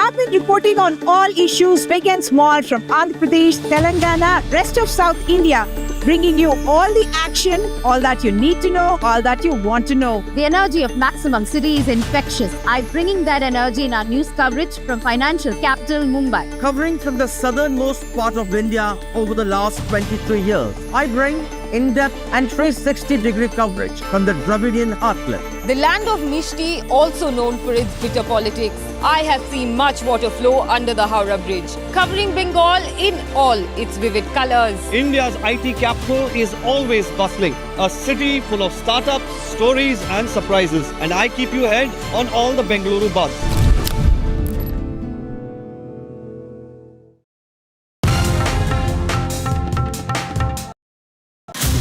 I've been reporting on all issues big and small from Andhra Pradesh, Telangana, rest of South India, bringing you all the action, all that you need to know, all that you want to know. The energy of Maximum City is infectious. I'm bringing that energy in our news coverage from financial capital Mumbai. Covering from the southernmost part of India over the last 23 years, I bring in-depth and 360-degree coverage from the Dravidian heartland. The land of Mishti, also known for its bitter politics. I have seen much water flow under the Howrah Bridge, covering Bengal in all its vivid colors. India's IT capital is always bustling, a city full of startups, stories and surprises. And I keep you ahead on all the Bengaluru buzz.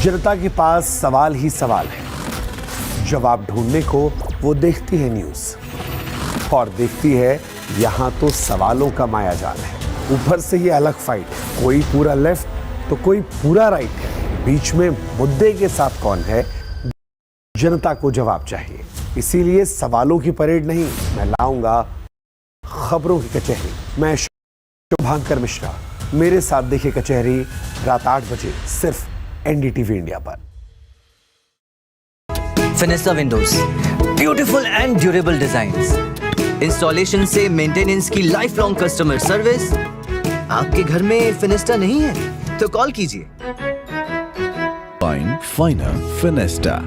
जनता के पास सवाल ही सवाल है, जवाब ढूंढने को वो देखती है न्यूज़ और देखती है यहाँ तो सवालों का मायाजाल है. ऊपर से ये अलग फाइट है, कोई पूरा लेफ्ट तो कोई पूरा राइट है. बीच में मुद्दे के साथ कौन है, जनता को जवाब चाहिए. इसीलिए सवालों की परेड नहीं, मैं लाऊंगा खबरों की कचहरी. मैं शुभांकर मिश्रा, मेरे साथ देखिए कचहरी रात 8 बजे सिर्फ NDTV इंडिया पर. Fenesta windows, beautiful and durable designs, installation से मेंटेनेंस की लाइफ लॉन्ग कस्टमर सर्विस. आपके घर में फिनेस्टा नहीं है तो कॉल कीजिए. Fine Finer Finesta.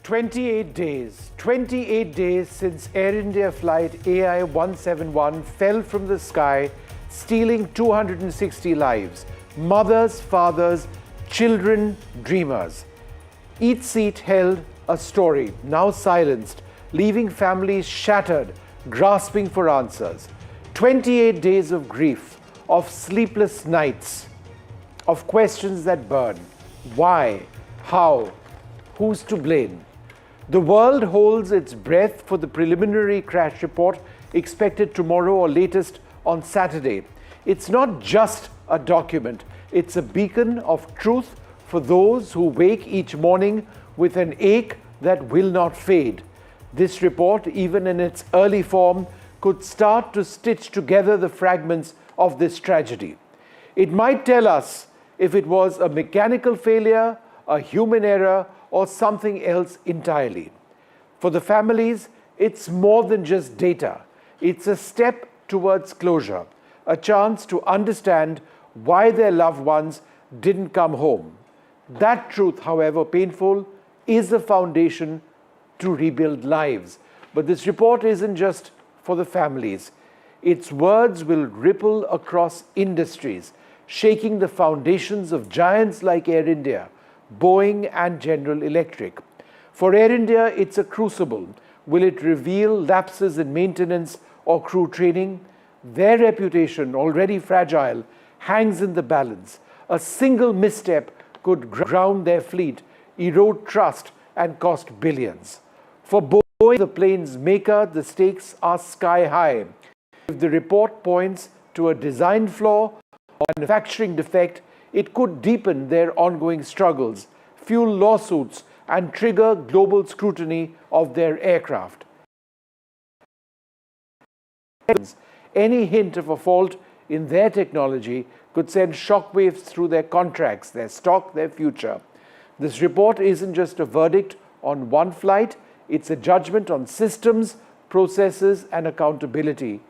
28 days since Air India flight AI 171 fell from the sky, stealing 260 lives. Mothers, fathers, children, dreamers. Each seat held a story, now silenced, leaving families shattered, grasping for answers. 28 days of grief, of sleepless nights, of questions that burn. Why? How? Who's to blame? The world holds its breath for the preliminary crash report expected tomorrow or latest on Saturday. It's not just a document, it's a beacon of truth for those who wake each morning with an ache that will not fade. This report, even in its early form, could start to stitch together the fragments of this tragedy. It might tell us if it was a mechanical failure, a human error, or something else entirely. For the families, it's more than just data. It's a step towards closure, a chance to understand why their loved ones didn't come home. That truth, however painful, is the foundation to rebuild lives. But this report isn't just for the families. Its words will ripple across industries, shaking the foundations of giants like Air India, Boeing and General Electric. For Air India, it's a crucible. Will it reveal lapses in maintenance or crew training? Their reputation, already fragile, hangs in the balance. A single misstep could ground their fleet, erode trust, and cost billions. For Boeing, the plane's maker, the stakes are sky high. If the report points to a design flaw or manufacturing defect, it could deepen their ongoing struggles, fuel lawsuits, and trigger global scrutiny of their aircraft. Any hint of a fault in their technology could send shockwaves through their contracts, their stock, their future. This report isn't just a verdict on one flight, it's a judgment on systems, processes, and accountability.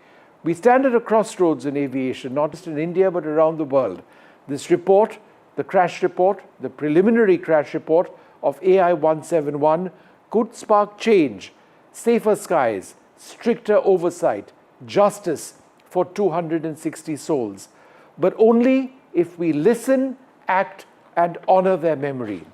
We stand at a crossroads in aviation, not just in India but around the world. This report, the crash report, the preliminary crash report of AI 171 could spark change, safer skies, stricter oversight, justice for 260 souls. But only if we listen, act, and honor their memory.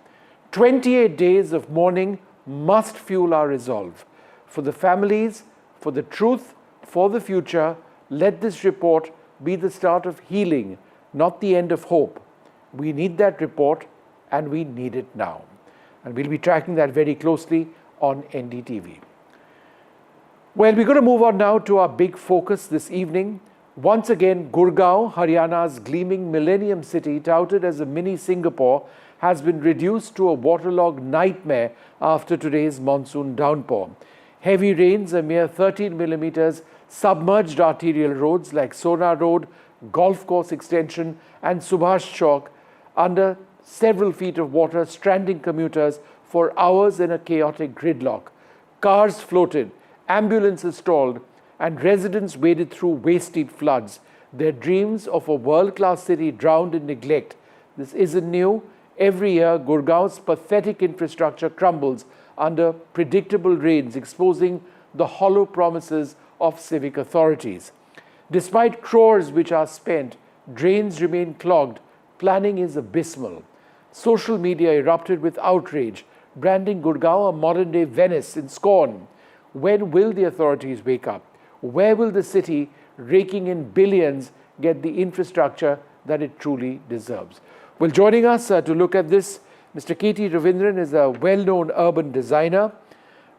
28 days of mourning must fuel our resolve. For the families, for the truth, for the future, let this report be the start of healing, not the end of hope. We need that report, and we need it now. And we'll be tracking that very closely on NDTV. Well, we're going to move on now to our big focus this evening. Once again, Gurugram, Haryana's gleaming millennium city, touted as a mini Singapore, has been reduced to a waterlogged nightmare after today's monsoon downpour. Heavy rains, a mere 13 millimeters, submerged arterial roads like Sona Road, Golf Course Extension, and Subhash Chowk under several feet of water, stranding commuters for hours in a chaotic gridlock. Cars floated, ambulances stalled, and residents waded through waist-deep floods. Their dreams of a world-class city drowned in neglect. This isn't new. Every year, Gurgaon's pathetic infrastructure crumbles under predictable rains, exposing the hollow promises of civic authorities. Despite crores which are spent, drains remain clogged. Planning is abysmal. Social media erupted with outrage, branding Gurgaon a modern-day Venice in scorn. When will the authorities wake up? Where will the city, raking in billions, get the infrastructure that it truly deserves? Well, joining us to look at this, Mr. K.T. Ravindran is a well-known urban designer.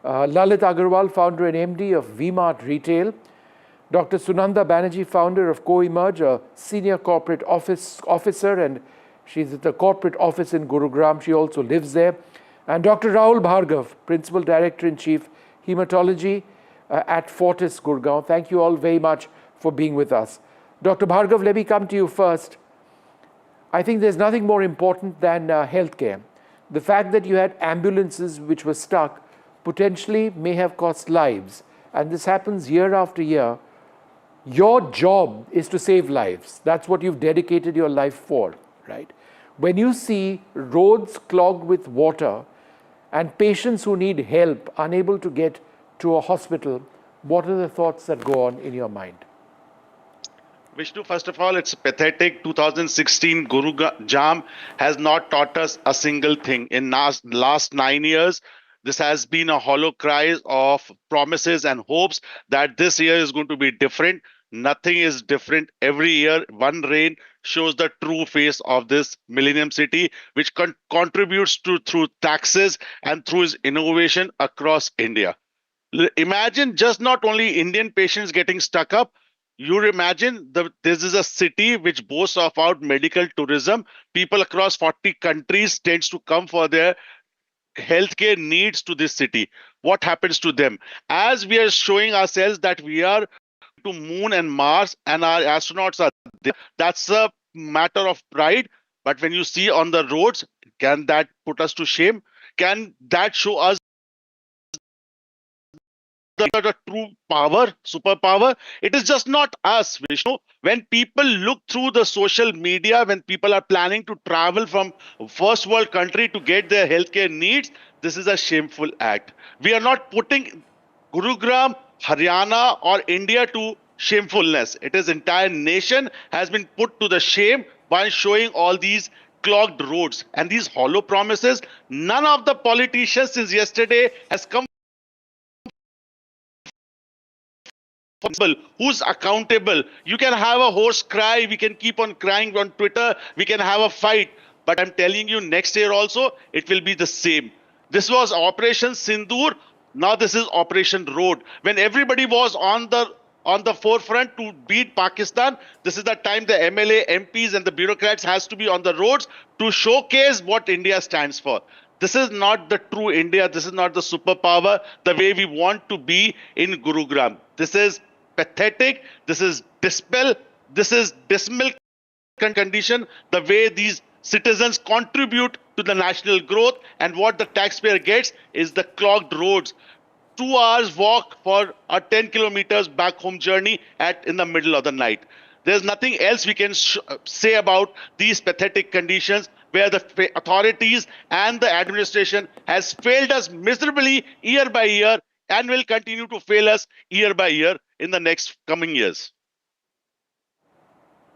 Lalit Agarwal, founder and MD of V-Mart Retail. Dr. Sunanda Banerjee, founder of Co-Emerge, a senior corporate officer, and she's at the corporate office in Gurugram. She also lives there. And Dr. Rahul Bhargav, Principal Director-in-Chief, Hematology at Fortis, Gurgaon. Thank you all very much for being with us. Dr. Bhargav, let me come to you first. I think there's nothing more important than healthcare. The fact that you had ambulances which were stuck potentially may have cost lives, and this happens year after year. Your job is to save lives. That's what you've dedicated your life for, right? When you see roads clogged with water and patients who need help unable to get to a hospital, what are the thoughts that go on in your mind? Vishnu, first of all, it's pathetic. 2016 Gurugram has not taught us a single thing. In last 9 years, this has been a hollow cry of promises and hopes that this year is going to be different. Nothing is different. Every year, one rain shows the true face of this Millennium City, which contributes through taxes and through its innovation across India. Imagine just not only Indian patients getting stuck up. You imagine this is a city which boasts about medical tourism. People across 40 countries tends to come for their healthcare needs to this city. What happens to them? As we are showing ourselves that we are to Moon and Mars and our astronauts are there, that's a matter of pride. But when you see on the roads, can that put us to shame? Can that show us the true power, superpower? It is just not us, Vishnu. When people look through the social media, when people are planning to travel from first world country to get their healthcare needs, this is a shameful act. We are not putting Gurugram, Haryana or India to shamefulness. It is entire nation has been put to the shame by showing all these clogged roads and these hollow promises. None of the politicians since yesterday has come who's accountable. You can have a horse cry, we can keep on crying on Twitter, we can have a fight, but I'm telling you next year also it will be the same. This was Operation Sindoor, now this is Operation Road. When everybody was on the forefront to beat Pakistan, this is the time the MLA, MPs and the bureaucrats has to be on the roads to showcase what India stands for. This is not the true India, this is not the superpower the way we want to be in Gurugram. This is pathetic, this is dismal condition, the way these citizens contribute to the national growth, and what the taxpayer gets is the clogged roads. 2 hours walk for a 10 kilometers back home journey in the middle of the night. There's nothing else we can say about these pathetic conditions where the authorities and the administration has failed us miserably year by year and will continue to fail us year by year in the next coming years.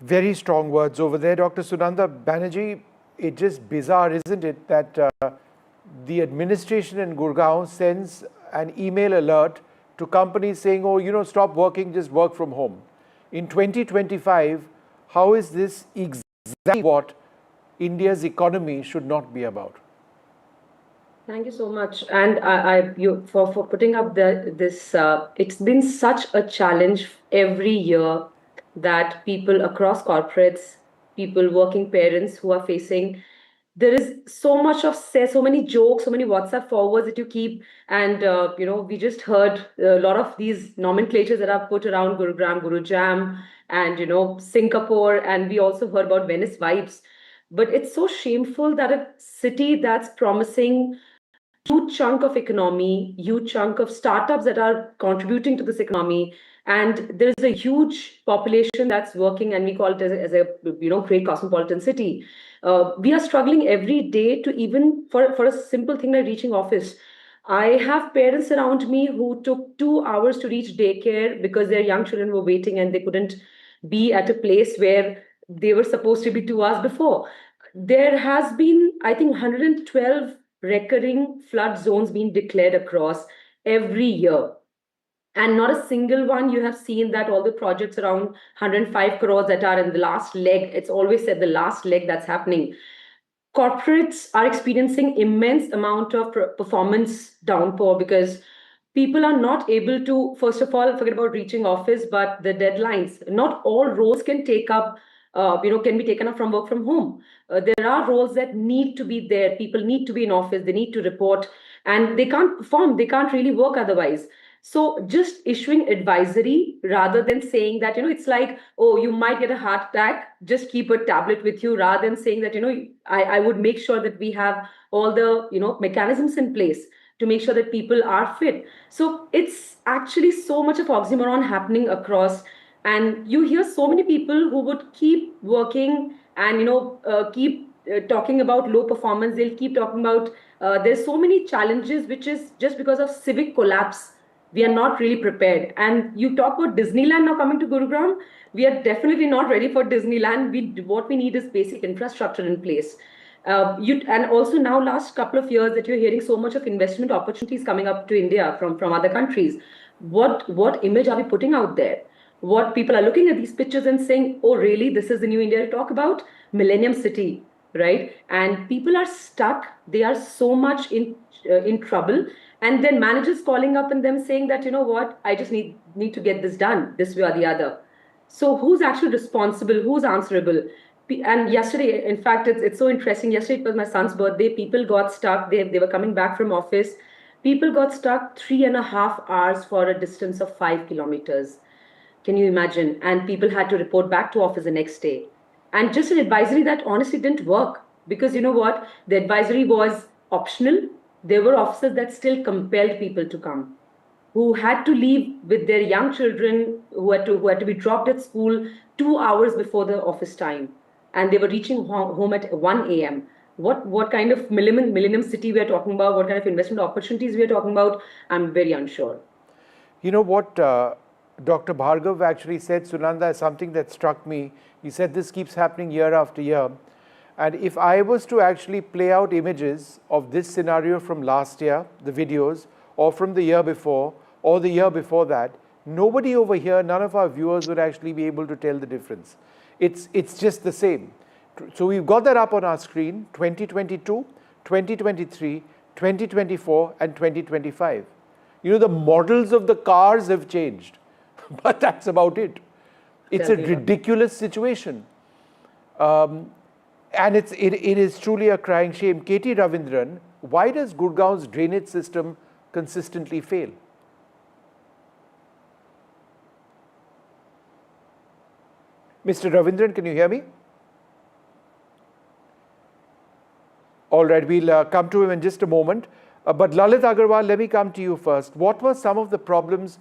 Very strong words over there, Dr. Sunanda Banerjee. It's just bizarre, isn't it, that the administration in Gurgaon sends an email alert to companies saying, oh, stop working, just work from home. In 2025, how is this exactly what India's economy should not be about? Thank you so much, and for putting up this. It's been such a challenge every year that people across corporates, people, working parents who are facing. There is so many jokes, so many WhatsApp forwards that you keep, and we just heard a lot of these nomenclatures that are put around Gurugram, Gurujam, and Singapore, and we also heard about Venice vibes. But it's so shameful that a city that's promising huge chunk of economy, huge chunk of startups that are contributing to this economy, and there is a huge population that's working, and we call it as a great cosmopolitan city. We are struggling every day to even for a simple thing like reaching office. I have parents around me who took 2 hours to reach daycare because their young children were waiting and they couldn't be at a place where they were supposed to be 2 hours before. There has been, I think, 112 recurring flood zones being declared across every year. And not a single one you have seen that all the projects around 105 crores that are in the last leg, it's always said the last leg that's happening. Corporates are experiencing immense amount of performance downpour because people are not able to, first of all, forget about reaching office, but the deadlines. Not all roles can take up, can be taken up from work from home. There are roles that need to be there. People need to be in office. They need to report, and they can't perform. They can't really work otherwise. So just issuing advisory rather than saying that, it's like, oh, you might get a heart attack, just keep a tablet with you, rather than saying that, I would make sure that we have all the, mechanisms in place to make sure that people are fit. So it's actually so much of oxymoron happening across. And you hear so many people who would keep working and, keep talking about low performance. They'll keep talking about There's so many challenges, which is just because of civic collapse. We are not really prepared. And you talk about Disneyland now coming to Gurugram. We are definitely not ready for Disneyland. What we need is basic infrastructure in place. And also now, last couple of years that you're hearing so much of investment opportunities coming up to India from other countries. What image are we putting out there? What people are looking at these pictures and saying, oh, really, this is the new India to talk about? Millennium City, right? And people are stuck. They are so much in trouble. And then managers calling up and them saying that, you know what, I just need to get this done this way or the other. So who's actually responsible? Who's answerable? And yesterday, in fact, it's so interesting. Yesterday, it was my son's birthday. People got stuck. They were coming back from office. People got stuck 3.5 hours for a distance of 5 kilometers. Can you imagine? And people had to report back to office the next day. And just an advisory that honestly didn't work, because you know what? The advisory was optional. There were officers that still compelled people to come, who had to leave with their young children, who had to be dropped at school 2 hours before the office time. And they were reaching home at 1 a.m. What kind of millennium city we are talking about, what kind of investment opportunities we are talking about, I'm very unsure. You know what Dr. Bhargav actually said, Sunanda, is something that struck me. He said this keeps happening year after year. And if I was to actually play out images of this scenario from last year, the videos, or from the year before, or the year before that, nobody over here, none of our viewers would actually be able to tell the difference. It's just the same. So we've got that up on our screen, 2022, 2023, 2024, and 2025. You know, the models of the cars have changed, but that's about it. It's a ridiculous situation. And it is truly a crying shame. K.T. Ravindran, why does Gurgaon's drainage system consistently fail? Mr. Ravindran, can you hear me? All right, we'll come to him in just a moment. But Lalit Agarwal, let me come to you first. What were some of the problems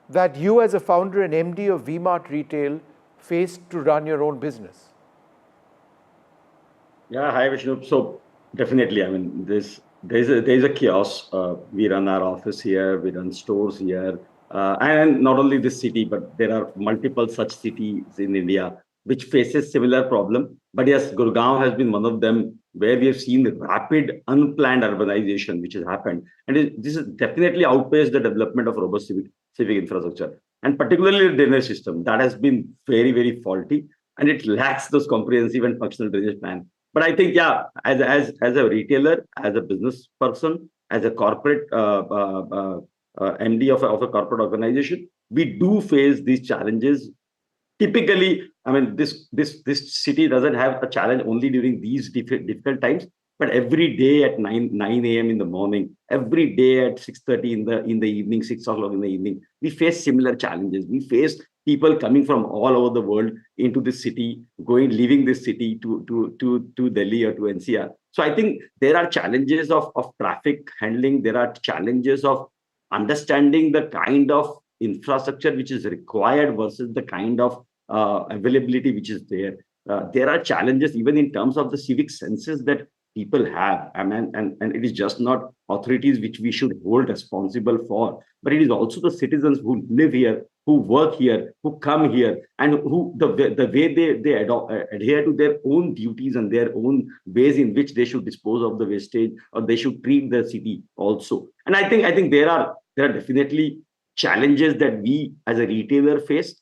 that you as a founder and MD of V-Mart Retail faced to run your own business? Yeah, hi Vishnu. So definitely, I mean, there's a chaos. We run our office here, we run stores here, and not only this city, but there are multiple such cities in India which faces similar problem. But yes, Gurgaon has been one of them where we have seen rapid unplanned urbanization which has happened, and this has definitely outpaced the development of robust civic infrastructure, and particularly the drainage system that has been very, very faulty, and it lacks those comprehensive and functional drainage plan. But I think, yeah, as a retailer, as a business person, as a corporate MD of a corporate organization, we do face these challenges. Typically, I mean, this city doesn't have a challenge only during these difficult times, but every day at 9 a.m. in the morning, every day at 6:30 in the evening, 6 o'clock in the evening, we face similar challenges. We face people coming from all over the world into this city, leaving this city to Delhi or to NCR. So I think there are challenges of traffic handling. There are challenges of understanding the kind of infrastructure which is required versus the kind of availability which is there. There are challenges even in terms of the civic senses that people have. I mean, and it is just not authorities which we should hold responsible for, but it is also the citizens who live here, who work here, who come here, and who the way they adhere to their own duties and their own ways in which they should dispose of the wastage, or they should treat the city also. And I think there are definitely challenges that we as a retailer face,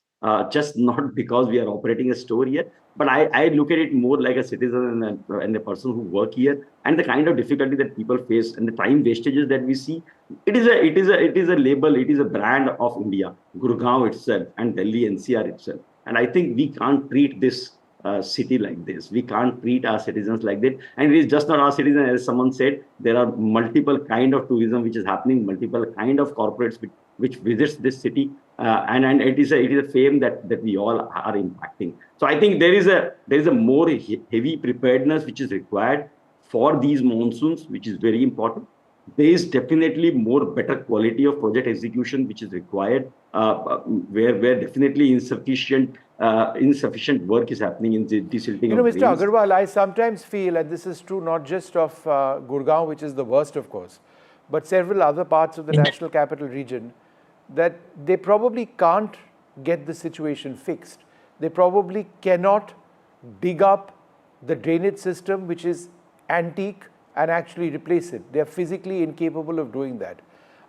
just not because we are operating a store here, but I look at it more like a citizen and a person who work here, and the kind of difficulty that people face and the time wastages that we see. It is a label, it is a brand of India, Gurgaon itself and Delhi-NCR itself. And I think we can't treat this city like this. We can't treat our citizens like that. And it is just not our citizens, as someone said, there are multiple kind of tourism which is happening, multiple kind of corporates which visits this city, and it is a fame that we all are impacting. So I think there is a more heavy preparedness which is required for these monsoons, which is very important. there is definitely more better quality of project execution which is required, where definitely insufficient work is happening in the desilting of Mr. drains. Agarwal, I sometimes feel, and this is true not just of Gurgaon, which is the worst, of course, but several other parts of the National Capital Region, that they probably can't get the situation fixed. They probably cannot dig up the drainage system, which is antique, and actually replace it. They are physically incapable of doing that.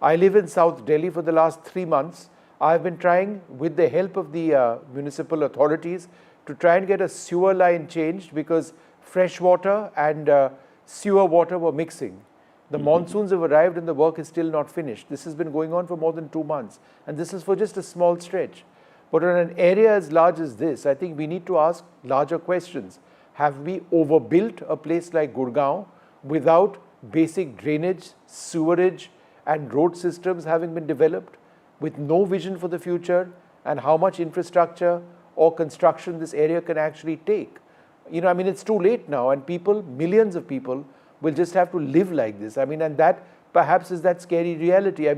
I live in South Delhi for the last 3 months. I've been trying, with the help of the municipal authorities, to try and get a sewer line changed because fresh water and sewer water were mixing. The monsoons have arrived and the work is still not finished. This has been going on for more than 2 months, and this is for just a small stretch. But on an area as large as this, I think we need to ask larger questions. Have we overbuilt a place like Gurgaon without basic drainage, sewerage, and road systems having been developed, with no vision for the future and how much infrastructure or construction this area can actually take? It's too late now, and people, millions of people, will just have to live like this. And that perhaps is that scary reality.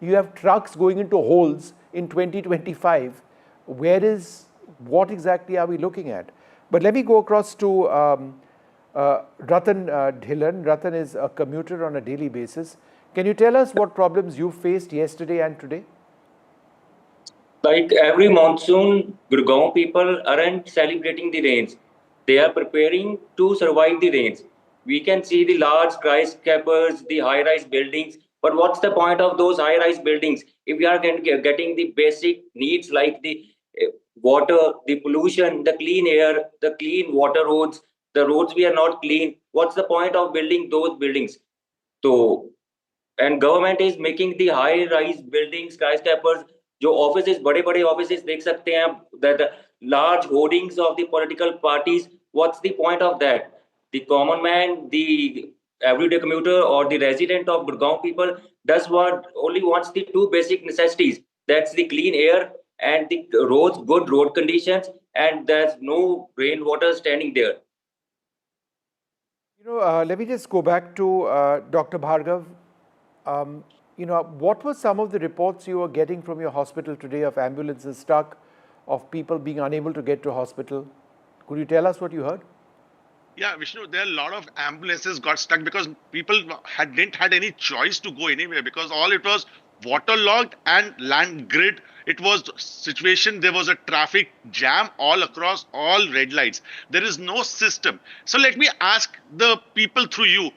You have trucks going into holes in 2025. What exactly are we looking at? But let me go across to Ratan Dhillon. Ratan is a commuter on a daily basis. Can you tell us what problems you faced yesterday and today? Like every monsoon, Gurgaon people aren't celebrating the rains. They are preparing to survive the rains. We can see the large skyscrapers, the high-rise buildings. But what's the point of those high-rise buildings if we are getting the basic needs like the water, the pollution, the clean air, the clean water roads, the roads we are not clean? What's the point of building those buildings? So, and government is making the high-rise buildings, skyscrapers. जो offices, बड़े-बड़े offices देख सकते हैं आप, the large hoardings of the political parties. What's the point of that? The common man, the everyday commuter, or the resident of Gurgaon people only wants the two basic necessities. That's the clean air and the roads, good road conditions, and there's no rainwater standing there. Let me just go back to Dr. Bhargav. What were some of the reports you were getting from your hospital today of ambulances stuck, of people being unable to get to hospital? Could you tell us what you heard? Yeah, Vishnu, there are a lot of ambulances got stuck because people didn't had any choice to go anywhere, because all it was waterlogged and land grid. It was situation, there was a traffic jam all across all red lights. There is no system. So let me ask the people through you,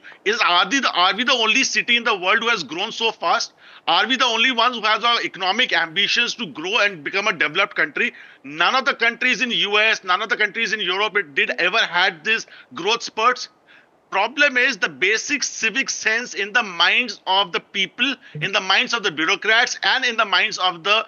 are we the only city in the world who has grown so fast? Are we the only ones who have our economic ambitions to grow and become a developed country? None of the countries in US, none of the countries in Europe did ever had this growth spurts. Problem is the basic civic sense in the minds of the people, in the minds of the bureaucrats, and in the minds of the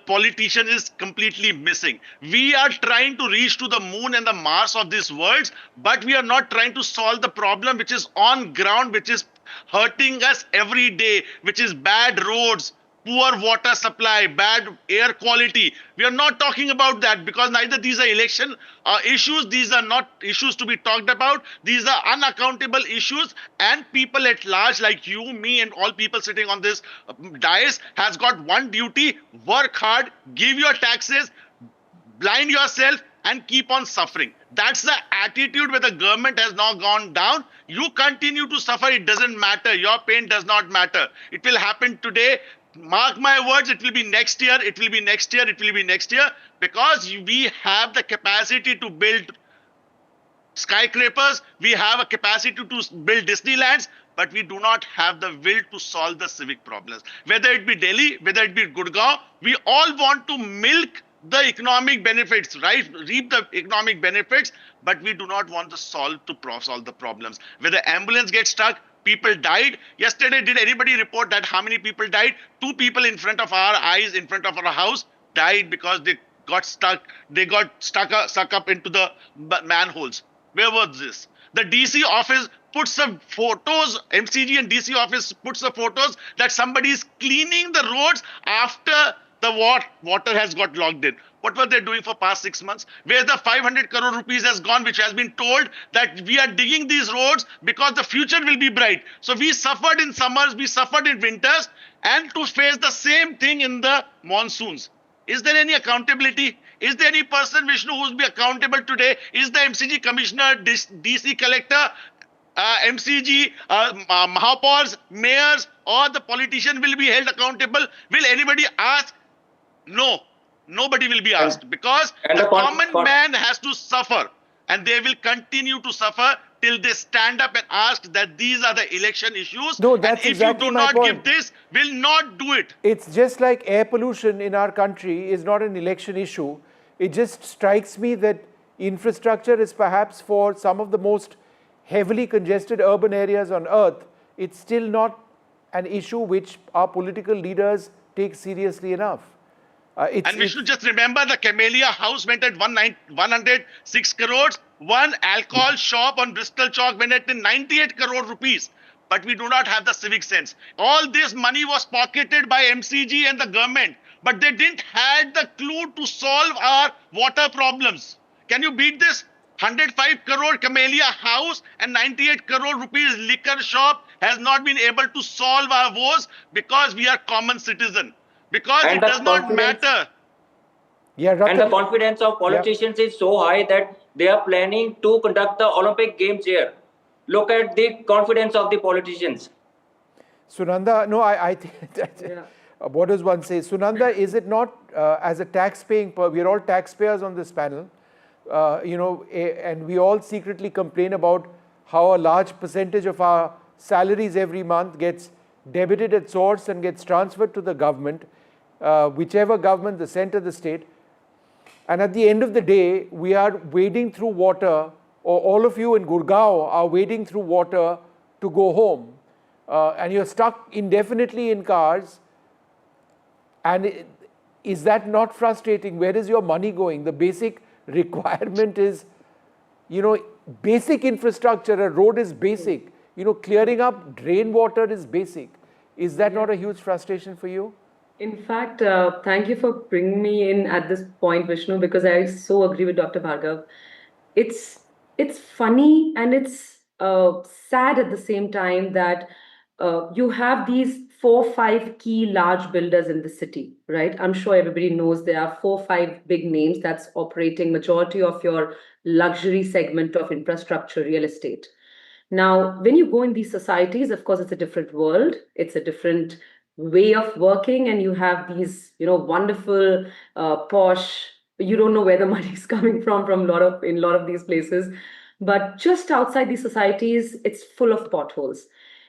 politician is completely missing. We are trying to reach to the moon and the Mars of these worlds, but we are not trying to solve the problem which is on ground, which is hurting us every day, which is bad roads, poor water supply, bad air quality. We are not talking about that because neither these are election issues, these are not issues to be talked about, these are unaccountable issues, and people at large like you, me, and all people sitting on this dais has got one duty: work hard, give your taxes, blind yourself, and keep on suffering. That's the attitude where the government has now gone down. You continue to suffer, it doesn't matter. Your pain does not matter. It will happen today. Mark my words, it will be next year, it will be next year, it will be next year, because we have the capacity to build skyscrapers, we have a capacity to build Disneylands, but we do not have the will to solve the civic problems. Whether it be Delhi, whether it be Gurgaon, we all want to milk the economic benefits, right? Reap the economic benefits, but we do not want to solve the problems. Where the ambulance gets stuck, people died. Yesterday, did anybody report that how many people died? 2 people in front of our eyes, in front of our house, died because they got stuck. They got stuck up into the manholes. Where was this? The DC office puts some photos, MCG and DC office puts the photos that somebody is cleaning the roads after the water has got logged in. What were they doing for past 6 months? Where the 500 crore rupees has gone, which has been told that we are digging these roads because the future will be bright. So we suffered in summers, we suffered in winters, and to face the same thing in the monsoons. Is there any accountability? Is there any person, Vishnu, who will be accountable today? Is the MCG commissioner, DC collector, MCG, Mahapaurs, mayors, or the politician will be held accountable? Will anybody ask? No. Nobody will be asked, because the common man has to suffer, and they will continue to suffer till they stand up and ask that these are the election issues. No, that's and if exactly you do my not point. give this, will not do it. It's just like air pollution in our country is not an election issue. It just strikes me that infrastructure is perhaps for some of the most heavily congested urban areas on earth, it's still not an issue which our political leaders take seriously enough. And we should just remember the Camellia house went at 106 crores. One alcohol shop on Bristol Chalk went at 98 crore rupees. But we do not have the civic sense. All this money was pocketed by MCG and the government, but they didn't have the clue to solve our water problems. Can you beat this? 105 crore Camellia house and 98 crore rupees liquor shop has not been able to solve our woes because we are common citizen. Because and it does not matter. Yeah, and the confidence of politicians is so high that they are planning to conduct the Olympic Games here. Look at the confidence of the politicians. Sunanda, no, I think, what does one say? Sunanda, is it not as a tax-paying, we are all taxpayers on this panel, and we all secretly complain about how a large percentage of our salaries every month gets debited at source and gets transferred to the government, whichever government, the center, the state. And at the end of the day, we are wading through water, or all of you in Gurgaon are wading through water to go home. And you're stuck indefinitely in cars. And is that not frustrating? Where is your money going? The basic requirement is, basic infrastructure. A road is basic. Clearing up drain water is basic. Is that not a huge frustration for you? In fact, thank you for bringing me in at this point, Vishnu, because I so agree with Dr. Bhargav. It's funny and it's sad at the same time that you have these 4-5 key large builders in the city, right? I'm sure everybody knows there are 4-5 big names that's operating majority of your luxury segment of infrastructure, real estate. Now, when you go in these societies, of course, it's a different world. It's a different way of working, and you have these, wonderful, posh. You don't know where the money is coming from in a lot of these places, but just outside these societies, it's full of potholes.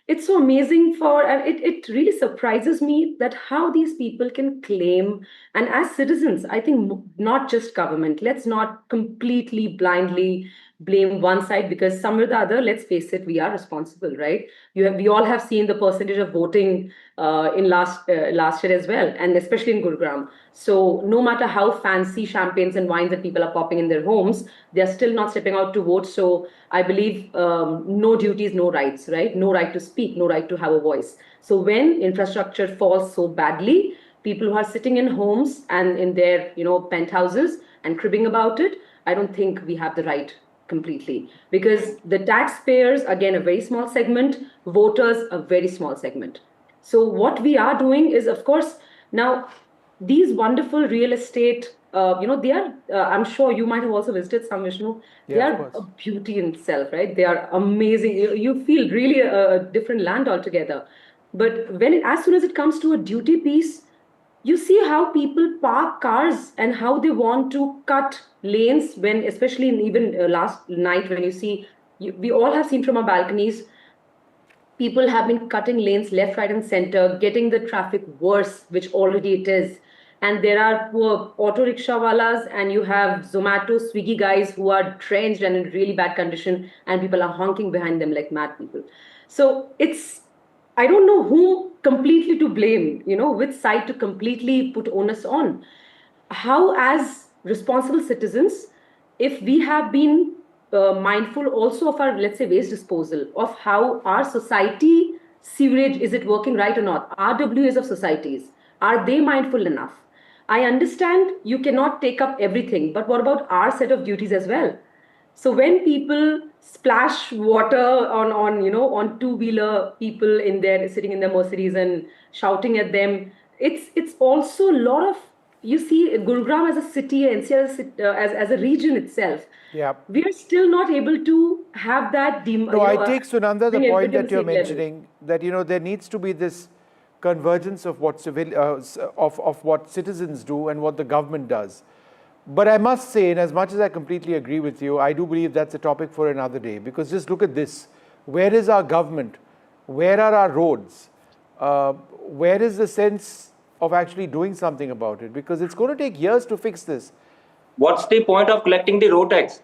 It's so amazing and it really surprises me that how these people can claim, and as citizens, I think not just government, let's not completely blindly blame one side, because somewhere or the other, let's face it, we are responsible, right? We all have seen the percentage of voting in last year as well, and especially in Gurugram. So no matter how fancy champagnes and wines that people are popping in their homes, they're still not stepping out to vote. So I believe no duties, no rights, right? No right to speak, no right to have a voice. So when infrastructure falls so badly, people who are sitting in homes and in their penthouses and cribbing about it, I don't think we have the right completely, because the taxpayers, again, a very small segment, voters, a very small segment. So what we are doing is, of course, now these wonderful real estate, they are, I'm sure you might have also visited some, Vishnu, they are a beauty in itself, right? They are amazing. You feel really a different land altogether. But as soon as it comes to a duty piece, you see how people park cars and how they want to cut lanes when, especially even last night, when you see, we all have seen from our balconies, people have been cutting lanes left, right, and center, getting the traffic worse, which already it is. And there are poor auto rickshaw walas, and you have Zomato, Swiggy guys who are drenched and in really bad condition, and people are honking behind them like mad people. So I don't know who completely to blame, which side to completely put onus on. How, as responsible citizens, if we have been mindful also of our, let's say, waste disposal, of how our society sewerage, is it working right or not? RWAs of societies, are they mindful enough? I understand you cannot take up everything, but what about our set of duties as well? So when people splash water on two-wheeler people sitting in their Mercedes and shouting at them, it's also a lot of, you see Gurugram as a city, NCR as a region itself. Yeah. We are still not able to have that. I take, Sunanda, the point that you're mentioning, that there needs to be this convergence of what of what citizens do and what the government does. But I must say, and as much as I completely agree with you, I do believe that's a topic for another day. Because just look at this: where is our government? Where are our roads? Where is the sense of actually doing something about it? Because it's going to take years to fix this. What's the point of collecting the road tax?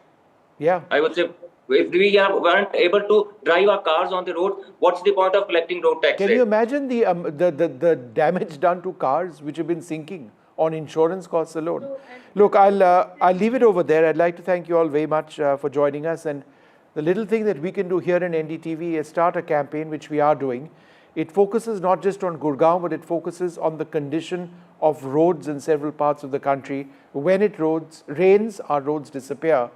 Yeah, I would say, if we weren't able to drive our cars on the road, what's the point of collecting road tax? Can you imagine the damage done to cars which have been sinking on insurance costs alone? Look, I'll leave it over there. I'd like to thank you all very much for joining us. And the little thing that we can do here in NDTV is start a campaign, which we are doing. It focuses not just on Gurgaon, but it focuses on the condition of roads in several parts of the country. When it rains, our roads disappear.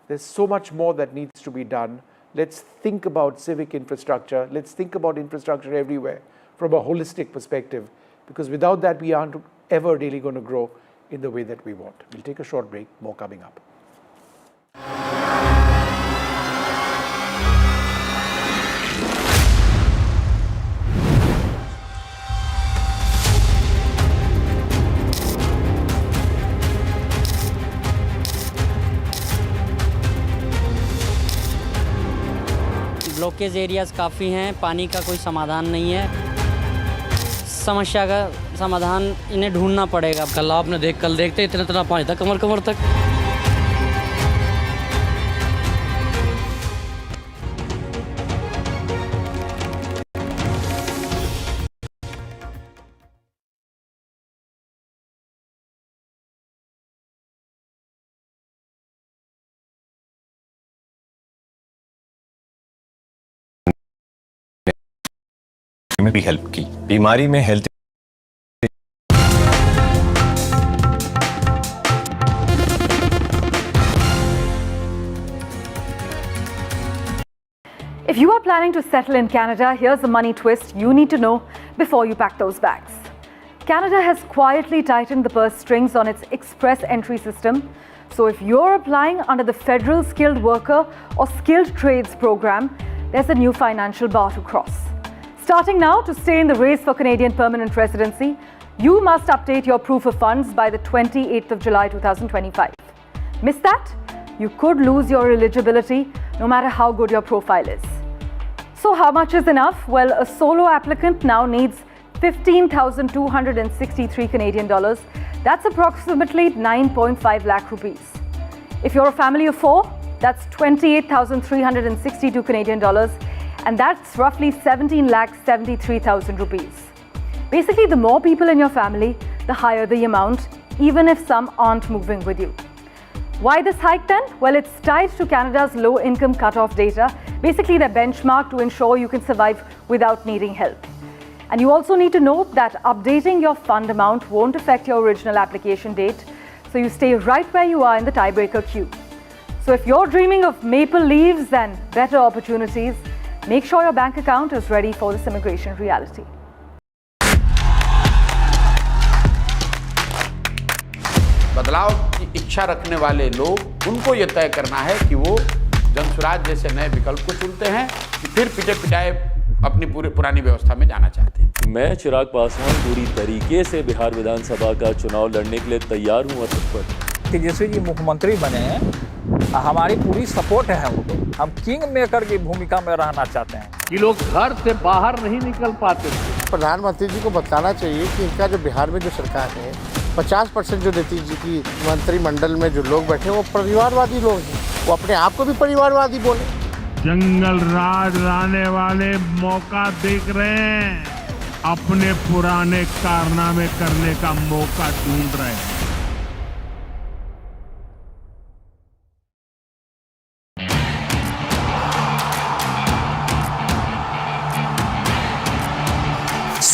There's so much more that needs to be done. Let's think about civic infrastructure. Let's think about infrastructure everywhere from a holistic perspective, because without that, we aren't ever really going to grow in the way that we want. We'll take a short break. More coming up. Blockage areas काफ़ी हैं, पानी का कोई समाधान नहीं है, समस्या का समाधान इन्हें ढूंढना पड़ेगा। कल देखते इतना पानी था कमर तक। में भी हेल्प की, बीमारी में health. If you are planning to settle in Canada, here's the money twist you need to know before you pack those bags. Canada has quietly tightened the purse strings on its express entry system. So if you're applying under the Federal Skilled Worker or Skilled Trades program, there's a new financial bar to cross. Starting now, to stay in the race for Canadian permanent residency, you must update your proof of funds by the 28th of July 2025. Miss that? You could lose your eligibility no matter how good your profile is. So how much is enough? Well, a solo applicant now needs 15,263 Canadian dollars. That's approximately 9.5 lakh rupees. If you're a family of 4, that's 28,362 Canadian dollars. And that's roughly 17,73,000 rupees. Basically, the more people in your family, the higher the amount, even if some aren't moving with you. Why this hike then? Well, it's tied to Canada's low income cutoff data, basically their benchmark to ensure you can survive without needing help. And you also need to note that updating your fund amount won't affect your original application date, so you stay right where you are in the tiebreaker queue. So if you're dreaming of maple leaves and better opportunities, make sure your bank account is ready for this immigration reality. बदलाव की इच्छा रखने वाले लोग, उनको ये तय करना है कि वो जनसुराज जैसे नए विकल्प को चुनते हैं कि फिर पिटे पिटाए अपनी पुरानी व्यवस्था में जाना चाहते हैं। मैं चिराग पासवान पूरी तरीके से बिहार विधानसभा का चुनाव लड़ने के लिए तैयार हूँ और तत्पर। कि जैसे जी मुख्यमंत्री बने हैं, हमारी पूरी सपोर्ट है उनको। हम किंग मेकर की भूमिका में रहना चाहते हैं कि लोग घर से बाहर नहीं निकल पाते थे। प्रधानमंत्री जी को बताना चाहिए कि इनका जो बिहार में जो सरकार है, 50% जो नीतीश जी की मंत्रिमंडल में जो लोग बैठे वो परिवारवादी लोग हैं। वो अपने आप को भी परिवारवादी बोले। जंगल राज लाने वाले मौका देख रहे हैं, अपने पुराने कारनामे करने का मौका ढूंढ रहे हैं।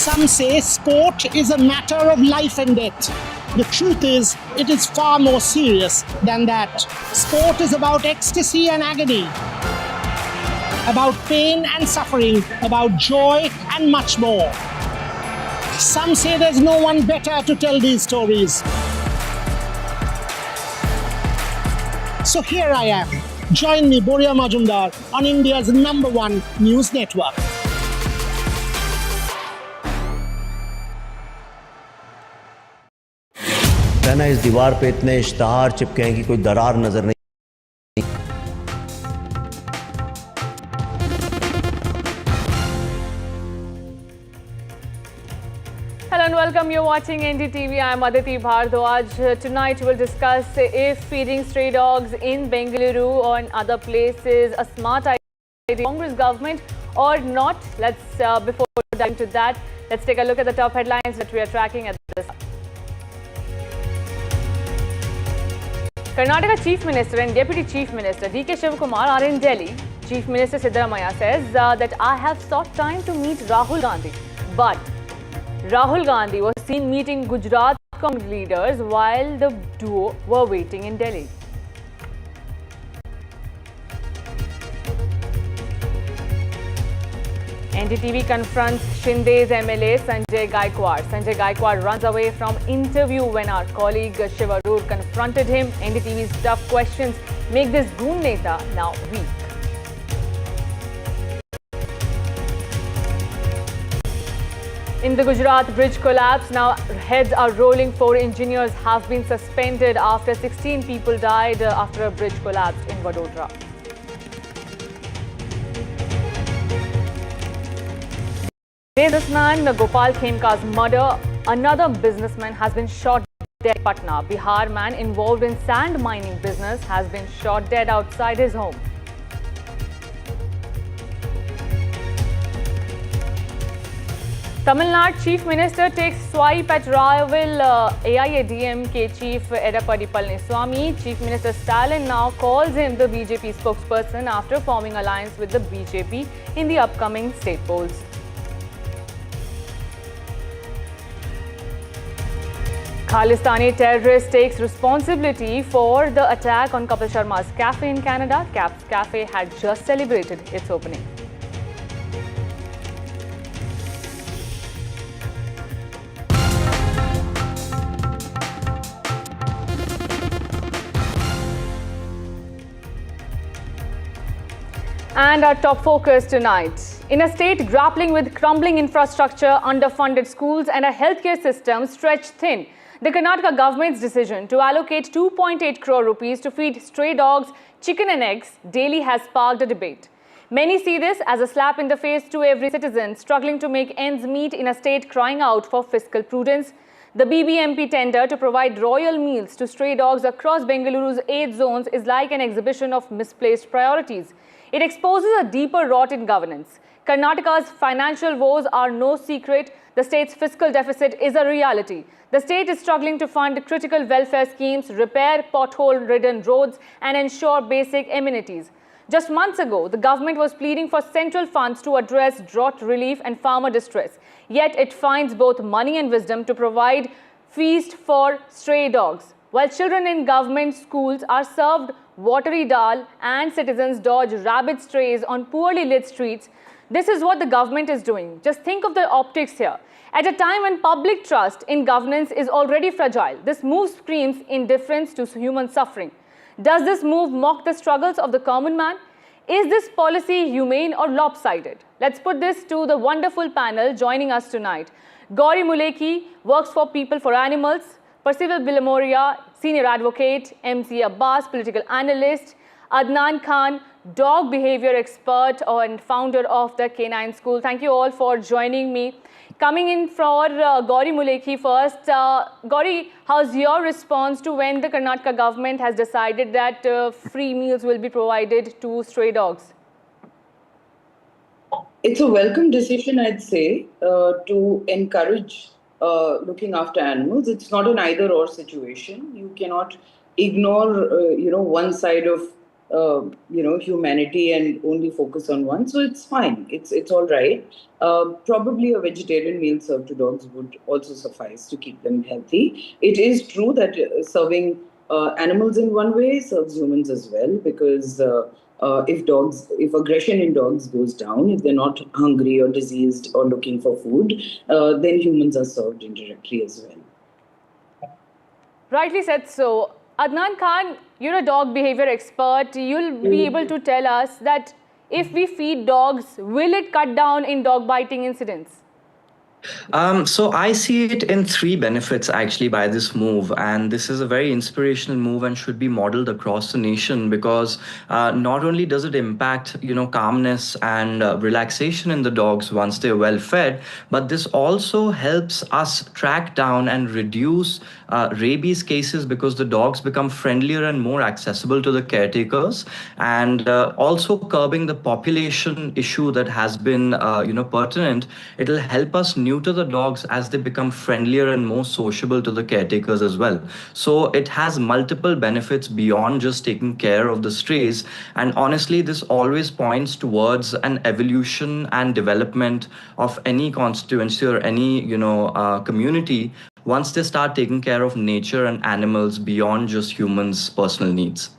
Some say sport is a matter of life and death. The truth is, it is far more serious than that. Sport is about ecstasy and agony, about pain and suffering, about joy and much more. Some say there's no one better to tell these stories. So here I am. Join me, Boria Majumdar, on India's #1 news network. कहना इस दीवार पे इतने इश्तहार चिपके हैं कि कोई दरार नजर नहीं। Hello and welcome. You're watching NDTV. I'm Aditi Bhardwaj. Tonight we'll discuss if feeding stray dogs in Bengaluru or in other places a smart idea, Congress government or not. Let's before diving into that, let's take a look at the top headlines that we are tracking at this. Karnataka Chief Minister and Deputy Chief Minister D.K. Shiv Kumar are in Delhi. Chief Minister Siddaramaiah says that I have sought time to meet Rahul Gandhi, but Rahul Gandhi was seen meeting Gujarat Congress leaders while the duo were waiting in Delhi. NDTV confronts Shinde's MLA Sanjay Gaikwad. Sanjay Gaikwad runs away from interview when our colleague Shiv Sena confronted him. NDTV's tough questions make this goon neta now weak. In the Gujarat bridge collapse, now heads are rolling. 4 engineers have been suspended after 16 people died after a bridge collapsed in Vadodara. Businessman Gopal Khemka's murder. Another businessman has been shot dead in Patna. Bihar man involved in sand mining business has been shot dead outside his home. Tamil Nadu Chief Minister takes swipe at rival AIADMK Chief Edappadi Palaniswamy. Chief Minister Stalin now calls him the BJP spokesperson after forming alliance with the BJP in the upcoming state polls. Khalistani terrorist takes responsibility for the attack on Kapil Sharma's cafe in Canada. Cap's Cafe had just celebrated its opening. And our top focus tonight. In a state grappling with crumbling infrastructure, underfunded schools and a healthcare system stretched thin, the Karnataka government's decision to allocate 2.8 crore rupees to feed stray dogs chicken and eggs daily has sparked a debate. Many see this as a slap in the face to every citizen struggling to make ends meet in a state crying out for fiscal prudence. The BBMP tender to provide royal meals to stray dogs across Bengaluru's 8 zones is like an exhibition of misplaced priorities. It exposes a deeper rot in governance. Karnataka's financial woes are no secret. The state's fiscal deficit is a reality. The state is struggling to fund critical welfare schemes, repair pothole-ridden roads, and ensure basic amenities. Just months ago, the government was pleading for central funds to address drought relief and farmer distress. Yet it finds both money and wisdom to provide feast for stray dogs. While children in government schools are served watery dal and citizens dodge rabid strays on poorly lit streets, this is what the government is doing. Just think of the optics here. At a time when public trust in governance is already fragile, this move screams indifference to human suffering. Does this move mock the struggles of the common man? Is this policy humane or lopsided? Let's put this to the wonderful panel joining us tonight. Gauri Mulekhi works for People for Animals, Percival Bilamoria, Senior Advocate, MC Abbas, Political Analyst, Adnan Khan, Dog Behavior Expert and founder of the Canine School. Thank you all for joining me. Coming in for Gauri Mulekhi first. Gauri, how's your response to when the Karnataka government has decided that free meals will be provided to stray dogs? It's a welcome decision, I'd say, to encourage looking after animals. It's not an either-or situation. You cannot ignore, one side of humanity and only focus on one. So it's fine. It's all right. Probably a vegetarian meal served to dogs would also suffice to keep them healthy. It is true that serving animals in one way serves humans as well, because if aggression in dogs goes down, if they're not hungry or diseased or looking for food, then humans are served indirectly as well. Rightly said so. Adnan Khan, you're a dog behavior expert. You'll be able to tell us that if we feed dogs, will it cut down in dog biting incidents? So I see it in three benefits actually by this move, and this is a very inspirational move and should be modeled across the nation, because not only does it impact calmness and relaxation in the dogs once they're well fed, but this also helps us track down and reduce rabies cases, because the dogs become friendlier and more accessible to the caretakers, and also curbing the population issue that has been pertinent. It'll help us neuter the dogs as they become friendlier and more sociable to the caretakers as well. So it has multiple benefits beyond just taking care of the strays, and honestly this always points towards an evolution and development of any constituency or any community once they start taking care of nature and animals beyond just humans' personal needs.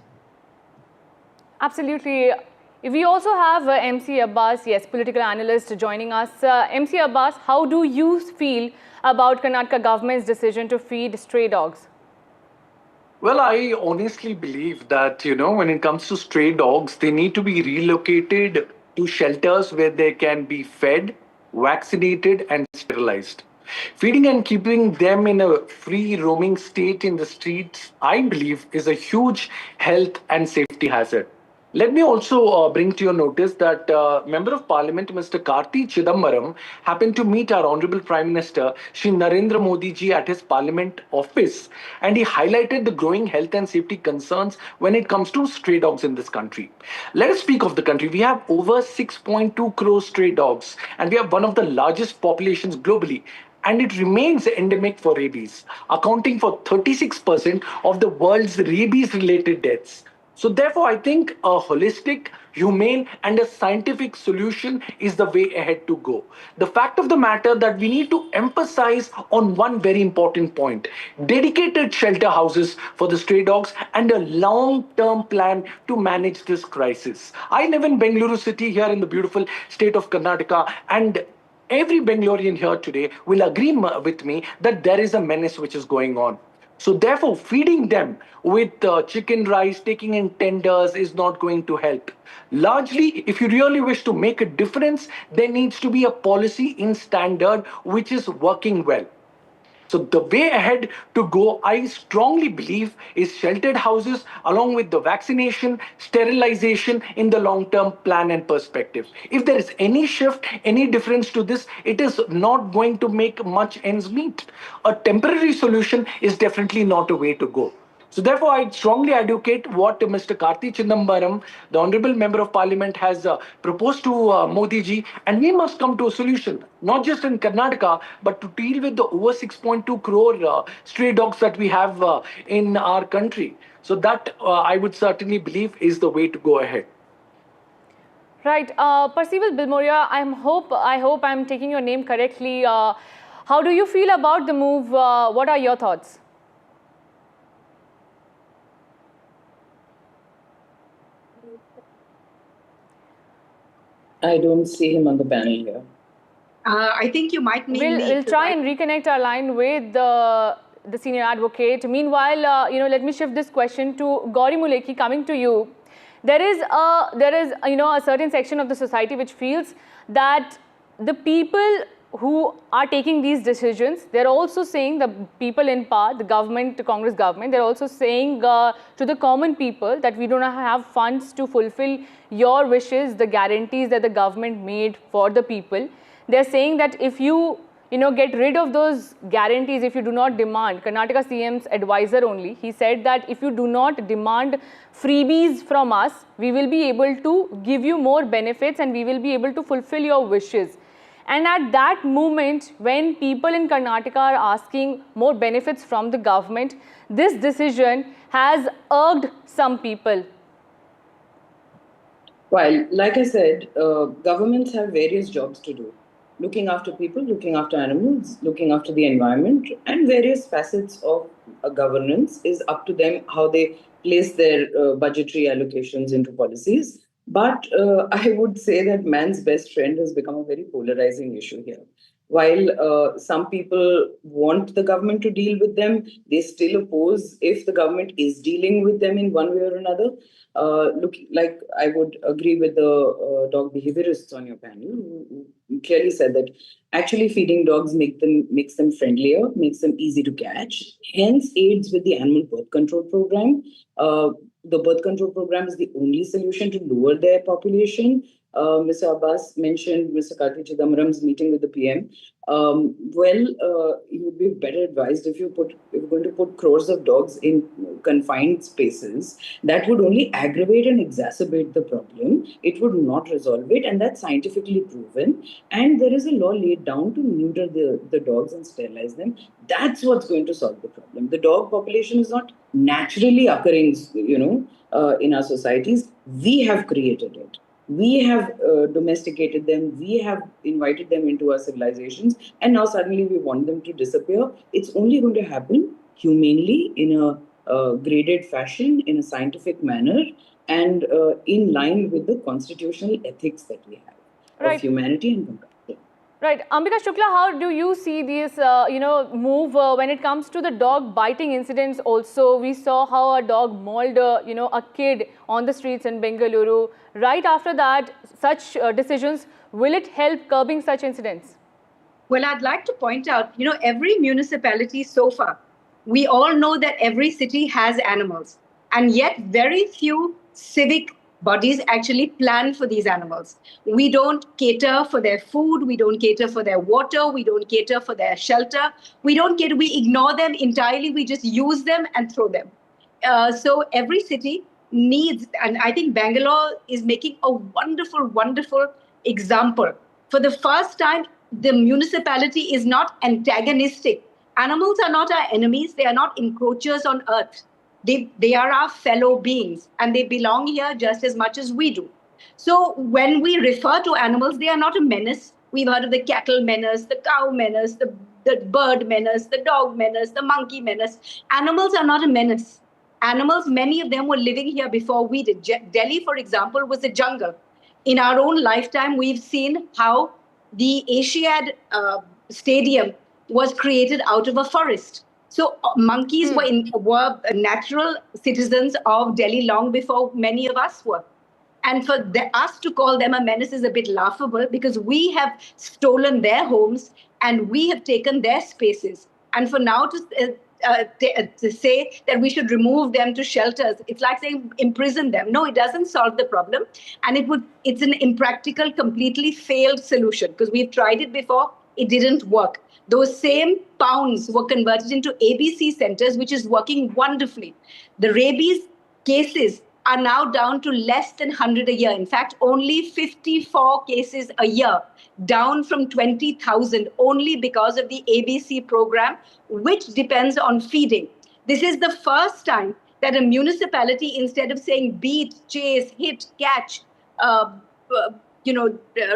Absolutely. We also have MC Abbas, yes, political analyst, joining us. MC Abbas, how do you feel about Karnataka government's decision to feed stray dogs? Well, I honestly believe that, when it comes to stray dogs, they need to be relocated to shelters where they can be fed, vaccinated and sterilized. Feeding and keeping them in a free roaming state in the streets, I believe, is a huge health and safety hazard. Let me also bring to your notice that Member of Parliament, Mr. Karti Chidambaram, happened to meet our Honorable Prime Minister, Shri Narendra Modi ji, at his Parliament office, and he highlighted the growing health and safety concerns when it comes to stray dogs in this country. Let us speak of the country. We have over 6.2 crore stray dogs, and we have one of the largest populations globally. And it remains endemic for rabies, accounting for 36% of the world's rabies-related deaths. So therefore, I think a holistic, humane and a scientific solution is the way ahead to go. The fact of the matter that we need to emphasize on one very important point: dedicated shelter houses for the stray dogs and a long-term plan to manage this crisis. I live in Bangalore city here in the beautiful state of Karnataka, and every Bangalorean here today will agree with me that there is a menace which is going on. So therefore, feeding them with chicken rice, taking in tenders is not going to help. Largely, if you really wish to make a difference, there needs to be a policy in standard which is working well. So the way ahead to go, I strongly believe, is sheltered houses along with the vaccination, sterilization in the long-term plan and perspective. If there is any shift, any difference to this, it is not going to make much ends meet. A temporary solution is definitely not a way to go. So therefore, I strongly advocate what Mr. Karti Chidambaram, the Honorable Member of Parliament, has proposed to Modi ji, and we must come to a solution, not just in Karnataka, but to deal with the over 6.2 crore stray dogs that we have in our country. So that I would certainly believe is the way to go ahead. Right. Percival Bilmoria, I hope I'm taking your name correctly. How do you feel about the move? What are your thoughts? I don't see him on the panel here. I think you might need me. We'll try and reconnect our line with the senior advocate. Meanwhile, let me shift this question to Gauri Muleki. Coming to you, there is a certain section of the society which feels that the people who are taking these decisions, they're also saying, the people in power, the government, the Congress government, they're also saying to the common people that we do not have funds to fulfill your wishes, the guarantees that the government made for the people. They're saying that if you get rid of those guarantees, if you do not demand, Karnataka CM's advisor only, he said that if you do not demand freebies from us, we will be able to give you more benefits and we will be able to fulfill your wishes. And at that moment, when people in Karnataka are asking more benefits from the government, this decision has irked some people. While, like I said, governments have various jobs to do. Looking after people, looking after animals, looking after the environment, and various facets of governance is up to them how they place their budgetary allocations into policies. But I would say that man's best friend has become a very polarizing issue here. While some people want the government to deal with them, they still oppose if the government is dealing with them in one way or another. Look, like I would agree with the dog behaviorists on your panel who clearly said that actually feeding dogs makes them friendlier, makes them easy to catch, hence aids with the animal birth control program. The birth control program is the only solution to lower their population. Mr. Abbas mentioned Mr. Karti Chidambaram's meeting with the PM. You would be better advised if you're going to put crores of dogs in confined spaces. That would only aggravate and exacerbate the problem. It would not resolve it, and that's scientifically proven. And there is a law laid down to neuter the dogs and sterilize them. That's what's going to solve the problem. The dog population is not naturally occurring, in our societies. We have created it. We have domesticated them. We have invited them into our civilizations. And now suddenly we want them to disappear. It's only going to happen humanely in a graded fashion, in a scientific manner, and in line with the constitutional ethics that we have of humanity and compassion. Right. Ambika Shukla, how do you see this, move when it comes to the dog biting incidents also? We saw how a dog mauled, a kid on the streets in Bengaluru. Right after that, such decisions, will it help curbing such incidents? Well, I'd like to point out, every municipality so far, we all know that every city has animals, and yet very few civic bodies actually plan for these animals. We don't cater for their food, we don't cater for their water, we don't cater for their shelter, we ignore them entirely, we just use them and throw them. So every city needs, and I think Bangalore is making a wonderful, wonderful example. For the first time, the municipality is not antagonistic. Animals are not our enemies, they are not encroachers on earth. They are our fellow beings, and they belong here just as much as we do. So when we refer to animals, they are not a menace. We've heard of the cattle menace, the cow menace, the bird menace, the dog menace, the monkey menace. Animals are not a menace. Animals, many of them were living here before we did. Delhi, for example, was a jungle. In our own lifetime, we've seen how the Asiad Stadium was created out of a forest. So monkeys were natural citizens of Delhi long before many of us were. And for us to call them a menace is a bit laughable because we have stolen their homes and we have taken their spaces. And for now to say that we should remove them to shelters, it's like saying imprison them. No, it doesn't solve the problem. And it's an impractical, completely failed solution because we've tried it before. It didn't work. Those same pounds were converted into ABC centers, which is working wonderfully. The rabies cases are now down to less than 100 a year. In fact, only 54 cases a year, down from 20,000, only because of the ABC program, which depends on feeding. This is the first time that a municipality, instead of saying beat, chase, hit, catch,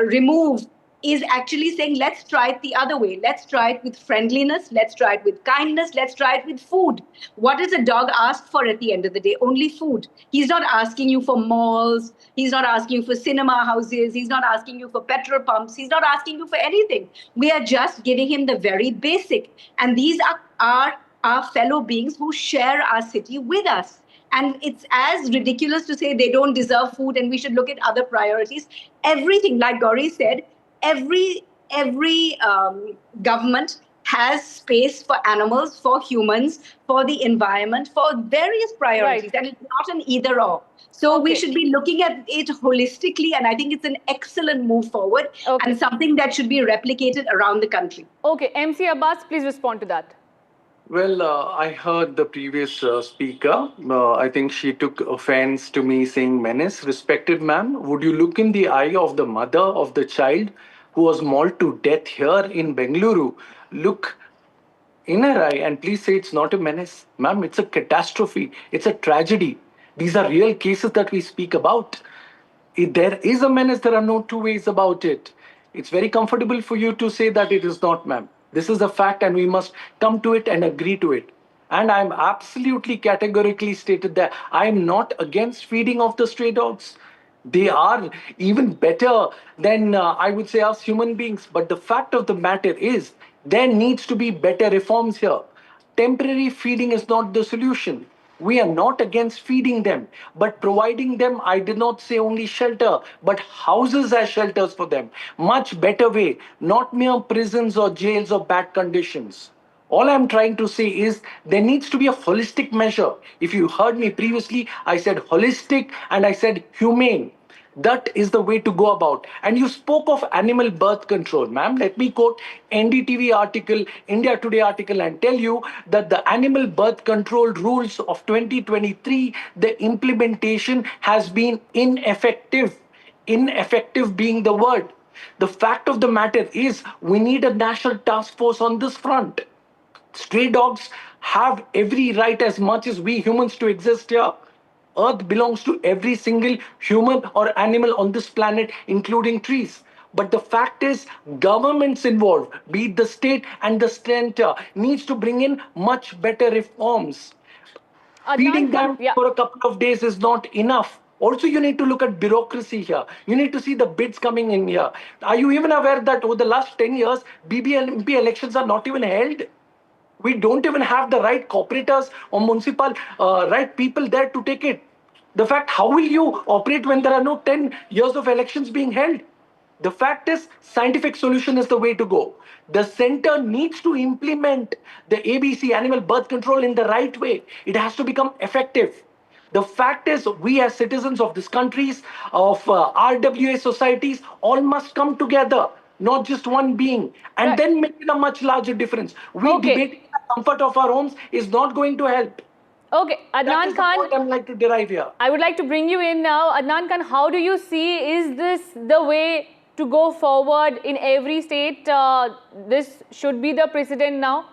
remove, is actually saying, let's try it the other way. Let's try it with friendliness. Let's try it with kindness. Let's try it with food. What does a dog ask for at the end of the day? Only food. He's not asking you for malls. He's not asking you for cinema houses. He's not asking you for petrol pumps. He's not asking you for anything. We are just giving him the very basic. And these are our fellow beings who share our city with us. And it's as ridiculous to say they don't deserve food and we should look at other priorities. Everything, like Gauri said, every government has space for animals, for humans, for the environment, for various priorities. And it's not an either or. So we should be looking at it holistically. And I think it's an excellent move forward and something that should be replicated around the country. Okay, MC Abbas, please respond to that. Well, I heard the previous speaker. I think she took offense to me saying menace. Respected ma'am, would you look in the eye of the mother of the child who was mauled to death here in Bengaluru? Look in her eye and please say it's not a menace. Ma'am, it's a catastrophe. It's a tragedy. These are real cases that we speak about. If there is a menace, there are no two ways about it. It's very comfortable for you to say that it is not, ma'am. This is a fact and we must come to it and agree to it. And I'm absolutely categorically stated that I'm not against feeding of the stray dogs. They are even better than, I would say, us human beings. But the fact of the matter is, there needs to be better reforms here. Temporary feeding is not the solution. We are not against feeding them, but providing them, I did not say only shelter, but houses as shelters for them. Much better way, not mere prisons or jails or bad conditions. All I'm trying to say is there needs to be a holistic measure. If you heard me previously, I said holistic and I said humane. That is the way to go about. And you spoke of animal birth control, ma'am. Let me quote NDTV article, India Today article, and tell you that the animal birth control rules of 2023, the implementation has been ineffective. Ineffective being the word. The fact of the matter is we need a national task force on this front. Stray dogs have every right as much as we humans to exist here. Earth belongs to every single human or animal on this planet, including trees. But the fact is, governments involved, be it the state and the center, needs to bring in much better reforms. Feeding them for a couple of days is not enough. Also, you need to look at bureaucracy here. You need to see the bids coming in here. Are you even aware that over the last 10 years, BBMP elections are not even held? We don't even have the right cooperators or municipal right people there to take it. The fact, how will you operate when there are no 10 years of elections being held? The fact is, scientific solution is the way to go. The center needs to implement the ABC, animal birth control, in the right way. It has to become effective. The fact is, we as citizens of these countries, of RWA societies, all must come together. Not just one being, and then make it a much larger difference. We debating the comfort of our homes is not going to help. Okay, Adnan Khan, what I'm like to derive here. I would like to bring you in now. Adnan Khan, how do you see, is this the way to go forward in every state? This should be the precedent now?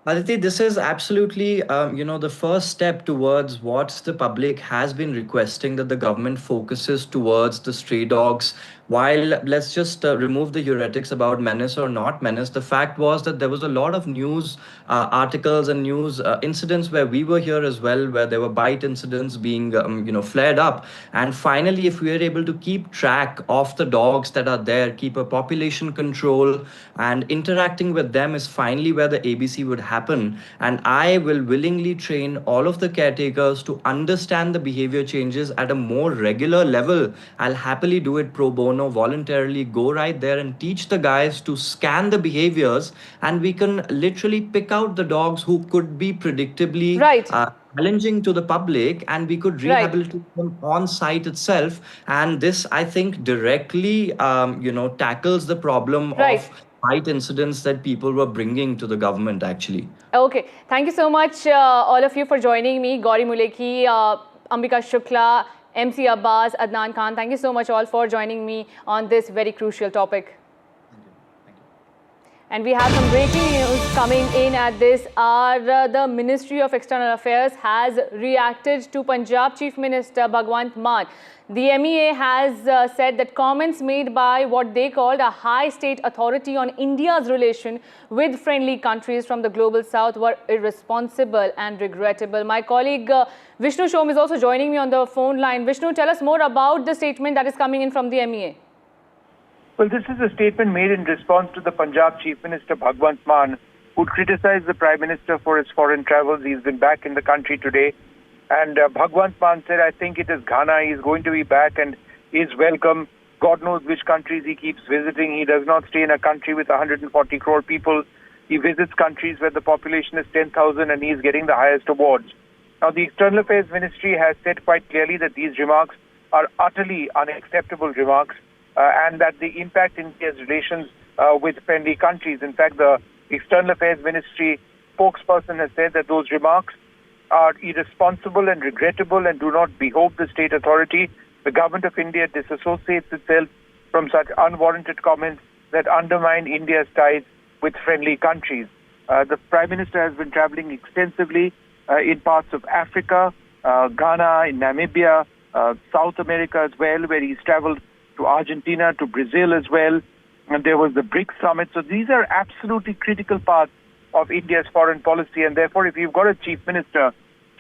Aditi, this is absolutely, the first step towards what the public has been requesting, that the government focuses towards the stray dogs. While let's just remove the heuristics about menace or not menace, the fact was that there was a lot of news articles and news incidents where we were here as well, where there were bite incidents being, flared up. And finally, if we are able to keep track of the dogs that are there, keep a population control, and interacting with them is finally where the ABC would happen. And I will willingly train all of the caretakers to understand the behavior changes at a more regular level. I'll happily do it pro bono, voluntarily go right there and teach the guys to scan the behaviors, and we can literally pick out the dogs who could be predictably challenging to the public, and we could rehabilitate them on site itself. And this, I think, directly tackles the problem of bite incidents that people were bringing to the government actually. Okay, thank you so much all of you for joining me. Gauri Mulekhi, Ambika Shukla, MC Abbas, Adnan Khan, thank you so much all for joining me on this very crucial topic. And we have some breaking news coming in at this hour. The Ministry of External Affairs has reacted to Punjab Chief Minister Bhagwant Mann. The MEA has said that comments made by what they called a high state authority on India's relation with friendly countries from the global south were irresponsible and regrettable. My colleague Vishnu Shom is also joining me on the phone line. Vishnu, tell us more about the statement that is coming in from the MEA. Well, this is a statement made in response to the Punjab Chief Minister Bhagwant Mann, who criticized the Prime Minister for his foreign travels. He's been back in the country today. And Bhagwant Mann said, I think it is Ghana. He's going to be back and is welcome. God knows which countries he keeps visiting. He does not stay in a country with 140 crore people. He visits countries where the population is 10,000 and he's getting the highest awards. Now, the External Affairs Ministry has said quite clearly that these remarks are utterly unacceptable remarks and that they impact India's relations with friendly countries. In fact, the External Affairs Ministry spokesperson has said that those remarks are irresponsible and regrettable and do not behove the state authority. The government of India disassociates itself from such unwarranted comments that undermine India's ties with friendly countries. The Prime Minister has been traveling extensively in parts of Africa, Ghana, in Namibia, South America as well, where he's traveled to Argentina, to Brazil as well. And there was the BRICS summit. So these are absolutely critical parts of India's foreign policy. And therefore, if you've got a chief minister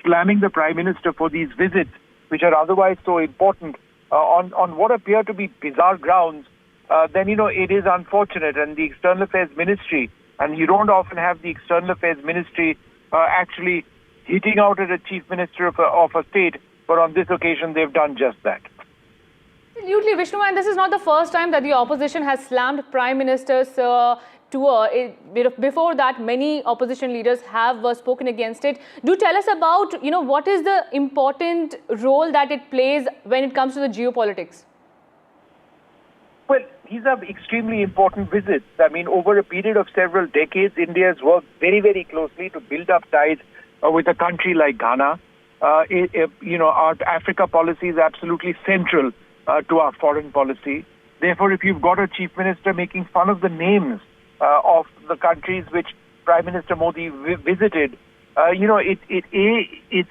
slamming the prime minister for these visits, which are otherwise so important, on what appear to be bizarre grounds, then, it is unfortunate. And the External Affairs Ministry, and you don't often have the External Affairs Ministry actually hitting out at a chief minister of a state, but on this occasion they've done just that. Absolutely, Vishnu, and this is not the first time that the opposition has slammed Prime Minister's tour. Before that, many opposition leaders have spoken against it. Do tell us about, what is the important role that it plays when it comes to the geopolitics? Well, these are extremely important visits. I mean, over a period of several decades, India has worked very, very closely to build up ties with a country like Ghana. Our Africa policy is absolutely central to our foreign policy. Therefore, if you've got a chief minister making fun of the names of the countries which Prime Minister Modi visited, it's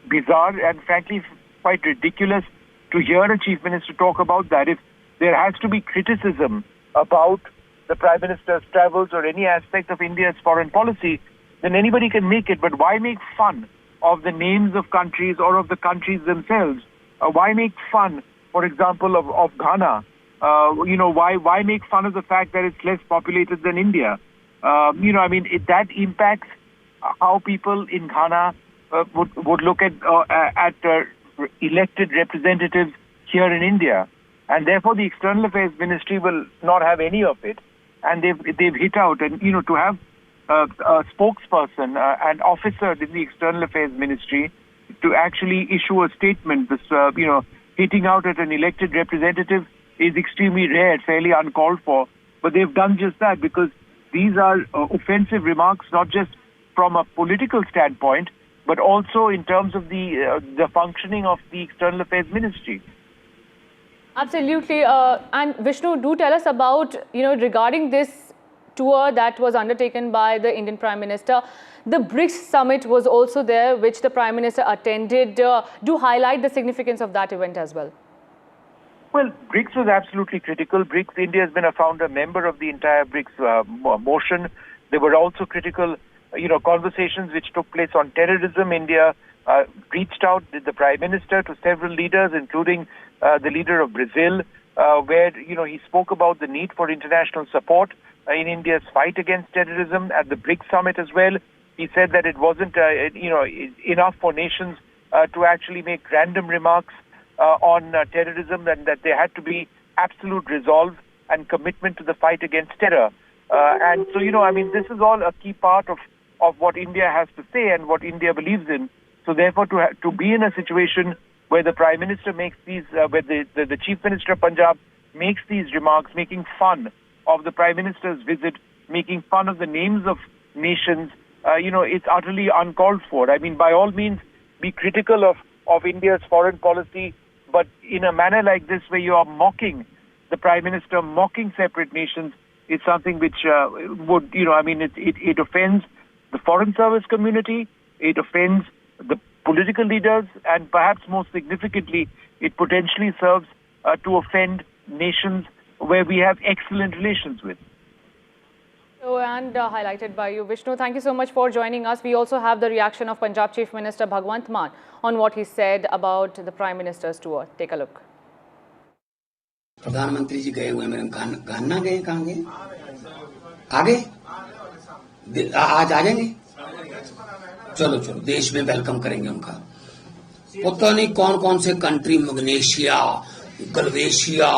bizarre and frankly quite ridiculous to hear a chief minister talk about that. If there has to be criticism about the Prime Minister's travels or any aspect of India's foreign policy, then anybody can make it. But why make fun of the names of countries or of the countries themselves? Why make fun, for example, of Ghana? Why make fun of the fact that it's less populated than India? That impacts how people in Ghana would look at elected representatives here in India. And therefore, the External Affairs Ministry will not have any of it. And they've hit out. And, to have a spokesperson, an officer in the External Affairs Ministry to actually issue a statement, hitting out at an elected representative is extremely rare, fairly uncalled for. But they've done just that because these are offensive remarks, not just from a political standpoint, but also in terms of the functioning of the External Affairs Ministry. Absolutely. And Vishnu, do tell us about, regarding this tour that was undertaken by the Indian Prime Minister. The BRICS summit was also there, which the Prime Minister attended. Do highlight the significance of that event as well. Well, BRICS was absolutely critical. BRICS, India has been a founder member of the entire BRICS motion. There were also critical, conversations which took place on terrorism. India reached out, the Prime Minister, to several leaders, including the leader of Brazil, where, he spoke about the need for international support in India's fight against terrorism. At the BRICS summit as well, he said that it wasn't, enough for nations to actually make random remarks on terrorism, and that there had to be absolute resolve and commitment to the fight against terror. And so, this is all a key part of what India has to say and what India believes in. So therefore, to be in a situation where the Prime Minister makes these, where the Chief Minister of Punjab makes these remarks, making fun of the Prime Minister's visit, making fun of the names of nations, it's utterly uncalled for. I mean, by all means, be critical of India's foreign policy, but in a manner like this, where you are mocking the Prime Minister, mocking separate nations, is something which would, it offends the Foreign Service community, it offends the political leaders, and perhaps most significantly, it potentially serves to offend nations where we have excellent relations with. And highlighted by you, Vishnu. Thank you so much for joining us. We also have the reaction of Punjab Chief Minister Bhagwant Mann on what he said about the Prime Minister's tour. Take a look. प्रधानमंत्री जी गए हुए मेरे घाना गए, कहाँ गए? आ गए? आज आ जाएंगे? चलो चलो, देश में वेलकम करेंगे उनका. पता नहीं कौन कौन से कंट्री, मग्नेशिया, गलवेशिया,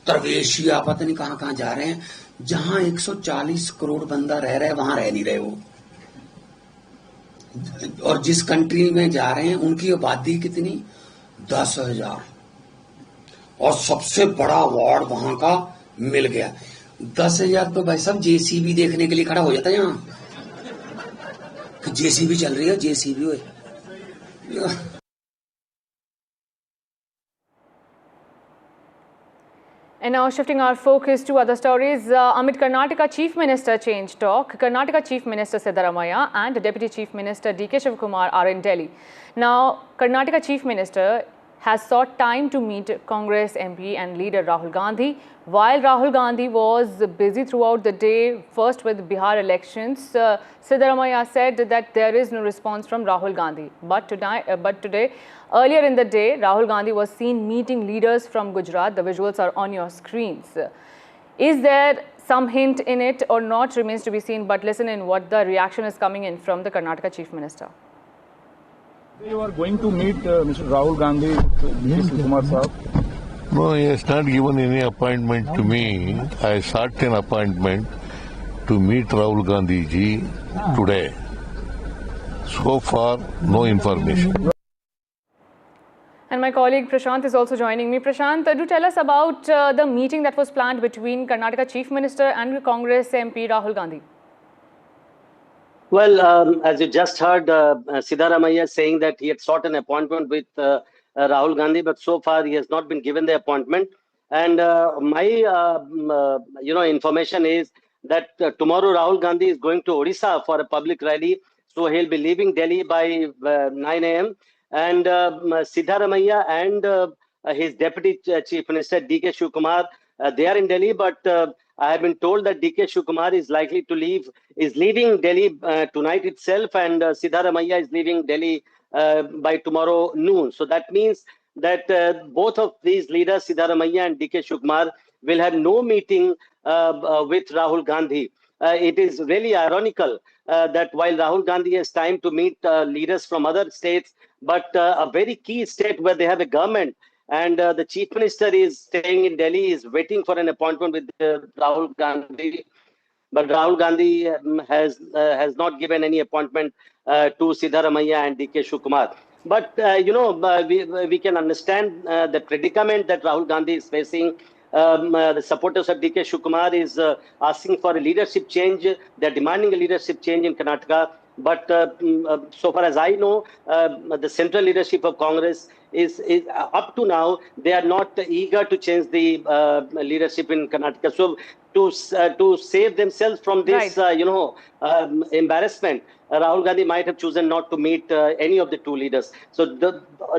तरवेशिया, पता नहीं कहाँ कहाँ जा रहे हैं. जहां 140 करोड़ बंदा रह रहा है, वहां रह नहीं रहे वो. और जिस कंट्री में जा रहे हैं, उनकी आबादी कितनी? 10,000. और सबसे बड़ा अवार्ड वहां का मिल गया. 10,000 तो भाई साहब जेसीबी देखने के लिए खड़ा हो जाता है यहाँ. जेसीबी चल रही है, जेसीबी हुए. And now shifting our focus to other stories, amid Karnataka Chief Minister change talk, Karnataka Chief Minister Siddaramaiah and Deputy Chief Minister D.K. Shivakumar are in Delhi. Now, Karnataka Chief Minister has sought time to meet Congress MP and leader Rahul Gandhi. While Rahul Gandhi was busy throughout the day, first with Bihar elections, Siddaramaiah said that there is no response from Rahul Gandhi. But today, earlier in the day, Rahul Gandhi was seen meeting leaders from Gujarat. The visuals are on your screens. Is there some hint in it or not remains to be seen, but listen in what the reaction is coming in from the Karnataka Chief Minister. You are going to meet Mr. Rahul Gandhi, Mr. Kumar Saab? No, he has not given any appointment to me. I sought an appointment to meet Rahul Gandhi ji today. So far, no information. And my colleague Prashant is also joining me. Prashant, do tell us about the meeting that was planned between Karnataka Chief Minister and Congress MP Rahul Gandhi. Well, as you just heard, Siddaramaiah saying that he had sought an appointment with Rahul Gandhi, but so far he has not been given the appointment. And my information is that tomorrow Rahul Gandhi is going to Odisha for a public rally. So he'll be leaving Delhi by 9 a.m. And Siddaramaiah and his Deputy Chief Minister D.K. Shiv Kumar, they are in Delhi, but I have been told that D.K. Shiv Kumar is likely to leaving Delhi tonight itself, and Siddaramaiah is leaving Delhi by tomorrow noon. So that means that both of these leaders, Siddaramaiah and D.K. Shiv Kumar, will have no meeting with Rahul Gandhi. It is really ironical that while Rahul Gandhi has time to meet leaders from other states, but a very key state where they have a government, and the Chief Minister is staying in Delhi, is waiting for an appointment with Rahul Gandhi. But Rahul Gandhi has not given any appointment to Siddaramaiah and D.K. Shiv Kumar. But, we can understand the predicament that Rahul Gandhi is facing. The supporters of D.K. Shiv Kumar is asking for a leadership change. They're demanding a leadership change in Karnataka. But so far as I know, the central leadership of Congress is up to now, they are not eager to change the leadership in Karnataka. So to save themselves from this, embarrassment, Rahul Gandhi might have chosen not to meet any of the two leaders. So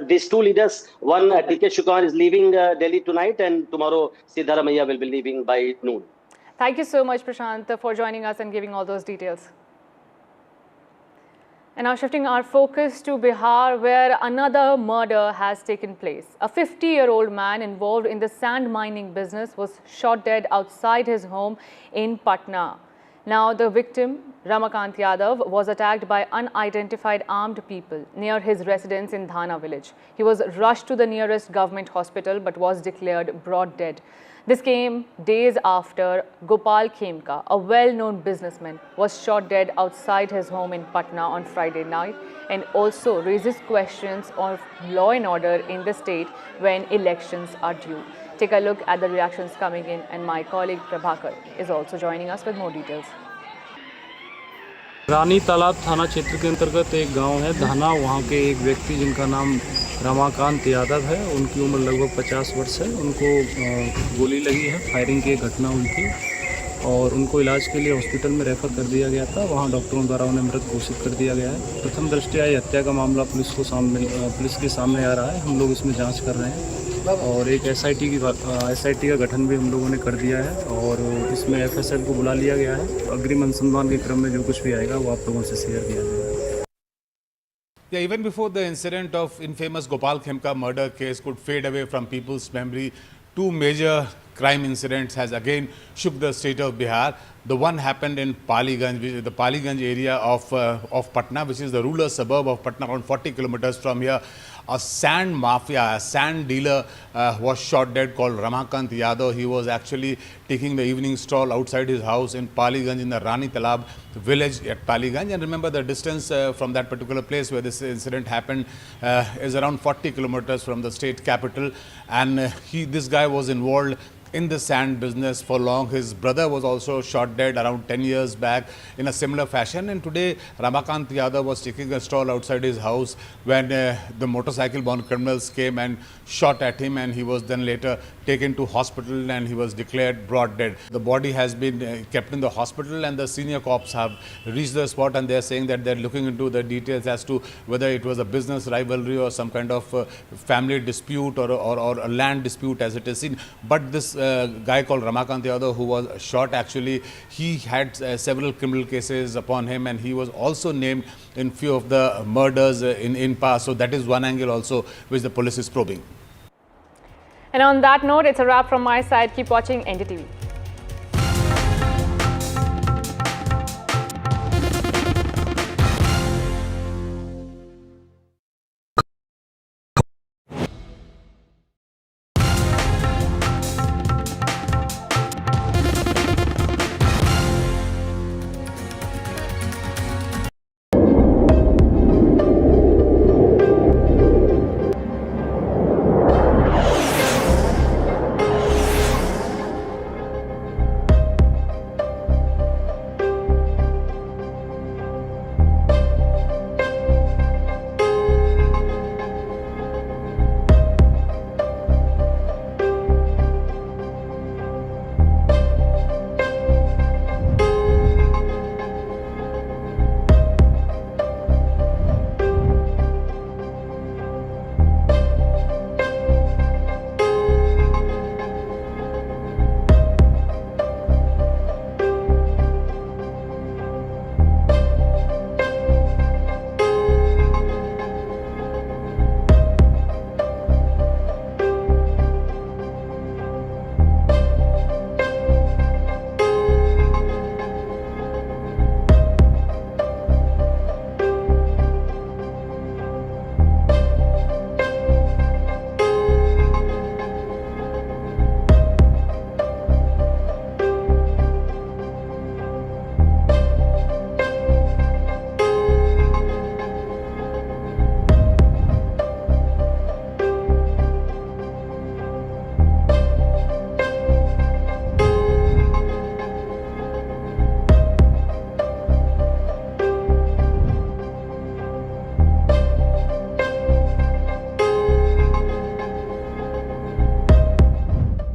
these two leaders, one D.K. Shiv Kumar is leaving Delhi tonight, and tomorrow Siddaramaiah will be leaving by noon. Thank you so much, Prashant, for joining us and giving all those details. And now shifting our focus to Bihar, where another murder has taken place. A 50-year-old man involved in the sand mining business was shot dead outside his home in Patna. Now the victim, Ramakant Yadav, was attacked by unidentified armed people near his residence in Dhana village. He was rushed to the nearest government hospital but was declared brought dead. This came days after Gopal Khemka, a well-known businessman, was shot dead outside his home in Patna on Friday night, and also raises questions of law and order in the state when elections are due. Take a look at the reactions coming in, and my colleague Prabhakar is also joining us with more details. रानी तालाब थाना क्षेत्र के अंतर्गत एक गांव है धाना, वहां के एक व्यक्ति जिनका नाम रमाकांत यादव है, उनकी उम्र लगभग 50 वर्ष है। उनको गोली लगी है, फायरिंग की एक घटना हुई थी और उनको इलाज के लिए हॉस्पिटल में रेफर कर दिया गया था। वहां डॉक्टरों द्वारा उन्हें मृत घोषित कर दिया गया है। प्रथम दृष्टया ये हत्या का मामला पुलिस के सामने आ रहा है। हम लोग इसमें जाँच कर रहे हैं और एक एसआईटी का गठन भी हम लोगों ने कर दिया है और इसमें एफएसएल को बुला लिया गया है। अग्रिम अनुसंधान के क्रम में जो कुछ भी आएगा वो आप लोगों से शेयर किया जाएगा। Yeah, even before the incident of infamous Gopal Khemka murder case could fade away from people's memory, two major crime incidents has again shook the state of Bihar. The one happened in Paliganj, the Paliganj area of Patna, which is the rural suburb of Patna, around 40 kilometers from here. A sand mafia, a sand dealer was shot dead called Ramakant Yadav. He was actually taking the evening stroll outside his house in Paliganj in the Rani Talab village at Paliganj. And remember, the distance from that particular place where this incident happened is around 40 kilometers from the state capital. And this guy was involved in the sand business for long. His brother was also shot dead around 10 years back in a similar fashion. And today, Ramakant Yadav was taking a stroll outside his house when the motorcycle-bound criminals came and shot at him, and he was then later taken to hospital and he was declared brought dead. The body has been kept in the hospital, and the senior cops have reached the spot, and they are saying that they're looking into the details as to whether it was a business rivalry or some kind of family dispute or a land dispute as it is seen. But this guy called Ramakant Yadav, who was shot, actually he had several criminal cases upon him, and he was also named in few of the murders in past. So that is one angle also which the police is probing. And on that note, it's a wrap from my side. Keep watching NDTV.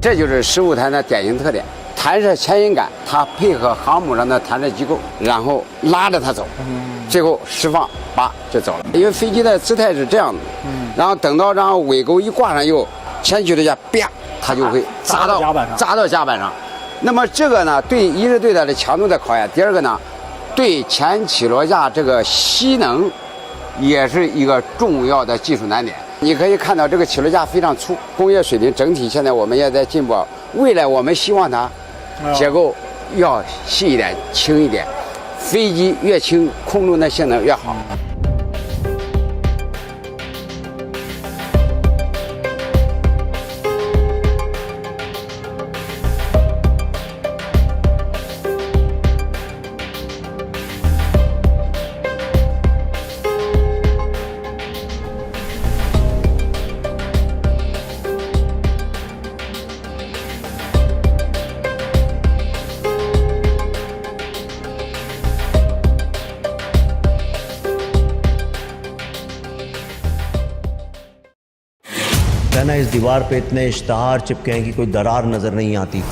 这就是实物弹的典型特点，弹射牵引杆，它配合航母上的弹射机构，然后拉着它走，最后释放，叭就走了。因为飞机的姿态是这样的，然后等到让尾钩一挂上以后，前起落架，啪，它就会扎到甲板上。那么这个呢，一是对它的强度的考验，第二个呢，对前起落架这个吸能，也是一个重要的技术难点。你可以看到这个起落架非常粗，工业水平整体现在我们也在进步。未来我们希望它结构要细一点、轻一点，飞机越轻，空中的性能越好。कहना इस दीवार पे इतने इश्तहार चिपके हैं कि कोई दरार नजर नहीं आती।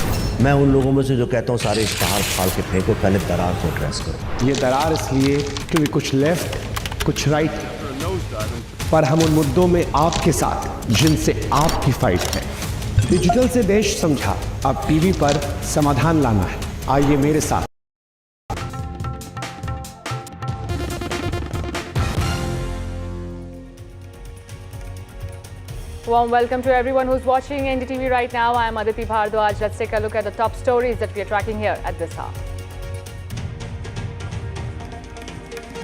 मैं उन लोगों में से जो कहता हूँ सारे इश्तहार फाड़ के फेंको, पहले दरार को एड्रेस करो। ये दरार इसलिए क्योंकि कुछ लेफ्ट कुछ राइट, पर हम उन मुद्दों में आपके साथ जिनसे आपकी फाइट है। डिजिटल से देश समझा, अब टीवी पर समाधान लाना है। आइए मेरे साथ। Warm welcome to everyone who's watching NDTV right now. I am Aditi Bhardwaj. Let's take a look at the top stories that we are tracking here at this hour.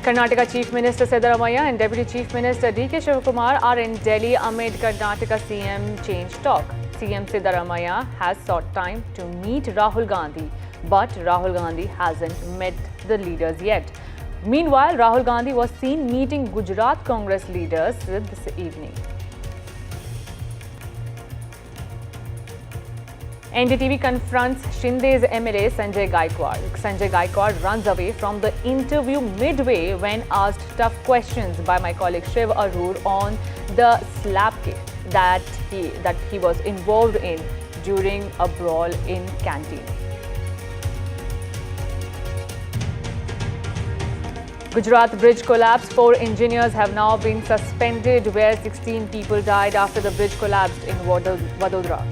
Karnataka Chief Minister Siddaramaiah and Deputy Chief Minister D.K. Shivakumar are in Delhi amid Karnataka CM change talk. CM Siddaramaiah has sought time to meet Rahul Gandhi, but Rahul Gandhi hasn't met the leaders yet. Meanwhile, Rahul Gandhi was seen meeting Gujarat Congress leaders this evening. NDTV confronts Shinde's MLA Sanjay Gaikwad. Sanjay Gaikwad runs away from the interview midway when asked tough questions by my colleague Shiv on the slap case that he was involved in during a brawl in canteen. Gujarat bridge collapse. 4 engineers have now been suspended, where 16 people died after the bridge collapsed in Vadodara.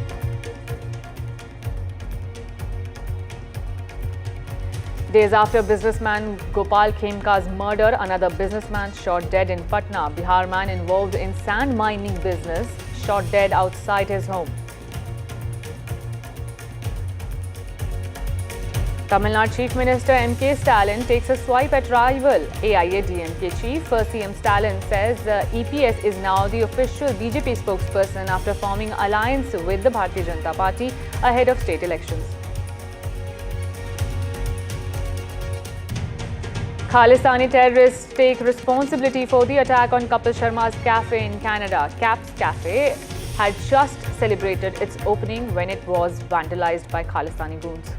Days after businessman Gopal Khemka's murder, another businessman shot dead in Patna. Bihar man involved in sand mining business shot dead outside his home. Tamil Nadu Chief Minister M.K. Stalin takes a swipe at rival AIA-DMK chief. CM Stalin says EPS is now the official BJP spokesperson after forming alliance with the Bharatiya Janata Party ahead of state elections. Khalistani terrorists take responsibility for the attack on Kapil Sharma's cafe in Canada. Cap's Cafe had just celebrated its opening when it was vandalized by Khalistani goons.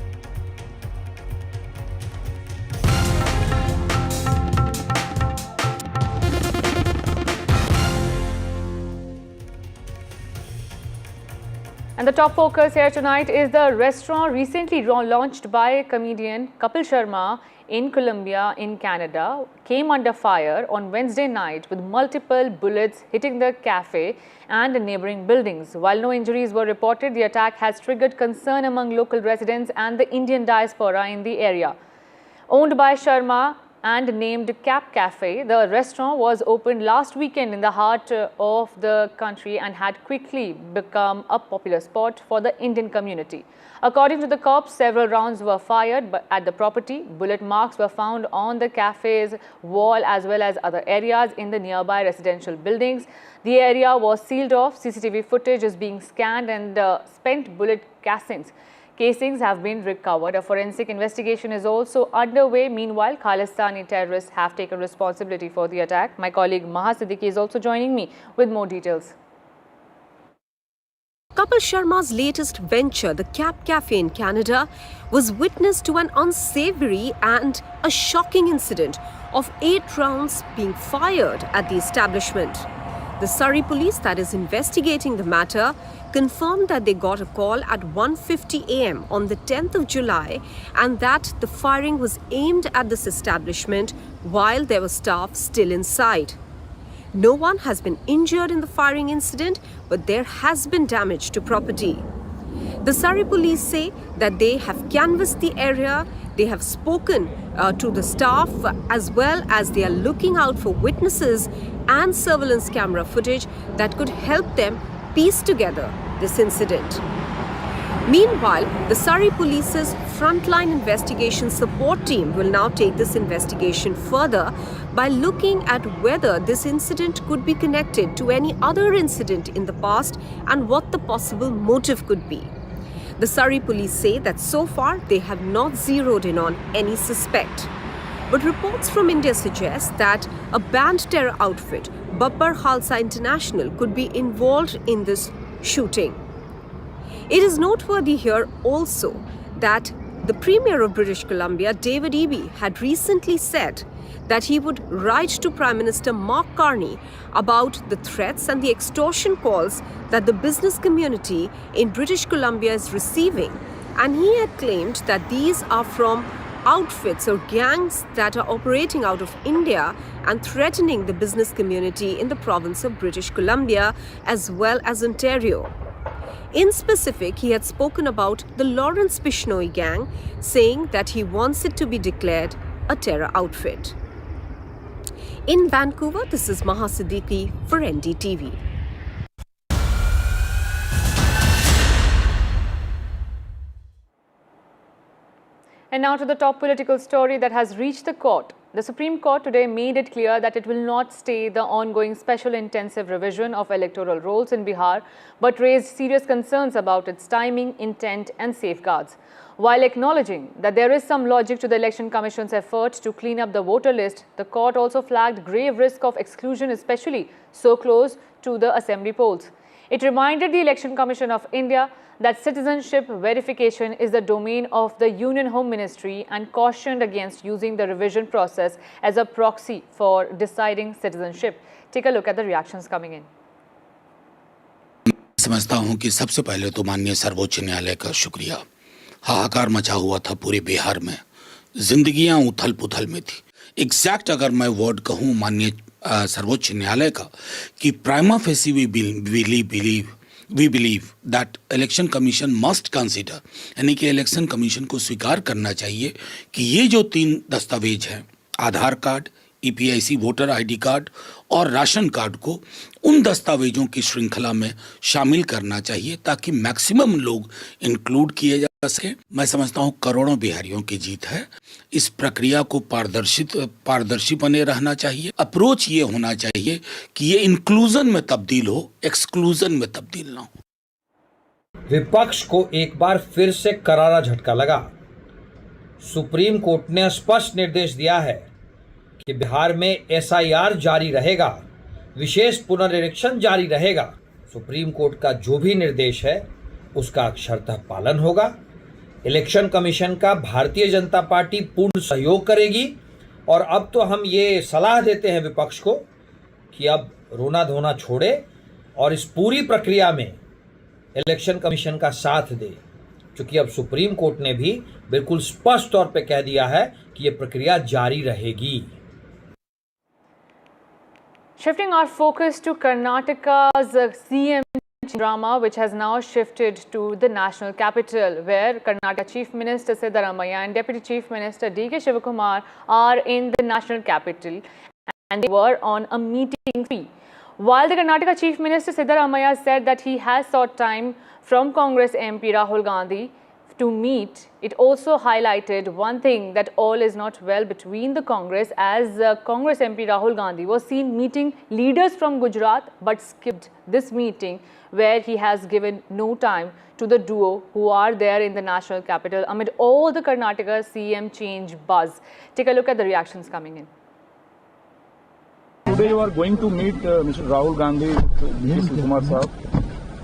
And the top focus here tonight is the restaurant recently launched by comedian Kapil Sharma in Columbia in Canada came under fire on Wednesday night with multiple bullets hitting the cafe and neighboring buildings. While no injuries were reported, the attack has triggered concern among local residents and the Indian diaspora in the area. Owned by Sharma and named Cap Cafe, the restaurant was opened last weekend in the heart of the country and had quickly become a popular spot for the Indian community. According to the cops, several rounds were fired at the property. Bullet marks were found on the cafe's wall as well as other areas in the nearby residential buildings. The area was sealed off. CCTV footage is being scanned and spent bullet casings have been recovered. A forensic investigation is also underway. Meanwhile, Khalistani terrorists have taken responsibility for the attack. My colleague Maha Siddiqui is also joining me with more details. Kapil Sharma's latest venture, the Cap Cafe in Canada, was witness to an unsavory and a shocking incident of 8 rounds being fired at the establishment. The Surrey police that is investigating the matter confirmed that they got a call at 1:50 a.m. on the 10th of July and that the firing was aimed at this establishment while there were staff still inside. No one has been injured in the firing incident, but there has been damage to property. The Surrey police say that they have canvassed the area, they have spoken to the staff as well as they are looking out for witnesses and surveillance camera footage that could help them piece together this incident. Meanwhile, the Surrey Police's frontline investigation support team will now take this investigation further by looking at whether this incident could be connected to any other incident in the past and what the possible motive could be. The Surrey Police say that so far they have not zeroed in on any suspect. But reports from India suggest that a banned terror outfit, Babbar Khalsa International, could be involved in this shooting. It is noteworthy here also that the Premier of British Columbia, David Eby, had recently said that he would write to Prime Minister Mark Carney about the threats and the extortion calls that the business community in British Columbia is receiving. And he had claimed that these are from outfits or gangs that are operating out of India and threatening the business community in the province of British Columbia as well as Ontario. In specific, he had spoken about the Lawrence Bishnoi gang, saying that he wants it to be declared a terror outfit. In Vancouver, this is Maha Siddiqui for NDTV. And now to the top political story that has reached the court. The Supreme Court today made it clear that it will not stay the ongoing special intensive revision of electoral rolls in Bihar, but raised serious concerns about its timing, intent and safeguards. While acknowledging that there is some logic to the Election Commission's effort to clean up the voter list, the court also flagged grave risk of exclusion, especially so close to the assembly polls. It reminded the Election Commission of India that citizenship verification is the domain of the Union Home Ministry and cautioned against using the revision process as a proxy for deciding citizenship. Take a look at the reactions coming in. समझता हूं कि सबसे पहले तो माननीय सर्वोच्च न्यायालय का शुक्रिया। हाहाकार मचा हुआ था पूरे बिहार में, जिंदगियां उथल पुथल में थी। एग्जैक्ट अगर मैं वर्ड कहूं माननीय सर्वोच्च न्यायालय का कि prima facie we believe that Election Commission must consider, यानी कि इलेक्शन कमीशन को स्वीकार करना चाहिए कि ये जो 3 दस्तावेज हैं, Aadhaar card, EPIC voter ID card और राशन कार्ड को उन दस्तावेजों की श्रृंखला में शामिल करना चाहिए ताकि मैक्सिमम लोग इंक्लूड किए जा सके। मैं समझता हूं करोड़ों बिहारियों की जीत है। इस प्रक्रिया को पारदर्शी बने रहना चाहिए। अप्रोच ये होना चाहिए कि ये इंक्लूजन में तब्दील हो, एक्सक्लूजन में तब्दील ना हो। विपक्ष को एक बार फिर से करारा झटका लगा। सुप्रीम कोर्ट ने स्पष्ट निर्देश दिया है कि बिहार में SIR जारी रहेगा, विशेष पुनर्निरीक्षण जारी रहेगा। सुप्रीम कोर्ट का जो भी निर्देश है उसका अक्षरतः पालन होगा। इलेक्शन कमीशन का भारतीय जनता पार्टी पूर्ण सहयोग करेगी और अब तो हम ये सलाह देते हैं विपक्ष को कि अब रोना धोना छोड़े और इस पूरी प्रक्रिया में इलेक्शन कमीशन का साथ दे, क्योंकि अब सुप्रीम कोर्ट ने भी बिल्कुल स्पष्ट तौर पे कह दिया है कि ये प्रक्रिया जारी रहेगी। Shifting our focus to Karnataka's CM drama, which has now shifted to the national capital, where Karnataka Chief Minister Siddaramaiah and Deputy Chief Minister D.K. Shivakumar are in the national capital, and they were on a meeting fee. While the Karnataka Chief Minister Siddaramaiah said that he has sought time from Congress MP Rahul Gandhi to meet, it also highlighted one thing, that all is not well between the Congress, as Congress MP Rahul Gandhi was seen meeting leaders from Gujarat but skipped this meeting, where he has given no time to the duo who are there in the national capital amid all the Karnataka CM change buzz. Take a look at the reactions coming in. Today you are going to meet Mr. Rahul Gandhi, Shiv Sena.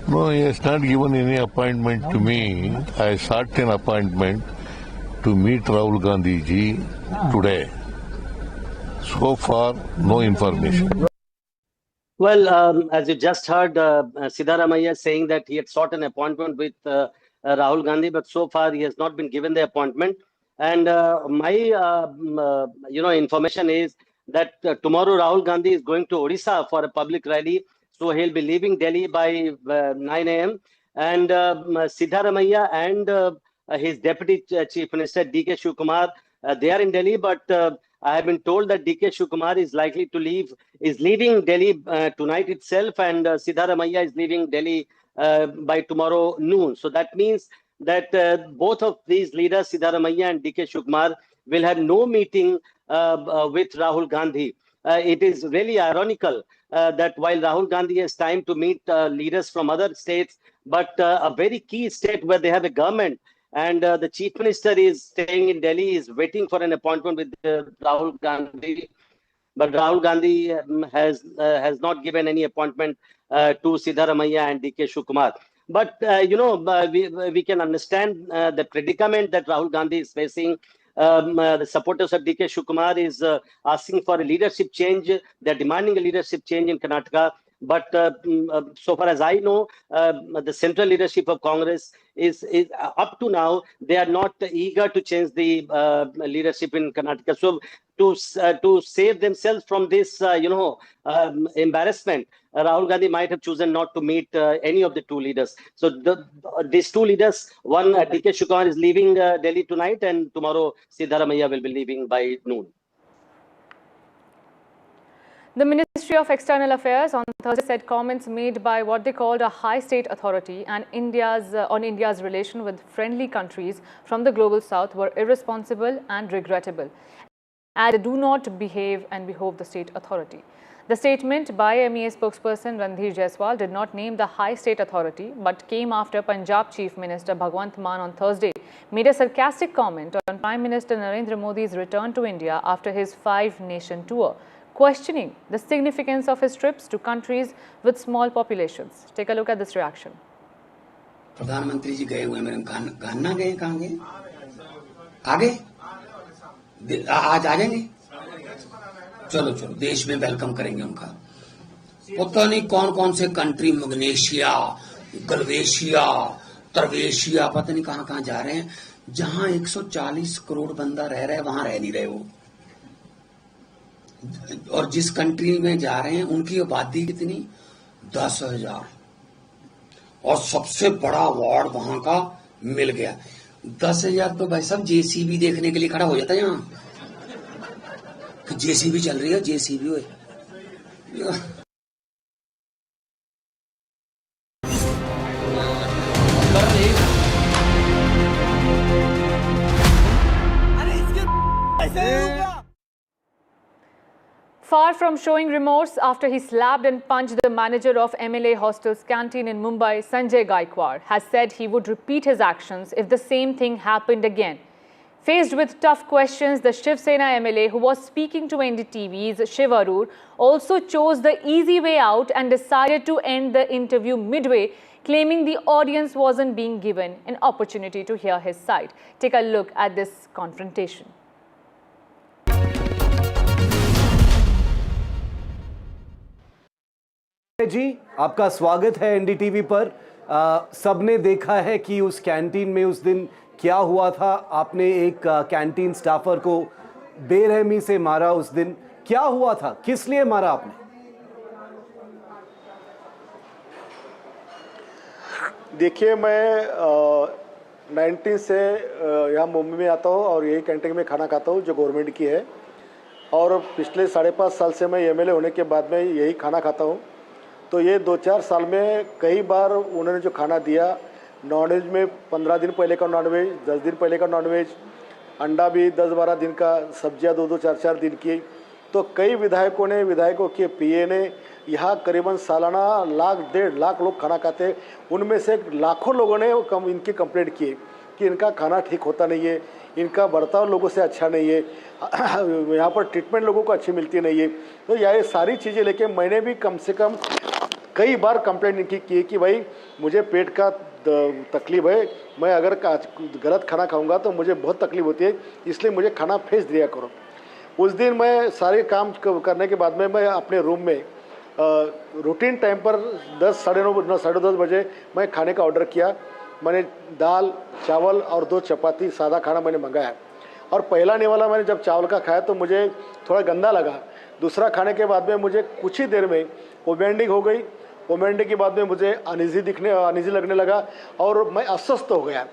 No, he has not given any appointment to me. I sought an appointment to meet Rahul Gandhi ji today. So far, no information. Well, as you just heard, Siddaramaiah saying that he had sought an appointment with Rahul Gandhi, but so far he has not been given the appointment. And my information is that tomorrow Rahul Gandhi is going to Odisha for a public rally. So he'll be leaving Delhi by 9 a.m. And Siddaramaiah and his Deputy Chief Minister D.K. Shivakumar, they are in Delhi, but I have been told that D.K. Shivakumar is likely to leaving Delhi tonight itself, and Siddaramaiah is leaving Delhi by tomorrow noon. So that means that both of these leaders, Siddaramaiah and D.K. Shivakumar, will have no meeting with Rahul Gandhi. It is really ironical that while Rahul Gandhi has time to meet leaders from other states, but a very key state where they have a government, and the Chief Minister is staying in Delhi, is waiting for an appointment with Rahul Gandhi. But Rahul Gandhi has not given any appointment to Siddaramaiah and D.K. Shivakumar. But, we can understand the predicament that Rahul Gandhi is facing. The supporters of D.K. Shivakumar is asking for a leadership change. They're demanding a leadership change in Karnataka. But so far as I know, the central leadership of Congress is up to now, they are not eager to change the leadership in Karnataka. So to save themselves from this, embarrassment, Rahul Gandhi might have chosen not to meet any of the two leaders. So these two leaders, one D.K. Shivakumar is leaving Delhi tonight, and tomorrow Siddaramaiah will be leaving by noon. The Ministry of External Affairs on Thursday said comments made by what they called a high state authority and India's relation with friendly countries from the global south were irresponsible and regrettable, and they do not behave and behove the state authority. The statement by MEA spokesperson Randhir Jaiswal did not name the high state authority, but came after Punjab Chief Minister Bhagwant Mann on Thursday made a sarcastic comment on Prime Minister Narendra Modi's return to India after his 5-nation tour. questioning the significance of his trips to countries with small populations. Take a look at this reaction. प्रधानमंत्री जी गए हुए मेरे घाना गए कहाँ गए आगे आज आ जाएंगे चलो चलो देश में वेलकम करेंगे उनका पता नहीं कौन कौन से कंट्री मग्नेशिया गलवेशिया तरवेशिया पता नहीं कहाँ कहाँ जा रहे हैं जहां 140 करोड़ बंदा रह रहा है वहां रह नहीं रहे वो और जिस कंट्री में जा रहे हैं उनकी आबादी कितनी 10,000 और सबसे बड़ा अवार्ड वहां का मिल गया 10,000 तो भाई साहब जेसीबी देखने के लिए खड़ा हो जाता है यहाँ जेसीबी चल रही है जेसीबी हुए Far from showing remorse after he slapped and punched the manager of MLA hostel's canteen in Mumbai, Sanjay Gaikwad has said he would repeat his actions if the same thing happened again. Faced with tough questions, the Shiv Sena MLA, who was speaking to NDTV's Shiv also chose the easy way out and decided to end the interview midway, claiming the audience wasn't being given an opportunity to hear his side. Take a look at this confrontation. जी आपका स्वागत है NDTV पर। सबने देखा है कि उस canteen में उस दिन क्या हुआ था। आपने एक कैंटीन स्टाफर को बेरहमी से मारा। उस दिन क्या हुआ था, किस लिए मारा आपने? देखिए मैं 19 से यहाँ मुंबई में आता हूँ और यही कैंटीन में खाना खाता हूँ जो गवर्नमेंट की है और पिछले 5.5 साल से मैं एमएलए होने के बाद में यही खाना खाता हूँ। तो ये 2-4 साल में कई बार उन्होंने जो खाना दिया, नॉनवेज में 15 दिन पहले का नॉनवेज, 10 दिन पहले का नॉनवेज, अंडा भी 10-12 दिन का, सब्जियां 2-2, 4-4 दिन की। तो कई विधायकों के पीए ने यहाँ करीबन सालाना 1.5 लाख लोग खाना खाते, उनमें से लाखों लोगों ने इनकी कंप्लेंट की कि इनका खाना ठीक होता नहीं है, इनका बर्ताव लोगों से अच्छा नहीं है, यहाँ पर ट्रीटमेंट लोगों को अच्छी मिलती नहीं है। तो ये सारी चीज़ें लेके मैंने भी कम से कम कई बार कंप्लेंट इनकी की कि भाई मुझे पेट का तकलीफ है, मैं अगर गलत खाना खाऊंगा तो मुझे बहुत तकलीफ होती है, इसलिए मुझे खाना भेज दिया करो। उस दिन मैं सारे काम करने के बाद में मैं अपने रूम में रूटीन टाइम पर 10, साढ़े 10 बजे मैं खाने का ऑर्डर किया। मैंने दाल, चावल और 2 चपाती सादा खाना मैंने मंगाया और पहला निवाला मैंने जब चावल का खाया तो मुझे थोड़ा गंदा लगा। दूसरा खाने के बाद में मुझे कुछ ही देर में वोमिटिंग हो गई। वोमिटिंग के बाद में मुझे अनईजी लगने लगा और मैं अस्वस्थ हो गया।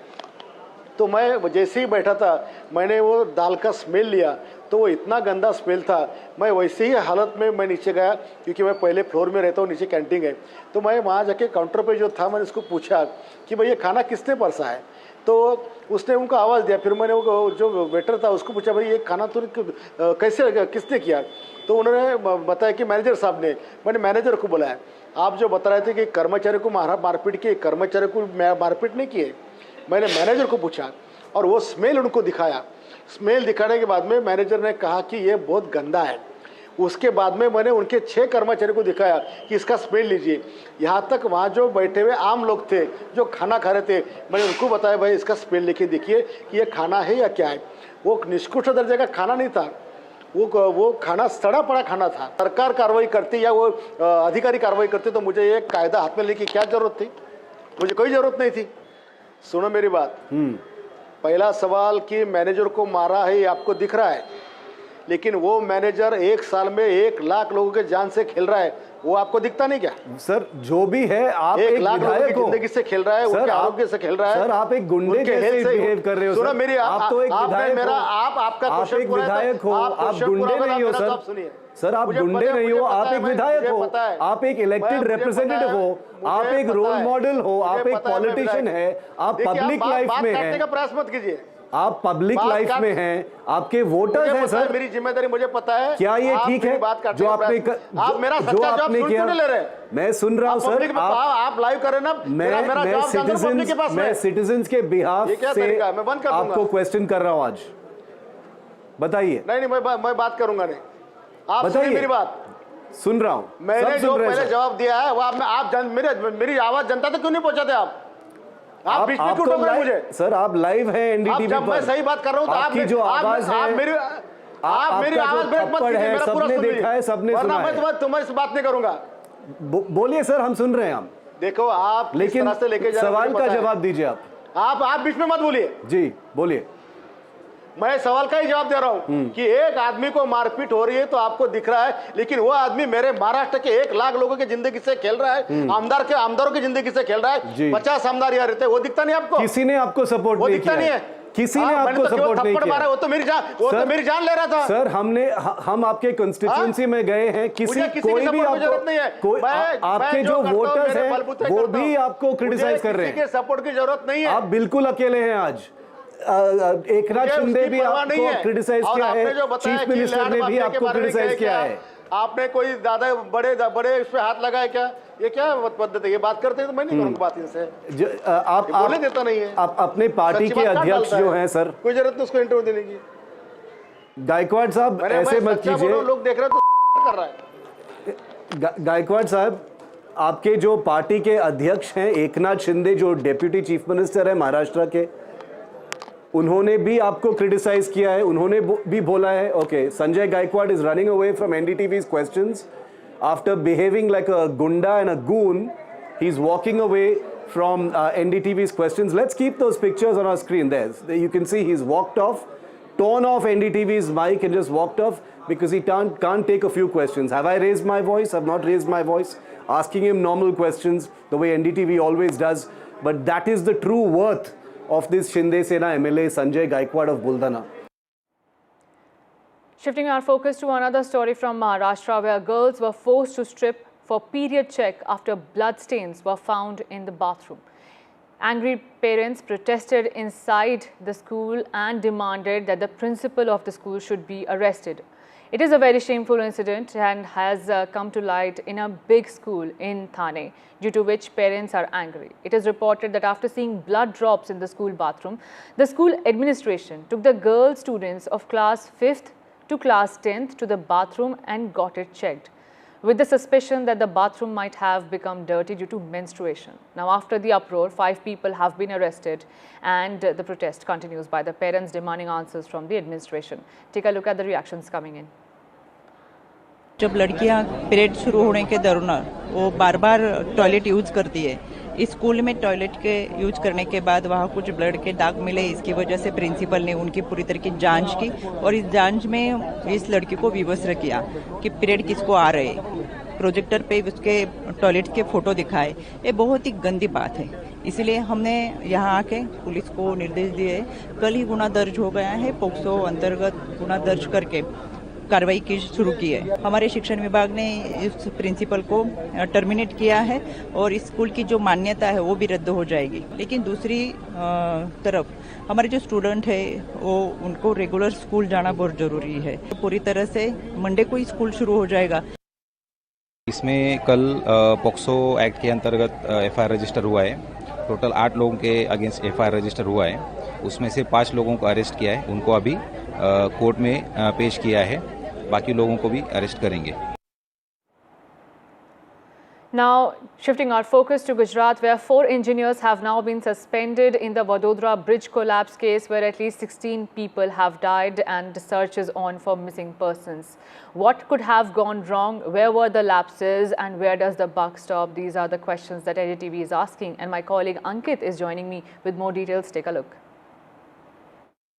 तो मैं जैसे ही बैठा था मैंने वो दाल का स्मेल लिया तो वो इतना गंदा स्मेल था, मैं वैसे ही हालत में मैं नीचे गया क्योंकि मैं पहले फ्लोर में रहता हूँ, नीचे कैंटीन है। तो मैं वहाँ जाके काउंटर पे जो था मैंने उसको पूछा कि भाई ये खाना किसने परसा है, तो उसने उनको आवाज़ दिया। फिर मैंने वो जो वेटर था उसको पूछा भाई ये खाना तो कैसे किसने किया, तो उन्होंने बताया कि मैनेजर साहब ने। मैंने मैनेजर को बुलाया, आप जो बता रहे थे कि कर्मचारी को मारपीट की, कर्मचारी को मारपीट नहीं किए। मैंने मैनेजर को पूछा और वो स्मेल उनको दिखाया। स्मेल दिखाने के बाद में मैनेजर ने कहा कि ये बहुत गंदा है। उसके बाद में मैंने उनके 6 कर्मचारी को दिखाया कि इसका स्मेल लीजिए। यहाँ तक वहाँ जो बैठे हुए आम लोग थे जो खाना खा रहे थे, मैंने उनको बताया भाई इसका स्मेल लेके देखिए कि ये खाना है या क्या है। वो निष्कृष्ट दर्जे का खाना नहीं था, वो खाना सड़ा पड़ा खाना था। सरकार कार्रवाई करती या वो अधिकारी कार्रवाई करते तो मुझे ये कायदा हाथ में लेके क्या जरूरत थी, मुझे कोई ज़रूरत नहीं थी। सुनो मेरी बात, पहला सवाल कि मैनेजर को मारा है ये आपको दिख रहा है, लेकिन वो मैनेजर 1 साल में 1 लाख लोगों के जान से खेल रहा है, वो आपको दिखता नहीं क्या? सर जो भी है आप 1 लाख लोगों की जिंदगी से खेल रहा है, उनके आरोग्य से खेल रहा है। सर आप एक गुंडे जैसे बिहेव कर रहे हो। सुनो मेरी, आप तो एक विधायक हो, आपका क्वेश्चन पूरा है, विधायक हो, आप गुंडे नहीं हो सर। सुनिए सर आप गुंडे नहीं हो, आप एक विधायक हो, आप एक इलेक्टेड रिप्रेजेंटेटिव हो, आप एक रोल मॉडल हो, आप एक पॉलिटिशियन है, आप पब्लिक लाइफ में हैं। प्रयास मत कीजिए, आप पब्लिक लाइफ में हैं, आपके वोटर्स हैं सर। मेरी जिम्मेदारी मुझे पता है। क्या ये ठीक है जो आपने आप मेरा सच्चा जवाब सुन क्यों नहीं ले रहे? मैं सुन रहा हूं सर, आप लाइव करें ना। मैं सिटीजन्स के बिहाफ से आपको क्वेश्चन कर रहा हूं आज, बताइए। नहीं मैं बात करूंगा नहीं। आप सुनिए मेरी बात, सुन रहा हूं, मैंने जो पहले जवाब दिया है वो आप मेरी आवाज जनता तक क्यों नहीं पहुंचाते आप बीच में क्यों टोक रहे हैं मुझे? सर आप लाइव हैं एनडीटीवी पर, जब मैं सही बात कर रहा हूं तो आपकी जो आवाज है, आप मेरी आवाज ब्रेक मत कीजिए, मेरा पूरा सुन लीजिए, सबने सुना है, मैं तुम्हारी से बात नहीं करूंगा। बोलिए सर, हम सुन रहे हैं। हम देखो आप लेकिन से लेके सवाल का जवाब दीजिए आप बीच में मत बोलिए जी, बोलिए। मैं सवाल का ही जवाब दे रहा हूं कि एक आदमी को मारपीट हो रही है तो आपको दिख रहा है, लेकिन वो आदमी मेरे महाराष्ट्र के 1 लाख लोगों की जिंदगी से खेल रहा है, आमदारों की जिंदगी से खेल रहा है, 50 आमदार यहाँ रहते हैं, वो दिखता नहीं आपको? किसी ने आपको सपोर्ट नहीं किया? नहीं है, किसी ने आपको सपोर्ट नहीं किया? वो तो मेरी जान ले रहा था सर। हम आपके कंस्टिट्यूएंसी में गए हैं, कोई भी आपको, आपके जो वोटर्स हैं वो भी आपको क्रिटिसाइज कर रहे हैं, सपोर्ट की जरूरत नहीं है, आप बिल्कुल अकेले हैं। आज एकनाथ शिंदे भी आपको क्रिटिसाइज किया है, चीफ मिनिस्टर ने भी आपको क्रिटिसाइज किया है। आपने कोई ज्यादा बड़े इस पे हाथ लगाया क्या? ये क्या पद्धति है? ये बात करते हैं तो मैं नहीं करूंगा बात इनसे। आप बोलने देता नहीं है। आप अपने पार्टी के अध्यक्ष जो हैं सर, कोई जरूरत नहीं उसको इंटरव्यू देने की। गायकवाड़ साहब ऐसे मत कीजिए, लोग देख रहे तो कर रहा है। गायकवाड़ साहब, आपके जो पार्टी के अध्यक्ष हैं एकनाथ शिंदे, जो डेप्यूटी चीफ मिनिस्टर है महाराष्ट्र के, उन्होंने भी आपको क्रिटिसाइज किया है, उन्होंने भी बोला है okay Sanjay Gaikwad is running away from NDTV's questions after behaving like a goonda and a goon, he is walking away from NDTV's questions. Let's keep those pictures on our screen. There you can see he's walked off, torn off NDTV's mic and just walked off because he can't take a few questions. Have I raised my voice? I've not raised my voice, asking him normal questions the way NDTV always does. But that is the true worth of this Shiv Sena MLA Sanjay Gaikwad of Buldana. Shifting our focus to another story from Maharashtra, where girls were forced to strip for period check after bloodstains were found in the bathroom. Angry parents protested inside the school and demanded that the principal of the school should be arrested. It is a very shameful incident and has come to light in a big school in Thane, due to which parents are angry. It is reported that after seeing blood drops in the school bathroom, the school administration took the girl students of class 5th to class 10th to the bathroom and got it checked, with the suspicion that the bathroom might have become dirty due to menstruation. Now, after the uproar, 5 people have been arrested and the protest continues by the parents demanding answers from the administration. Take a look at the reactions coming in. जब लड़कियां period शुरू होने के दौरान वो बार बार toilet use करती है, इस स्कूल में टॉयलेट के यूज करने के बाद वहाँ कुछ ब्लड के दाग मिले, इसकी वजह से प्रिंसिपल ने उनकी पूरी तरह की जांच की और इस जांच में इस लड़की को विवश किया कि पीरियड किसको आ रहे, प्रोजेक्टर पे उसके टॉयलेट के फोटो दिखाए। ये बहुत ही गंदी बात है, इसलिए हमने यहाँ आके पुलिस को निर्देश दिए। कल ही गुना दर्ज हो गया है, पोक्सो अंतर्गत गुना दर्ज करके कार्रवाई की शुरू की है। हमारे शिक्षण विभाग ने इस प्रिंसिपल को टर्मिनेट किया है और इस स्कूल की जो मान्यता है वो भी रद्द हो जाएगी। लेकिन दूसरी तरफ हमारे जो स्टूडेंट है वो उनको रेगुलर स्कूल जाना बहुत जरूरी है। तो पूरी तरह से मंडे को ही स्कूल शुरू हो जाएगा। इसमें कल पोक्सो एक्ट के अंतर्गत FIR रजिस्टर हुआ है। टोटल 8 लोगों के अगेंस्ट FIR रजिस्टर हुआ है, उसमें से 5 लोगों को अरेस्ट किया है, उनको अभी कोर्ट में पेश किया है, बाकी लोगों को भी अरेस्ट करेंगे। Now, shifting our focus to Gujarat, where 4 engineers have now been suspended in the Vadodara bridge collapse case, where at least 16 people have died and search is on for missing persons. What could have gone wrong? Where were the lapses and where does the buck stop? These are the questions that NDTV is asking, and my colleague Ankit is joining me with more details. Take a look.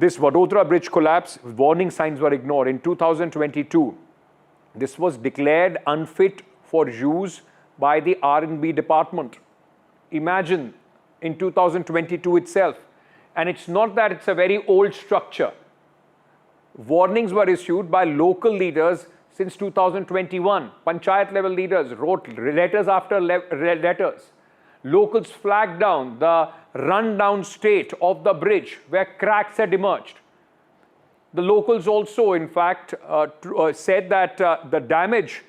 This Vadodara bridge collapse, warning signs were ignored. In 2022, this was declared unfit for use by the R&B department. Imagine in 2022 itself. And it's not that it's a very old structure. Warnings were issued by local leaders since 2021. Panchayat level leaders wrote letters after letters. Locals flagged down the run-down state of the bridge where cracks had emerged. The locals also, in fact, said that the damage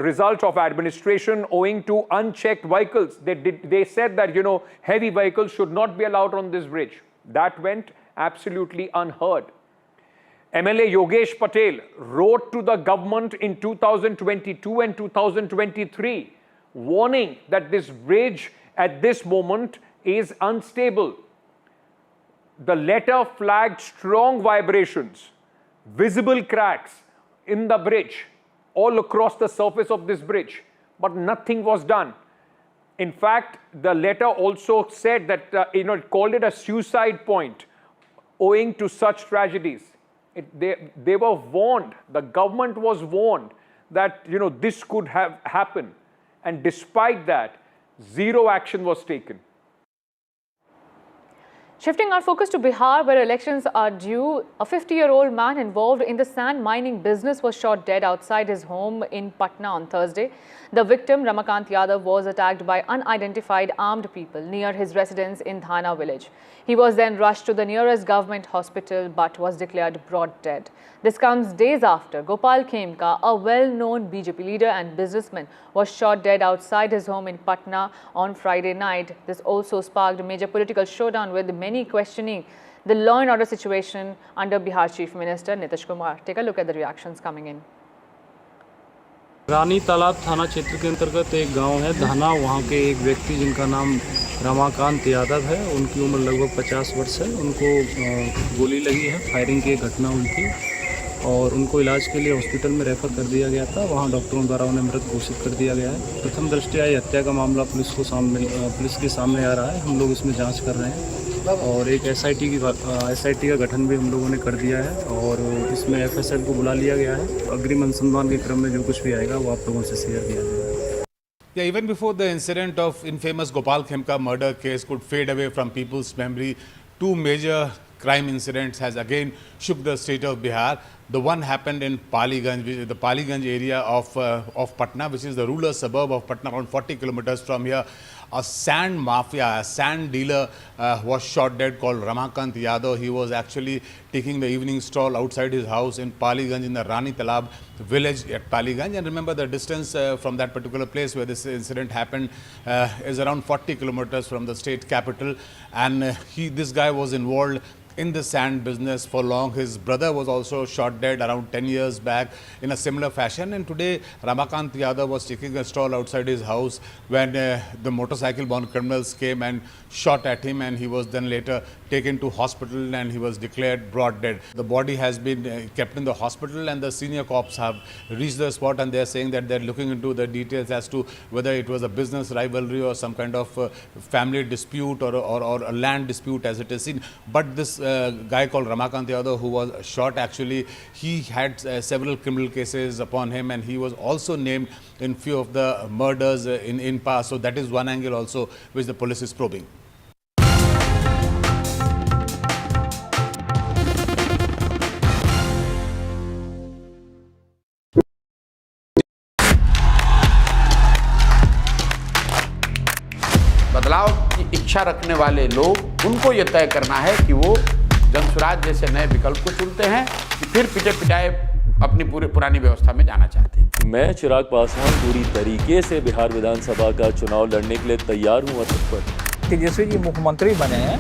result of administration owing to unchecked vehicles. They said that, heavy vehicles should not be allowed on this bridge. That went absolutely unheard. MLA Yogesh Patel wrote to the government in 2022 and 2023 warning that this bridge at this moment is unstable. The letter flagged strong vibrations, visible cracks in the bridge, all across the surface of this bridge, but nothing was done. In fact, the letter also said that, it called it a suicide point owing to such tragedies. They were warned, the government was warned that, this could have happened. And despite that, zero action was taken. Shifting our focus to Bihar, where elections are due, a 50-year-old man involved in the sand mining business was shot dead outside his home in Patna on Thursday. The victim, Ramakant Yadav, was attacked by unidentified armed people near his residence in Dhana village. He was then rushed to the nearest government hospital but was declared brought dead. This comes days after Gopal Khemka, a well-known BJP leader and businessman, was shot dead outside his home in Patna on Friday night. This also sparked a major political showdown with many questioning the law and order situation under Bihar Chief Minister Nitish Kumar. Take a look at the reactions coming in. रानी तालाब थाना क्षेत्र के अंतर्गत एक गांव है धाना, वहां के एक व्यक्ति जिनका नाम रमाकांत यादव है, उनकी उम्र लगभग 50 वर्ष है। उनको गोली लगी है, फायरिंग की एक घटना हुई थी और उनको इलाज के लिए हॉस्पिटल में रेफर कर दिया गया था। वहां डॉक्टरों द्वारा उन्हें मृत घोषित कर दिया गया है। प्रथम दृष्टया हत्या का मामला पुलिस के सामने आ रहा है। हम लोग इसमें जाँच कर रहे हैं और एक एसआईटी का गठन भी हम लोगों ने कर दिया है और इसमें एफएसएल को बुला लिया गया है। अग्रिम अनुसंधान के क्रम में जो कुछ भी आएगा वो आप लोगों से शेयर किया जाएगा। Yeah, even before the incident of infamous Gopal Khemka murder case could fade away from people's memory, two major crime incidents has again shook the state of Bihar. The one happened in Paliganj, the Paliganj area of Patna, which is the rural suburb of Patna, around 40 kilometers from here. A sand mafia, a sand dealer was shot dead called Ramakant Yadav. He was actually taking the evening stroll outside his house in Paliganj, in the Rani Talab village at Paliganj. And remember, the distance from that particular place where this incident happened is around 40 kilometers from the state capital. And this guy was involved in the sand business for long. His brother was also shot dead around 10 years back in a similar fashion. And today, Ramakant Yadav was taking a stroll outside his house when the motorcycle-bound criminals came and shot at him, and he was then later taken to hospital and he was declared brought dead. The body has been kept in the hospital, and the senior cops have reached the spot, and they're saying that they're looking into the details as to whether it was a business rivalry or some kind of family dispute or a land dispute as it is seen. But this guy called Ramakant Yadav, who was shot, actually he had several criminal cases upon him, and he was also named in few of the murders in past. So that is one angle also which the police is probing. बदलाव की इच्छा रखने वाले लोग, उनको ये तय करना है कि वो जनसुराज जैसे नए विकल्प को चुनते हैं कि फिर पिटे पिटाए अपनी पूरी पुरानी व्यवस्था में जाना चाहते हैं। मैं चिराग पासवान पूरी तरीके से बिहार विधानसभा का चुनाव लड़ने के लिए तैयार हूँ। तेजस्वी जी मुख्यमंत्री बने हैं,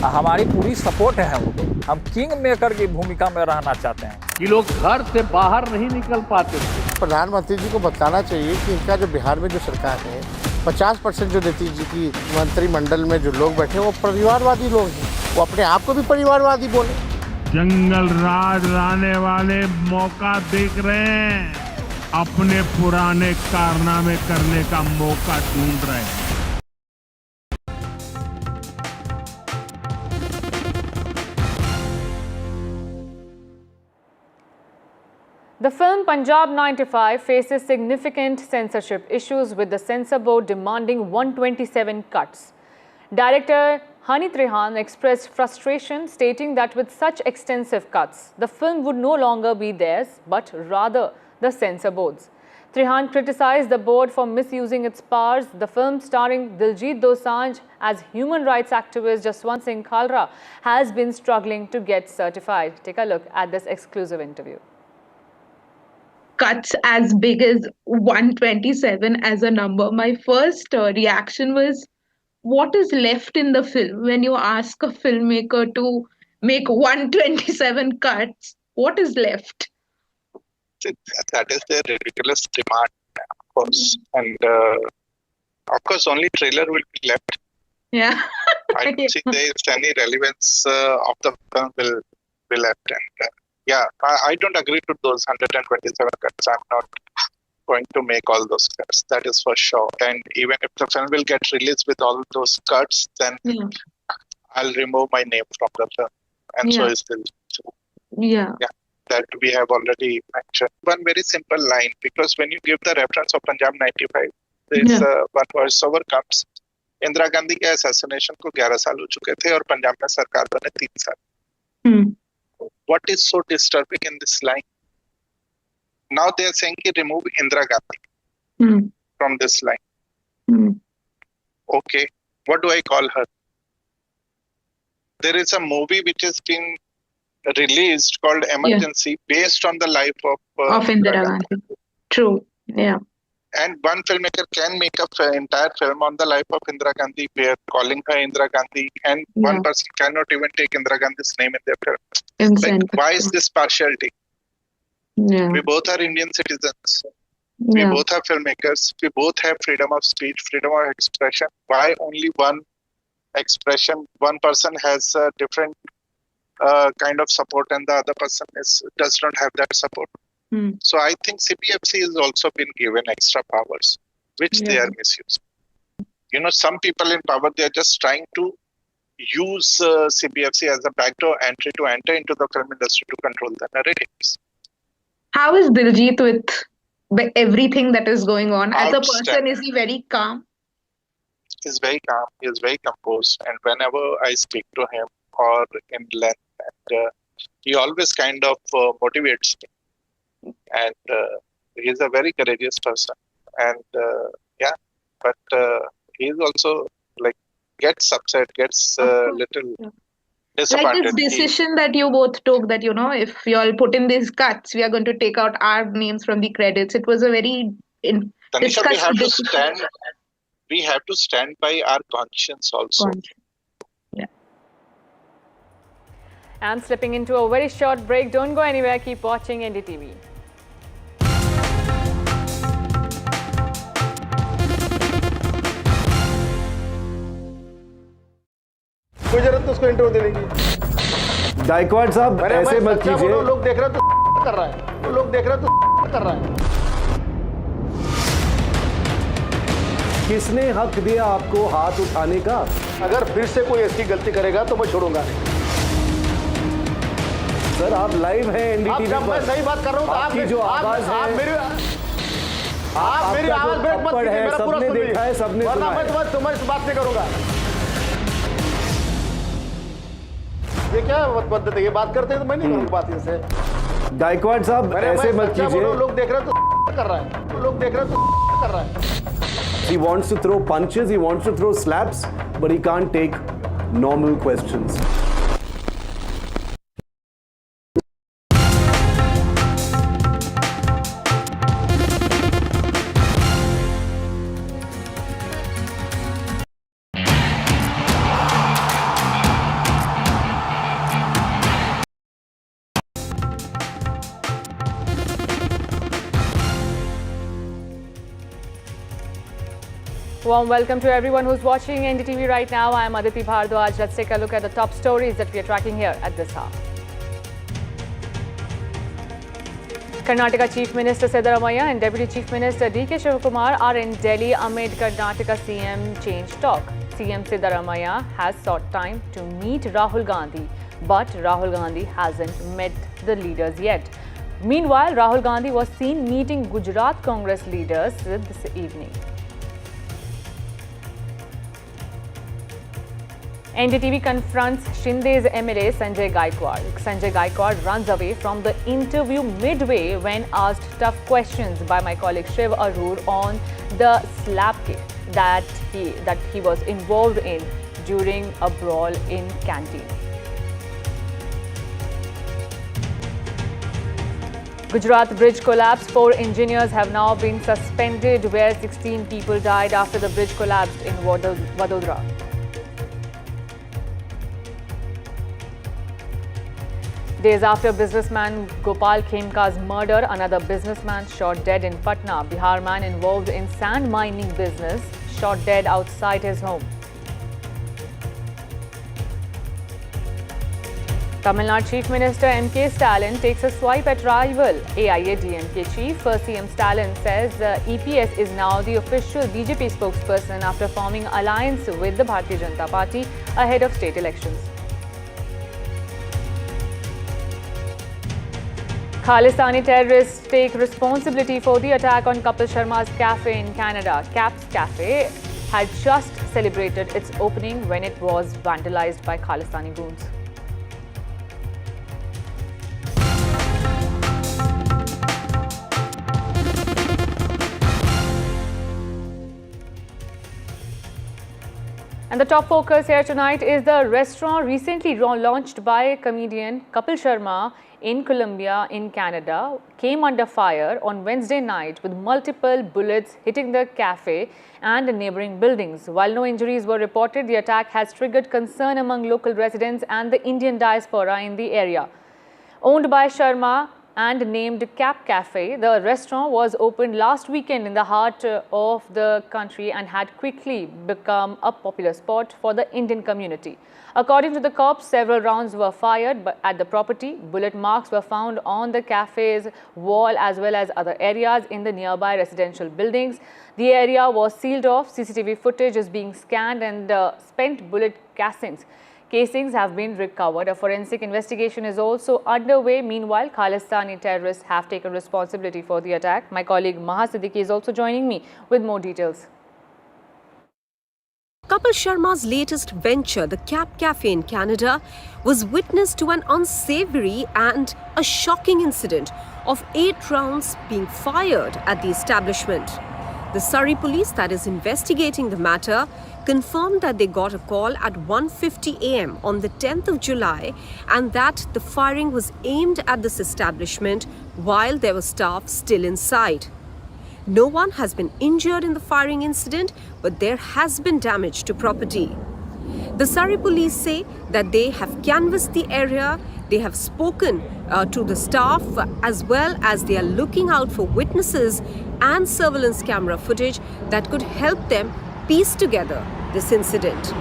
हमारी पूरी सपोर्ट है उनको। हम किंग मेकर की भूमिका में रहना चाहते हैं कि लोग घर से बाहर नहीं निकल पाते थे। प्रधानमंत्री जी को बताना चाहिए कि इनका जो बिहार में जो सरकार है, 50% जो नीतीश जी की मंत्रिमंडल में जो लोग बैठे वो परिवारवादी लोग हैं। वो अपने आप को भी परिवारवादी बोले। जंगल राज लाने वाले मौका देख रहे हैं, अपने पुराने कारनामे करने का मौका ढूंढ रहे हैं। The film Punjab 95 faces significant censorship issues, with the censor board demanding 127 cuts. Director Hani Trehan expressed frustration, stating that with such extensive cuts, the film would no longer be theirs, but rather the censor board's. Trehan criticized the board for misusing its powers. The film, starring Diljit Dosanjh as human rights activist Jaswant Singh Khalra, has been struggling to get certified. Take a look at this exclusive interview. Cuts as big as 127 as a number, my first reaction was, what is left in the film? When you ask a filmmaker to make 127 cuts, What is left? That is their ridiculous demand, of course. And of course, only trailer will be left. Yeah. I don't think there is any relevance of the film will be left. And I don't agree to those 127 cuts. I'm not going to make all those cuts. That is for sure. And even if the film will get released with all those cuts, then I'll remove my name from the film. And so is the that we have already mentioned. One very simple line, because when you give the reference of Punjab 95, there's one voiceover comes. Indira Gandhi के assassination को 11 साल हो चुके थे और पंजाब में सरकार बने 3 साल. What is so disturbing in this line? Now they are saying कि remove Indira Gandhi from this line. Okay, what do I call her? There is a movie which has been released called Emergency, based on the life of Indira Gandhi. True. Yeah. And one filmmaker can make an entire film on the life of Indira Gandhi, where calling her Indira Gandhi, and one person cannot even take Indira Gandhi's name in their film. Like, why is this partiality? Yeah. We both are Indian citizens. We both are filmmakers. We both have freedom of speech, freedom of expression. Why only one expression? One person has a different kind of support, and the other person does not have that support. So I think CPFC has also been given extra powers, which they are misusing. You know, some people in power, they are just trying to use CPFC as a backdoor entry to enter into the film industry to control the narratives. How is Diljit with everything that is going on? As a person, is he very calm? He's very calm. He is very composed. And whenever I speak to him or in length, and he always kind of motivates me. And he's a very courageous person. And but he's also like gets upset, gets little disappointed. Like this decision that you both took, that, you know, if you all put in these cuts, we are going to take out our names from the credits. It was a very Tanisha, we have to stand by our conscience also. And slipping into a very short break. Don't go anywhere. Keep watching NDTV. कोई जरूरत तो उसको interview देने की. गायकवाड़ साहब ऐसे मत कीजिए. लोग देख रहे तो कर रहा है. लोग देख रहे तो कर रहा है. किसने हक दिया आपको हाथ उठाने का? अगर फिर से कोई ऐसी गलती करेगा तो मैं छोड़ूंगा नहीं. सर आप लाइव हैं एनडीटीवी पर. मैं सही बात कर रहा हूं. आपकी जो आवाज है, आप मेरी आवाज ब्रेक मत कीजिए. मेरा पूरा सबने देखा है, सबने सुना है. मैं तुम्हारी बात नहीं करूंगा. ये क्या पद्धति है? ये बात करते हैं तो मैं नहीं करूंगा बात इनसे. गायकवाड़ साहब ऐसे मत कीजिए. लोग देख रहे तो कर रहा है. लोग देख रहे तो कर रहा है. He wants to throw punches, he wants to throw slaps, but he can't take normal questions. Warm welcome to everyone who's watching NDTV right now. I am Aditi Bhardwaj. Let's take a look at the top stories that we are tracking here at this hour. Karnataka Chief Minister Siddaramaiah and Deputy Chief Minister D.K. Shivakumar are in Delhi amid Karnataka CM change talk. CM Siddaramaiah has sought time to meet Rahul Gandhi, but Rahul Gandhi hasn't met the leaders yet. Meanwhile, Rahul Gandhi was seen meeting Gujarat Congress leaders this evening. NDTV confronts Shinde's MLA Sanjay Gaikwad. Sanjay Gaikwad runs away from the interview midway when asked tough questions by my colleague Shiv on the slap kick that he was involved in during a brawl in canteen. Gujarat bridge collapse. 4 engineers have now been suspended, where 16 people died after the bridge collapsed in Vadodara. Days after businessman Gopal Khemka's murder, another businessman shot dead in Patna. Bihar man involved in sand mining business shot dead outside his home. Tamil Nadu Chief Minister M.K. Stalin takes a swipe at rival AIADMK chief. CM Stalin says EPS is now the official BJP spokesperson after forming alliance with the Bharatiya Janata Party ahead of state elections. Khalistani terrorists take responsibility for the attack on Kapil Sharma's cafe in Canada. Cap's Cafe had just celebrated its opening when it was vandalized by Khalistani goons. And the top focus here tonight is the restaurant recently launched by comedian Kapil Sharma in Columbia in Canada came under fire on Wednesday night with multiple bullets hitting the cafe and neighboring buildings. While no injuries were reported, the attack has triggered concern among local residents and the Indian diaspora in the area. Owned by Sharma and named Cap Cafe, the restaurant was opened last weekend in the heart of the country and had quickly become a popular spot for the Indian community. According to the cops, several rounds were fired at the property. Bullet marks were found on the cafe's wall as well as other areas in the nearby residential buildings. The area was sealed off. CCTV footage is being scanned and spent bullet casings have been recovered. A forensic investigation is also underway. Meanwhile, Khalistani terrorists have taken responsibility for the attack. My colleague Maha Siddiqui is also joining me with more details. Kapil Sharma's latest venture, the Cap Cafe in Canada, was witness to an unsavory and a shocking incident of 8 rounds being fired at the establishment. The Surrey police that is investigating the matter confirmed that they got a call at 1:50 a.m. on the 10th of July and that the firing was aimed at this establishment while there were staff still inside. No one has been injured in the firing incident, but there has been damage to property. The Surrey police say that they have canvassed the area, they have spoken to the staff as well as they are looking out for witnesses and surveillance camera footage that could help them piece together this incident.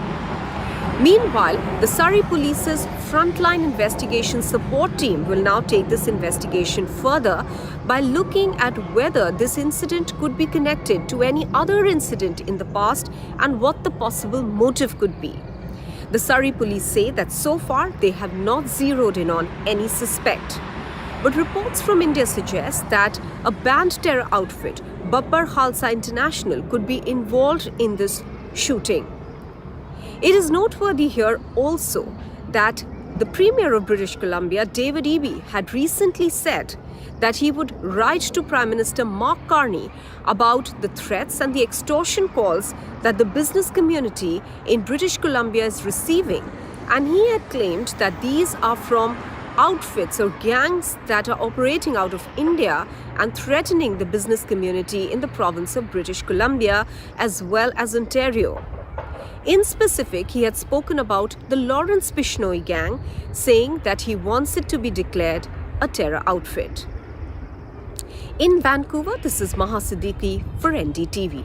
Meanwhile, the Surrey Police's frontline investigation support team will now take this investigation further by looking at whether this incident could be connected to any other incident in the past and what the possible motive could be. The Surrey Police say that so far they have not zeroed in on any suspect. But reports from India suggest that a banned terror outfit, Babbar Khalsa International, could be involved in this shooting. It is noteworthy here also that the Premier of British Columbia, David Eby, had recently said that he would write to Prime Minister Mark Carney about the threats and the extortion calls that the business community in British Columbia is receiving. And he had claimed that these are from outfits or gangs that are operating out of India and threatening the business community in the province of British Columbia as well as Ontario. In specific, he had spoken about the Lawrence Bishnoi gang, saying that he wants it to be declared a terror outfit. In Vancouver, this is Maha Siddiqui for NDTV.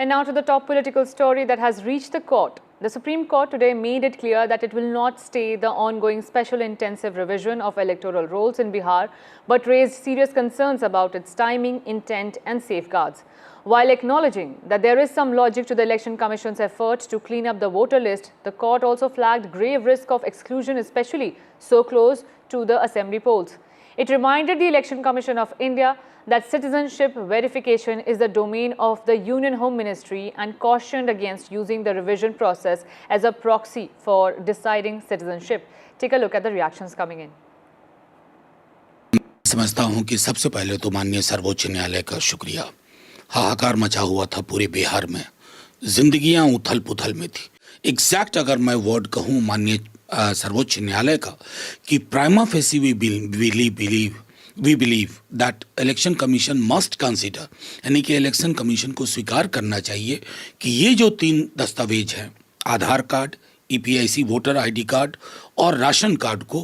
And now to the top political story that has reached the court. The Supreme Court today made it clear that it will not stay the ongoing special intensive revision of electoral rolls in Bihar, but raised serious concerns about its timing, intent and safeguards. While acknowledging that there is some logic to the Election Commission's effort to clean up the voter list, the court also flagged grave risk of exclusion, especially so close to the assembly polls. It reminded the Election Commission of India that citizenship verification is the domain of the Union Home Ministry and cautioned against using the revision process as a proxy for deciding citizenship. Take a look at the reactions coming in. समझता हूं कि सबसे पहले तो माननीय सर्वोच्च न्यायालय का शुक्रिया। हाहाकार मचा हुआ था पूरे बिहार में, जिंदगियां उथल पुथल में थी। एग्जैक्ट अगर मैं वर्ड कहूं माननीय सर्वोच्च न्यायालय का कि prima facie we believe we believe that Election Commission must consider, यानी कि इलेक्शन कमीशन को स्वीकार करना चाहिए कि ये जो 3 दस्तावेज हैं, Aadhaar card, EPIC voter ID card और राशन कार्ड को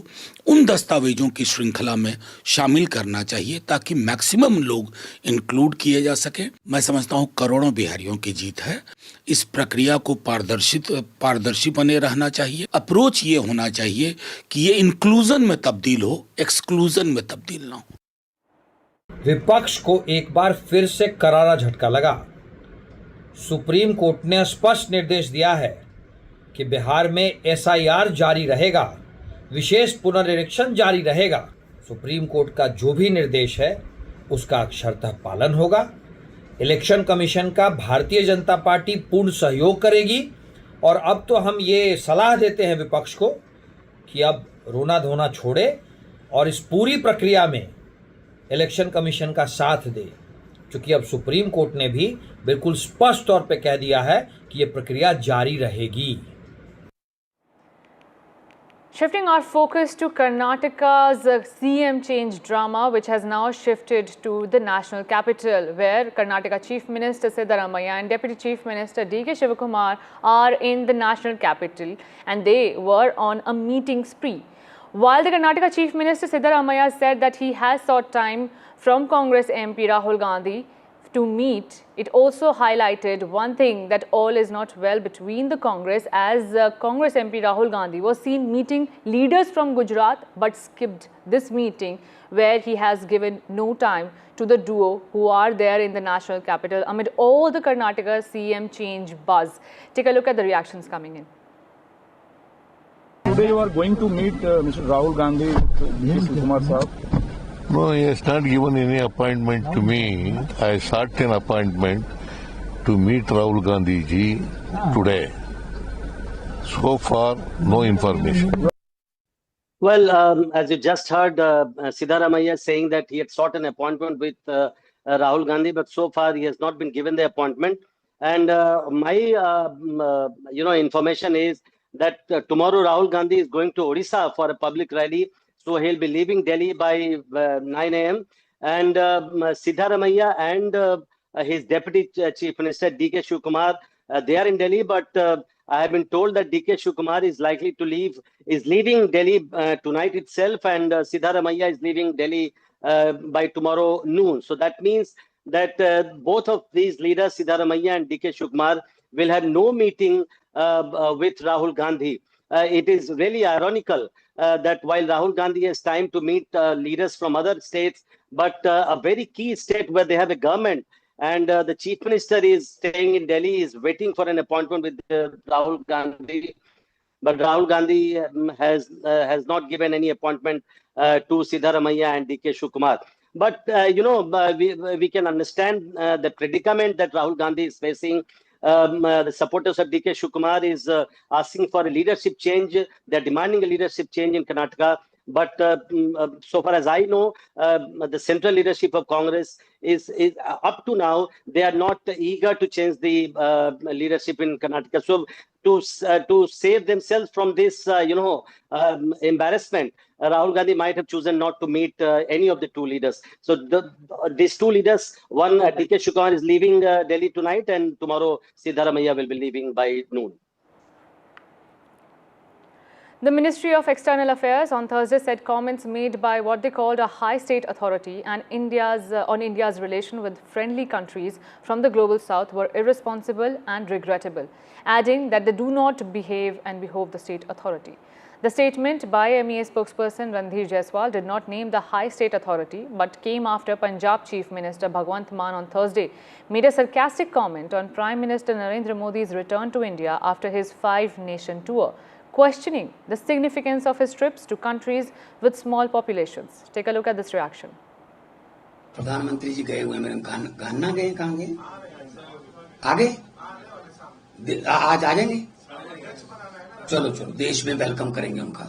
उन दस्तावेजों की श्रृंखला में शामिल करना चाहिए ताकि मैक्सिमम लोग इंक्लूड किए जा सके। मैं समझता हूँ करोड़ों बिहारियों की जीत है। इस प्रक्रिया को पारदर्शी बने रहना चाहिए। अप्रोच ये होना चाहिए कि ये इंक्लूजन में तब्दील हो, एक्सक्लूजन में तब्दील ना हो। विपक्ष को एक बार फिर से करारा झटका लगा। सुप्रीम कोर्ट ने स्पष्ट निर्देश दिया है कि बिहार में SIR जारी रहेगा, विशेष पुनर्निरीक्षण जारी रहेगा। सुप्रीम कोर्ट का जो भी निर्देश है उसका अक्षरतः पालन होगा। इलेक्शन कमीशन का भारतीय जनता पार्टी पूर्ण सहयोग करेगी और अब तो हम ये सलाह देते हैं विपक्ष को कि अब रोना धोना छोड़े और इस पूरी प्रक्रिया में इलेक्शन कमीशन का साथ दे, क्योंकि अब सुप्रीम कोर्ट ने भी बिल्कुल स्पष्ट तौर पे कह दिया है कि ये प्रक्रिया जारी रहेगी। Shifting our focus to Karnataka's CM change drama, which has now shifted to the national capital, where Karnataka Chief Minister Siddaramaiah and Deputy Chief Minister D.K. Shivakumar are in the national capital, and they were on a meeting spree. While the Karnataka Chief Minister Siddaramaiah said that he has sought time from Congress MP Rahul Gandhi to meet, it also highlighted one thing, that all is not well between the Congress, as Congress MP Rahul Gandhi was seen meeting leaders from Gujarat but skipped this meeting, where he has given no time to the duo who are there in the national capital amid all the Karnataka CM change buzz. Take a look at the reactions coming in. Today you are going to meet Mr. Rahul Gandhi with D.K. Kumar Saab. No, he has not given any appointment to me. I sought an appointment to meet Rahul Gandhi ji today. So far, no information. Well, as you just heard, Siddaramaiah saying that he had sought an appointment with Rahul Gandhi, but so far he has not been given the appointment. And my information is that tomorrow Rahul Gandhi is going to Odisha for a public rally. So he'll be leaving Delhi by 9 a.m. And Siddaramaiah and his Deputy Chief Minister D.K. Shivakumar, they are in Delhi. But I have been told that D.K. Shivakumar is likely to leaving Delhi tonight itself, and Siddaramaiah is leaving Delhi by tomorrow noon. So that means that both of these leaders, Siddaramaiah and D.K. Shivakumar, will have no meeting with Rahul Gandhi. It is really ironical that while Rahul Gandhi has time to meet leaders from other states, but a very key state where they have a government, and the Chief Minister is staying in Delhi, is waiting for an appointment with Rahul Gandhi. But Rahul Gandhi has not given any appointment to Siddaramaiah and D.K. Shivakumar. But, we can understand the predicament that Rahul Gandhi is facing. The supporters of D.K. Shivakumar is asking for a leadership change. They're demanding a leadership change in Karnataka. But so far as I know, the central leadership of Congress is up to now, they are not eager to change the leadership in Karnataka. So to save themselves from this, embarrassment, Rahul Gandhi might have chosen not to meet any of the two leaders. So these two leaders, one D.K. Shivakumar is leaving Delhi tonight, and tomorrow Siddaramaiah will be leaving by noon. The Ministry of External Affairs on Thursday said comments made by what they called a high state authority and on India's relation with friendly countries from the global south were irresponsible and regrettable, adding that they do not behave and behoove the state authority. The statement by MEA spokesperson Randhir Jaiswal did not name the high state authority, but came after Punjab Chief Minister Bhagwant Mann on Thursday made a sarcastic comment on Prime Minister Narendra Modi's return to India after his 5-nation tour, questioning the significance of his trips to countries with small populations. Take a look at this reaction. प्रधानमंत्री जी गए हुए मेरे गाना गए कहाँ गए आगे आज आ जाएंगे चलो देश में वेलकम करेंगे उनका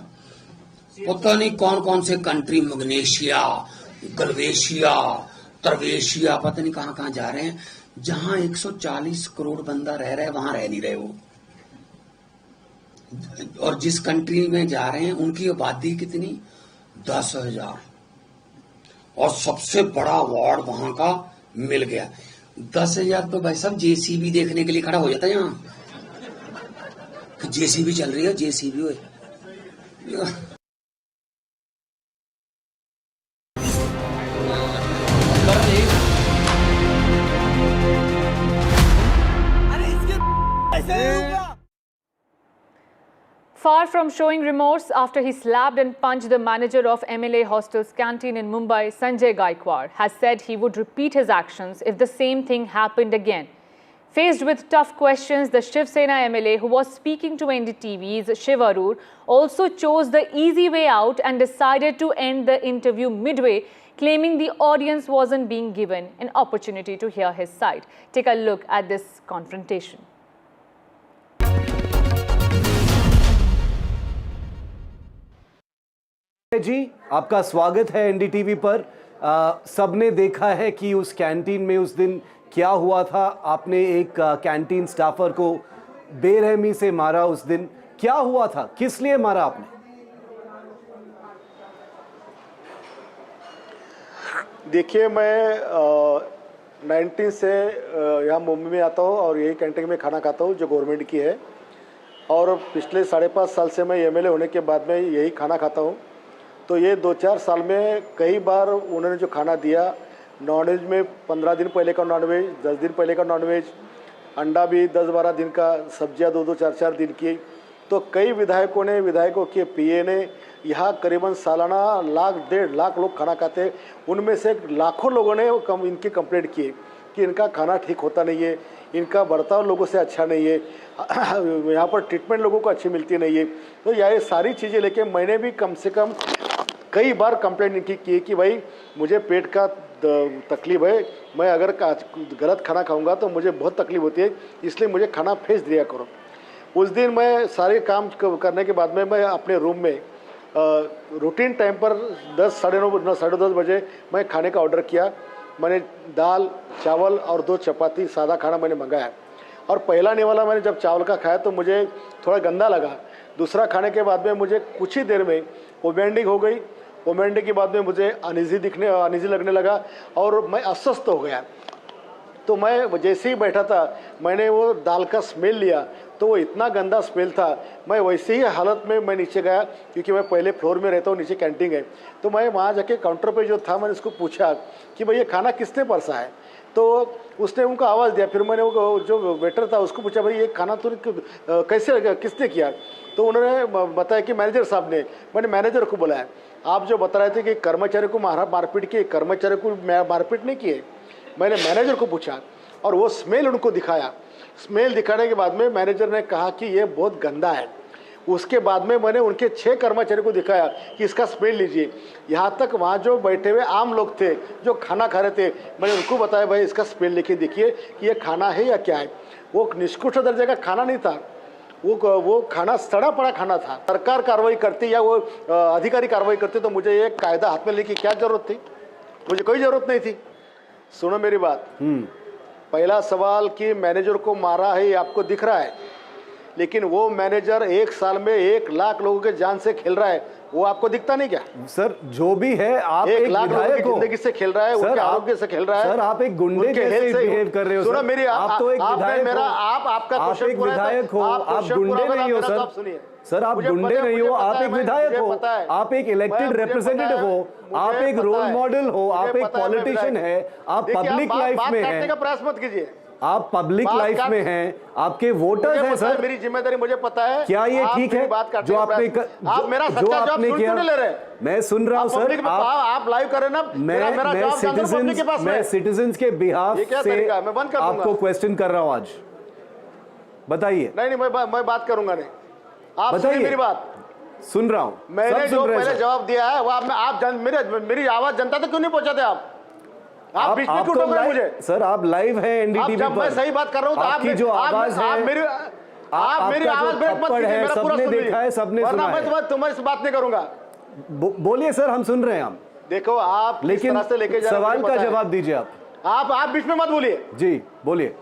पता नहीं कौन कौन से कंट्री मग्नेशिया गलवेशिया तरवेशिया पता नहीं कहाँ जा रहे हैं जहां 140 करोड़ बंदा रह रहा है वहां रह नहीं रहे वो और जिस कंट्री में जा रहे हैं उनकी आबादी कितनी 10,000 और सबसे बड़ा अवार्ड वहां का मिल गया। 10,000 तो भाई साहब जेसीबी देखने के लिए खड़ा हो जाता है यहाँ, जेसीबी चल रही है, जेसीबी हुए। Far from showing remorse after he slapped and punched the manager of MLA hostel's canteen in Mumbai, Sanjay Gaikwad has said he would repeat his actions if the same thing happened again. Faced with tough questions, the Shiv Sena MLA, who was speaking to NDTV's Shiv also chose the easy way out and decided to end the interview midway, claiming the audience wasn't being given an opportunity to hear his side. Take a look at this confrontation. जी, आपका स्वागत है NDTV पर। सबने देखा है कि उस canteen में उस दिन क्या हुआ था। आपने एक कैंटीन स्टाफर को बेरहमी से मारा। उस दिन क्या हुआ था, किस लिए मारा आपने? देखिए, मैं 19 से यहाँ मुंबई में आता हूँ और यही कैंटीन में खाना खाता हूँ जो गवर्नमेंट की है, और पिछले 5.5 साल से मैं एमएलए होने के बाद में यही खाना खाता हूँ। तो ये 2-4 साल में कई बार उन्होंने जो खाना दिया, नॉनवेज में 15 दिन पहले का नॉनवेज, 10 दिन पहले का नॉनवेज, अंडा भी 10-12 दिन का, सब्जियां 2-2, 4-4 दिन की। तो कई विधायकों के पीए ने यहाँ करीबन सालाना 1.5 लाख लोग खाना खाते। उनमें से लाखों लोगों ने इनकी कंप्लेंट की कि इनका खाना ठीक होता नहीं है, इनका बर्ताव लोगों से अच्छा नहीं है, यहाँ पर ट्रीटमेंट लोगों को अच्छी मिलती नहीं है। तो ये सारी चीज़ें लेके मैंने भी कम से कम कई बार कंप्लेंट इनकी की कि भाई मुझे पेट का तकलीफ है, मैं अगर गलत खाना खाऊंगा तो मुझे बहुत तकलीफ होती है, इसलिए मुझे खाना भेज दिया करो। उस दिन मैं सारे काम करने के बाद में मैं अपने रूम में रूटीन टाइम पर 10, साढ़े 10 बजे मैं खाने का ऑर्डर किया। मैंने दाल, चावल और 2 चपाती सादा खाना मैंने मंगाया, और पहला निवाला मैंने जब चावल का खाया तो मुझे थोड़ा गंदा लगा। दूसरा खाने के बाद में मुझे कुछ ही देर में वोमिटिंग हो गई। वोमिटिंग के बाद में मुझे अनईजी लगने लगा और मैं अस्वस्थ हो गया। तो मैं जैसे ही बैठा था, मैंने वो दाल का स्मेल लिया तो वो इतना गंदा स्मेल था। मैं वैसे ही हालत में मैं नीचे गया, क्योंकि मैं पहले फ्लोर में रहता हूँ, नीचे कैंटीन है। तो मैं वहाँ जाके काउंटर पे जो था, मैंने उसको पूछा कि भाई ये खाना किसने परसा है। तो उसने उनको आवाज़ दिया। फिर मैंने वो जो वेटर था उसको पूछा, भाई ये खाना तो कैसे किसने किया। तो उन्होंने बताया कि मैनेजर साहब ने। मैंने मैनेजर को बुलाया। आप जो बता रहे थे कि कर्मचारी को मारपीट की, कर्मचारी को मारपीट नहीं किए। मैंने मैनेजर को पूछा और वो स्मेल उनको दिखाया। स्मेल दिखाने के बाद में मैनेजर ने कहा कि ये बहुत गंदा है। उसके बाद में मैंने उनके 6 कर्मचारी को दिखाया कि इसका स्मेल लीजिए। यहाँ तक वहाँ जो बैठे हुए आम लोग थे जो खाना खा रहे थे, मैंने उनको बताया भाई इसका स्मेल लेके देखिए कि ये खाना है या क्या है। वो निष्कृष्ट दर्जे का खाना नहीं था, वो खाना सड़ा पड़ा खाना था। सरकार कार्रवाई करती या वो अधिकारी कार्रवाई करते तो मुझे ये कायदा हाथ में लेके क्या जरूरत थी, मुझे कोई जरूरत नहीं थी। सुनो मेरी बात। पहला सवाल कि मैनेजर को मारा है ये आपको दिख रहा है, लेकिन वो मैनेजर 1 साल में 1 लाख लोगों के जान से खेल रहा है, वो आपको दिखता नहीं क्या? सर जो भी है, आप 1 लाख लोगों की जिंदगी से खेल रहा है, उनके आरोग्य से खेल रहा है। सर आप एक गुंडे जैसे बिहेव कर रहे हो। सुनो मेरी, आप तो एक विधायक हो, आपका क्वेश्चन पूरा है, आप गुंडे नहीं हो सर। सुनिए सर आप गुंडे नहीं हो, आप एक विधायक हो, आप एक इलेक्टेड रिप्रेजेंटेटिव हो, आप एक रोल मॉडल हो, आप एक पॉलिटिशियन है, आप पब्लिक लाइफ में हैं। प्रयास मत कीजिए, आप पब्लिक लाइफ में हैं, आपके वोटर्स हैं सर। मेरी जिम्मेदारी मुझे पता है। क्या ये ठीक है जो आपने आप मेरा सच्चा जवाब किया? ले रहे? मैं सुन रहा हूं सर, आप लाइव कर रहे ना। मैं सिटीजन्स के बिहाफ से आपको क्वेश्चन कर रहा हूं आज, बताइए। नहीं मैं बात करूंगा नहीं, आप बताइए मेरी बात। सुन रहा हूं। मैंने जो पहले जवाब दिया है वो आप मेरी आवाज जनता तक क्यों नहीं पहुंचाते? आप बीच में क्यों टोक रहे हैं मुझे? सर आप लाइव हैं एनडीटीवी पर। मैं सही बात कर रहा हूं तो आपकी जो आवाज है, आप मेरी आवाज ब्रेक मत कीजिए, मेरा पूरा सुन लीजिए, सबने सुना है। मैं तुम्हारी बात नहीं करूंगा। बोलिए सर, हम सुन रहे हैं। हम देखो आप लेकिन से लेके सवाल का जवाब दीजिए। आप बीच में मत बोलिए। जी बोलिए।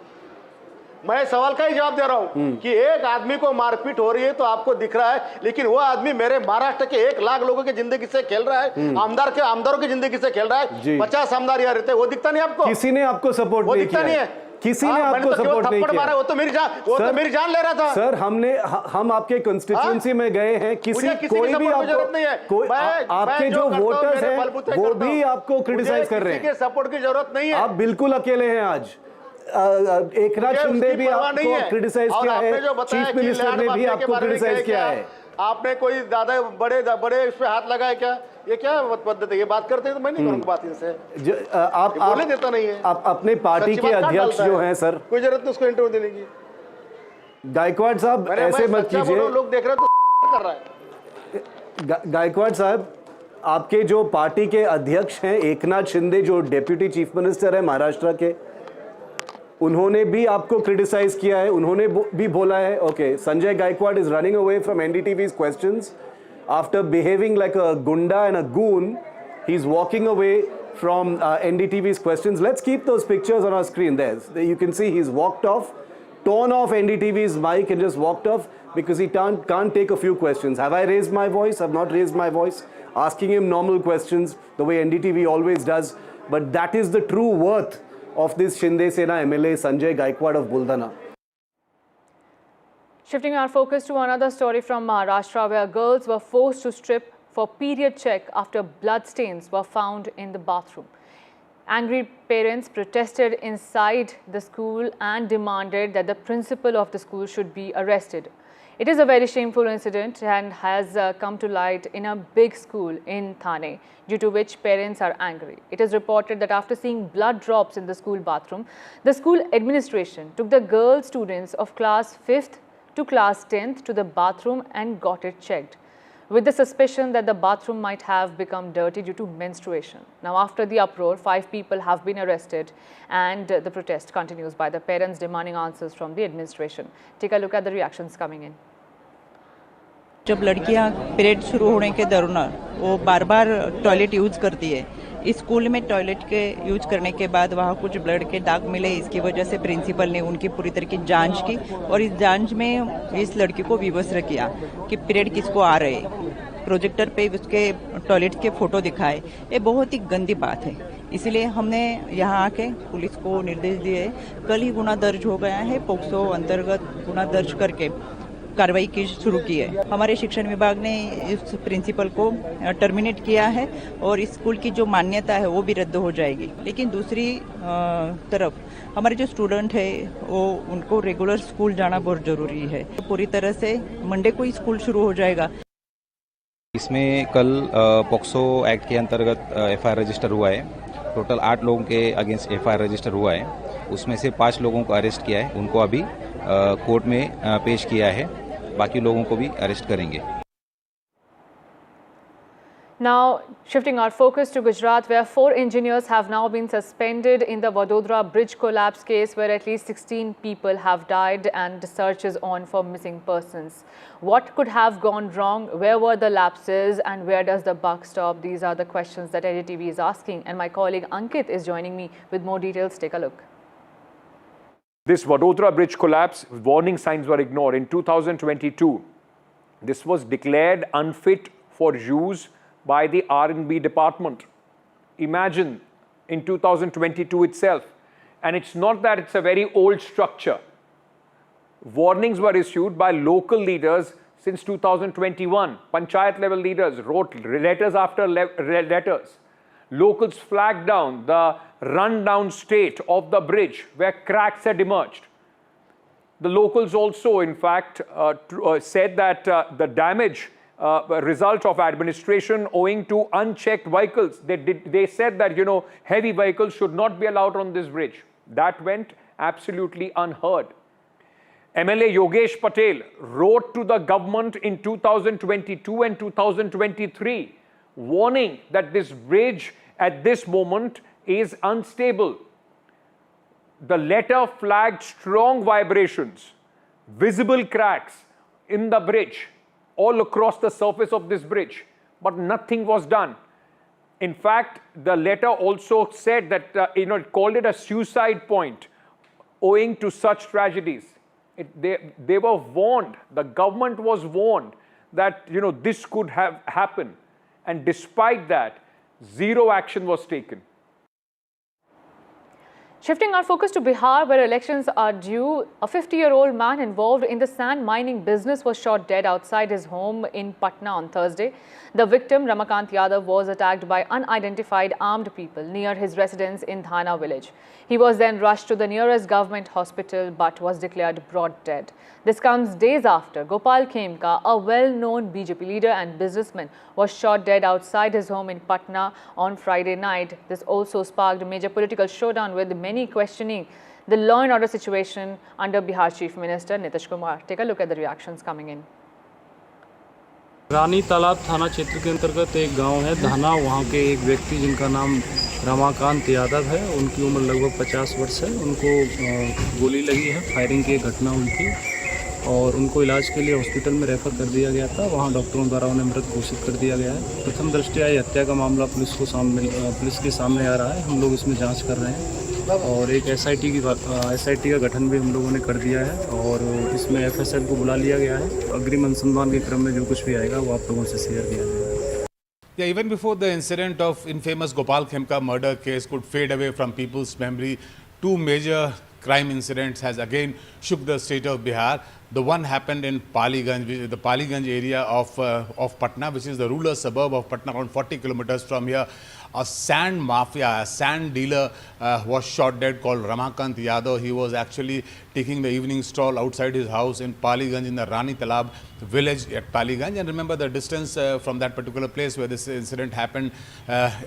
मैं सवाल का ही जवाब दे रहा हूँ कि एक आदमी को मारपीट हो रही है तो आपको दिख रहा है, लेकिन वो आदमी मेरे महाराष्ट्र के 1 लाख लोगों की जिंदगी से खेल रहा है, आमदारों की जिंदगी से खेल रहा है। 50 आमदार यहाँ रहते हैं, वो दिखता नहीं आपको? किसी ने आपको सपोर्ट नहीं किया? नहीं है, किसी ने आपको सपोर्ट नहीं किया? वो तो मेरी जान ले रहा था सर। हम आपके कंस्टिट्यूएंसी में गए हैं, कोई भी आपको, आपके जो वोटर्स हैं वो भी आपको क्रिटिसाइज कर रहे हैं। सपोर्ट की जरूरत नहीं है, आप बिल्कुल अकेले हैं। आज एकनाथ शिंदे भी आपको क्रिटिसाइज किया है, चीफ मिनिस्टर ने भी आपको क्रिटिसाइज किया है। आपने कोई ज्यादा बड़े इस पे हाथ लगाया क्या? ये क्या पद्धति है? ये बात करते हैं तो मैं नहीं करूंगा बात इनसे। आप बोलने देता नहीं है। आप अपने पार्टी के अध्यक्ष जो हैं सर, कोई जरूरत नहीं उसको इंटरव्यू देने की। गायकवाड़ साहब ऐसे मत कीजिए। लोग देख रहे तो कर रहा है। गायकवाड़ साहब, आपके जो पार्टी के अध्यक्ष हैं एकनाथ शिंदे, जो डेप्यूटी चीफ मिनिस्टर है महाराष्ट्र के, उन्होंने भी आपको क्रिटिसाइज किया है, उन्होंने भी बोला है okay Sanjay Gaikwad is running away from NDTV's questions after behaving like a goonda and a goon, he is walking away from NDTV's questions. Let's keep those pictures on our screen. There you can see he's walked off, torn off NDTV's mic and just walked off because he can't take a few questions. Have I raised my voice? I've not raised my voice. Asking him normal questions the way NDTV always does. But that is the true worth of this Shiv Sena MLA Sanjay Gaikwad of Buldana. Shifting our focus to another story from Maharashtra, where girls were forced to strip for period check after blood stains were found in the bathroom. Angry parents protested inside the school and demanded that the principal of the school should be arrested. It is a very shameful incident and has come to light in a big school in Thane, due to which parents are angry. It is reported that after seeing blood drops in the school bathroom, the school administration took the girl students of class 5th to class 10th to the bathroom and got it checked, with the suspicion that the bathroom might have become dirty due to menstruation. Now, after the uproar, 5 people have been arrested and the protest continues by the parents demanding answers from the administration. Take a look at the reactions coming in. जब लड़कियां period शुरू होने के दौरान वो बार बार toilet use करती है, इस स्कूल में टॉयलेट के यूज करने के बाद वहाँ कुछ ब्लड के दाग मिले। इसकी वजह से प्रिंसिपल ने उनकी पूरी तरह की जांच की और इस जांच में इस लड़की को विवश किया कि पीरियड किसको आ रहे, प्रोजेक्टर पे उसके टॉयलेट के फोटो दिखाए। ये बहुत ही गंदी बात है, इसलिए हमने यहाँ आके पुलिस को निर्देश दिए। कल ही गुना दर्ज हो गया है, पोक्सो अंतर्गत गुना दर्ज करके कार्रवाई की शुरू की है। हमारे शिक्षण विभाग ने इस प्रिंसिपल को टर्मिनेट किया है और इस स्कूल की जो मान्यता है वो भी रद्द हो जाएगी। लेकिन दूसरी तरफ हमारे जो स्टूडेंट है वो उनको रेगुलर स्कूल जाना बहुत जरूरी है। तो पूरी तरह से मंडे को ही स्कूल शुरू हो जाएगा। इसमें कल पोक्सो एक्ट के अंतर्गत एफआईआर रजिस्टर हुआ है। टोटल 8 लोगों के अगेंस्ट एफआईआर रजिस्टर हुआ है। उसमें से 5 लोगों को अरेस्ट किया है, उनको अभी कोर्ट में पेश किया है। बाकी लोगों को भी अरेस्ट करेंगे। Now, shifting our focus to Gujarat, where 4 engineers have now been suspended in the Vadodara bridge collapse case, where at least 16 people have died and search is on for missing persons. What could have gone wrong? Where were the lapses and where does the buck stop? These are the questions that NDTV is asking, and my colleague Ankit is joining me with more details. Take a look. This Vadodara bridge collapse, warning signs were ignored. In 2022, this was declared unfit for use by the R&B department. Imagine in 2022 itself. And it's not that it's a very old structure. Warnings were issued by local leaders since 2021. Panchayat level leaders wrote letters after letters. Locals flagged down the run-down state of the bridge where cracks had emerged. The locals also, in fact, said that the damage result of administration owing to unchecked vehicles. They said that, you know, heavy vehicles should not be allowed on this bridge. That went absolutely unheard. MLA Yogesh Patel wrote to the government in 2022 and 2023 warning that this bridge at this moment is unstable. The letter flagged strong vibrations, visible cracks in the bridge, all across the surface of this bridge, but nothing was done. In fact, the letter also said that, it called it a suicide point. owing to such tragedies. They were warned, the government was warned that this could have happened, and despite that, zero action was taken. Shifting our focus to Bihar, where elections are due, a 50-year-old man involved in the sand mining business was shot dead outside his home in Patna on Thursday. The victim, Ramakant Yadav, was attacked by unidentified armed people near his residence in Dhana village. He was then rushed to the nearest government hospital but was declared brought dead. This comes days after Gopal Khemka, a well-known BJP leader and businessman, was shot dead outside his home in Patna on Friday night. This also sparked a major political showdown, with many questioning the law and order situation under Bihar Chief Minister Nitish Kumar. Take a look at the reactions coming in. रानी तालाब थाना क्षेत्र के अंतर्गत एक गांव है धाना, वहां के एक व्यक्ति जिनका नाम रमाकांत यादव है, उनकी उम्र लगभग 50 वर्ष है, उनको गोली लगी है, फायरिंग की घटना हुई थी और उनको इलाज के लिए हॉस्पिटल में रेफर कर दिया गया था। वहां डॉक्टरों द्वारा उन्हें मृत घोषित कर दिया गया है। प्रथम दृष्टया ये हत्या का मामला पुलिस के सामने आ रहा है। हम लोग इसमें जांच कर रहे हैं और एक एसआईटी का गठन भी हम लोगों ने कर दिया है और इसमें एफएसएल को बुला लिया गया है। अग्रिम अनुसंधान के क्रम में जो कुछ भी आएगा वो आप लोगों से शेयर किया जाएगा। Yeah, even before the incident of infamous Gopal Khemka murder case could fade away from people's memory, two major crime incidents has again shook the state of Bihar. The one happened in Paliganj, the Paliganj area of Patna, which is the rural suburb of Patna, around 40 kilometers from here. A sand mafia, a sand dealer was shot dead called Ramakant Yadav. He was actually taking the evening stroll outside his house in Paliganj, in the Rani Talab village at Paliganj. And remember, the distance from that particular place where this incident happened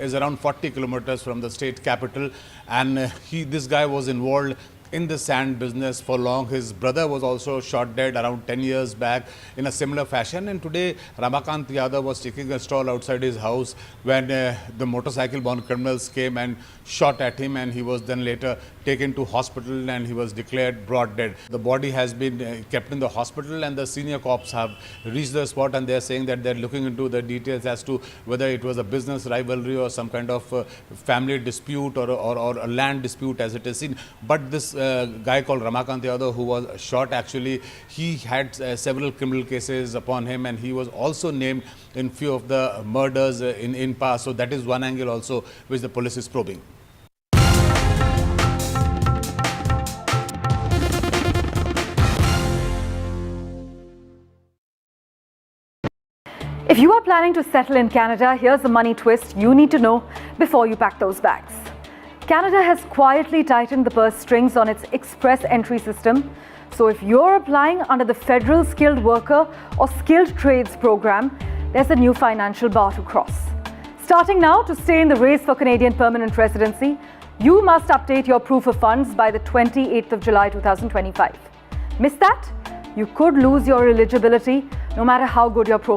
is around 40 kilometers from the state capital. And this guy was involved in the sand business for long. His brother was also shot dead around 10 years back in a similar fashion. And today, Ramakant Yadav was taking a stroll outside his house when the motorcycle-bound criminals came and shot at him, and he was then later taken to hospital and he was declared brought dead. The body has been kept in the hospital, and the senior cops have reached the spot, and they are saying that they're looking into the details as to whether it was a business rivalry or some kind of family dispute or a land dispute as it is seen. But this guy called Ramakant Yadav, who was shot, actually he had several criminal cases upon him, and he was also named in few of the murders in past. So that is one angle also which the police is probing. If you are planning to settle in Canada, here's the money twist you need to know before you pack those bags. Canada has quietly tightened the purse strings on its express entry system. So if you're applying under the Federal Skilled Worker or Skilled Trades program, there's a new financial bar to cross. Starting now, to stay in the race for Canadian permanent residency, you must update your proof of funds by the 28th of July 2025. Miss that? You could lose your eligibility no matter how good your profile